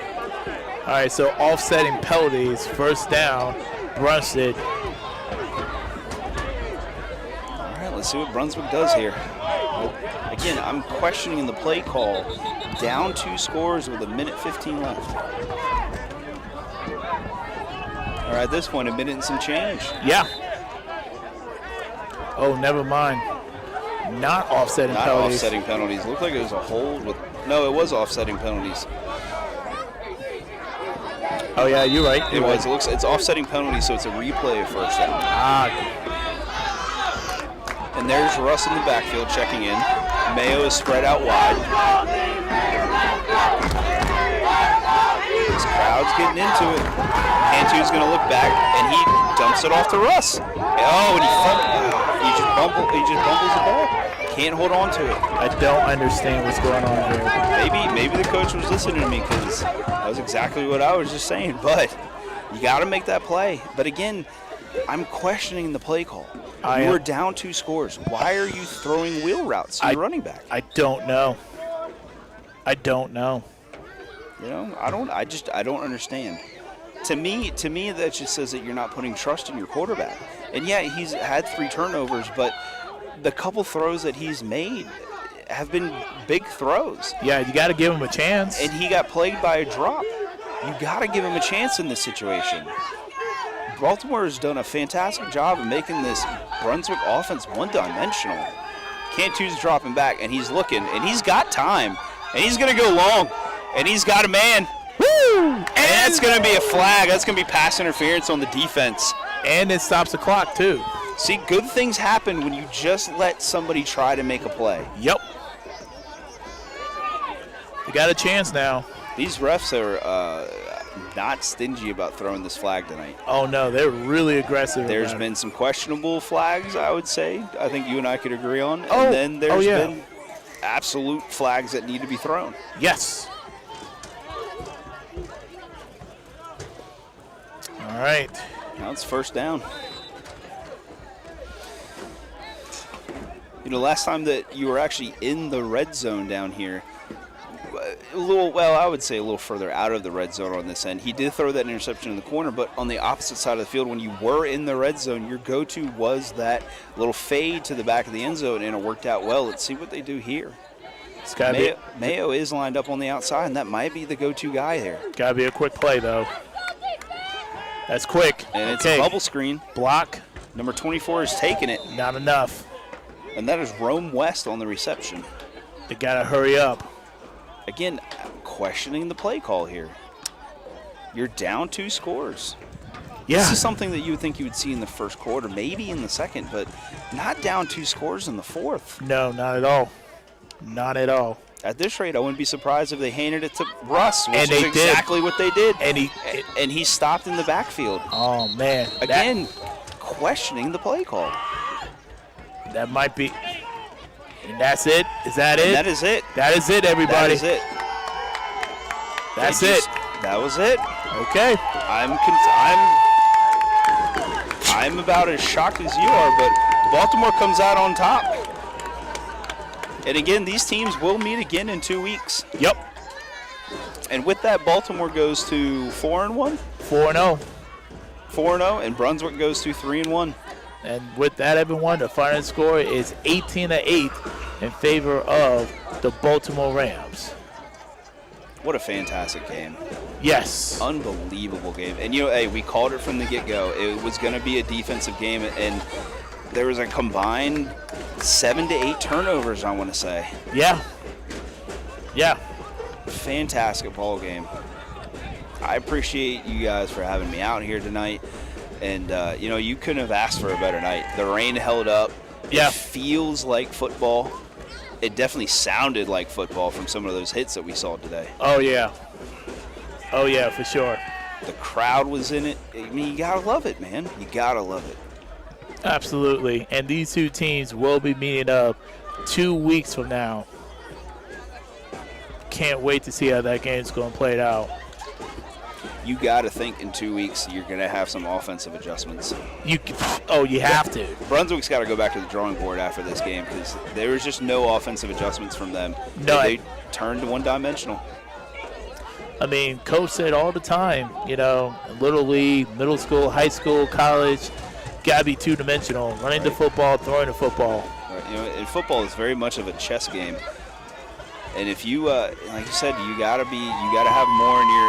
All right, so offsetting penalties, first down, Brunswick. All right, let's see what Brunswick does here. Again, I'm questioning the play call. Down 2 scores with 1:15 left. All right, this one, 1 minute and some change. Yeah. Oh, never mind. Not offsetting penalties. Not offsetting penalties. Looked like it was a hold with. No, it was offsetting penalties. Oh yeah, you're right. It was. It looks. It's offsetting penalties, so it's a replay of first down. And there's Russ in the backfield checking in. Mayo is spread out wide. This crowd's getting into it. Cantu's going to look back, and he dumps it off to Russ. Oh, and he just bumbles the ball. Can't hold on to it. I don't understand what's going on here. Maybe the coach was listening to me, because that was exactly what I was just saying. But you got to make that play. But again, I'm questioning the play call. You were down 2 scores. Why are you throwing wheel routes to your running back? I don't know. I don't know. You know, I don't understand. To me, that just says that you're not putting trust in your quarterback. And yeah, he's had 3 turnovers, but the couple throws that he's made have been big throws. Yeah, you got to give him a chance. And he got plagued by a drop. You got to give him a chance in this situation. Baltimore has done a fantastic job of making this Brunswick offense one-dimensional. Cantu's dropping back, and he's looking, and he's got time, and he's going to go long, and he's got a man. Woo! And that's going to be a flag. That's going to be pass interference on the defense. And it stops the clock, too. See, good things happen when you just let somebody try to make a play. Yep. You got a chance now. These refs are not stingy about throwing this flag tonight. Oh, no, they're really aggressive. There's been some questionable flags, I would say. I think you and I could agree on. And then there's been absolute flags that need to be thrown. Yes. All right. Now it's first down. You know, last time that you were actually in the red zone down here, I would say a little further out of the red zone on this end. He did throw that interception in the corner, but on the opposite side of the field, when you were in the red zone, your go-to was that little fade to the back of the end zone, and it worked out well. Let's see what they do here. Mayo is lined up on the outside, and that might be the go-to guy there. Got to be a quick play, though. That's quick. And it's a bubble screen. Block. Number 24 is taking it. Not enough. And that is Rome West on the reception. They got to hurry up. Again, questioning the play call here. You're down 2 scores. Yeah. This is something that you would think you would see in the first quarter, maybe in the second, but not down 2 scores in the fourth. No, not at all. Not at all. At this rate, I wouldn't be surprised if they handed it to Russ, which and is they exactly what they did. And he stopped in the backfield. Oh, man. Again, questioning the play call. That might be. And that's it? Is that it? That is it. That is it, everybody. That is it. That's it. That was it. Okay. I'm about as shocked as you are, but Baltimore comes out on top. And again, these teams will meet again in 2 weeks. Yep. And with that, Baltimore goes to 4-1. 4-0. 4-0, and Brunswick goes to 3-1. And with that, everyone, the final score is 18-8 in favor of the Baltimore Rams. What a fantastic game. Yes. Unbelievable game. And, you know, hey, we called it from the get-go. It was going to be a defensive game, and there was a combined 7 to 8 turnovers, I want to say. Yeah. Yeah. Fantastic ball game. I appreciate you guys for having me out here tonight. And, you couldn't have asked for a better night. The rain held up. Yeah. It feels like football. It definitely sounded like football from some of those hits that we saw today. Oh, yeah. Oh, yeah, for sure. The crowd was in it. I mean, you got to love it, man. You got to love it. Absolutely. And these two teams will be meeting up 2 weeks from now. Can't wait to see how that game's going to play out. You got to think in 2 weeks you're going to have some offensive adjustments. You have to. Brunswick's got to go back to the drawing board after this game because there was just no offensive adjustments from them. No, they turned one-dimensional. I mean, Coach said all the time, Little League, middle school, high school, college, got to be two-dimensional, running the football, throwing the football. Right. And football is very much of a chess game. And if you, like you said, you gotta have more in your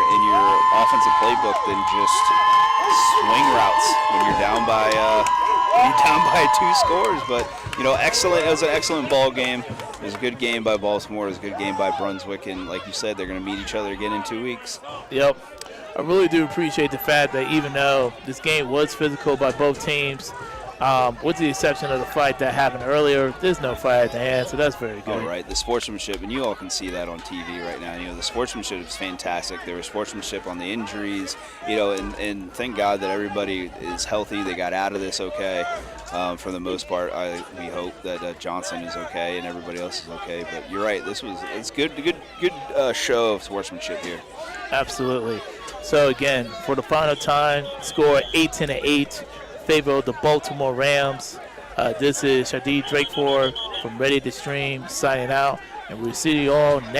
offensive playbook than just swing routes when you're down by 2 scores. But excellent. It was an excellent ball game. It was a good game by Baltimore. It was a good game by Brunswick. And like you said, they're going to meet each other again in 2 weeks. Yep. I really do appreciate the fact that even though this game was physical by both teams, with the exception of the fight that happened earlier, there's no fight at the end, so that's very good. All right, the sportsmanship, and you all can see that on TV right now. The sportsmanship is fantastic. There was sportsmanship on the injuries, and thank God that everybody is healthy. They got out of this okay. For the most part, we hope that Johnson is okay and everybody else is okay. But you're right, it's good show of sportsmanship here. Absolutely. So again, for the final time, score 8-8. Favor of the Baltimore Rams. This is Shadid Drakeford from Ready to Stream signing out, and we'll see you all next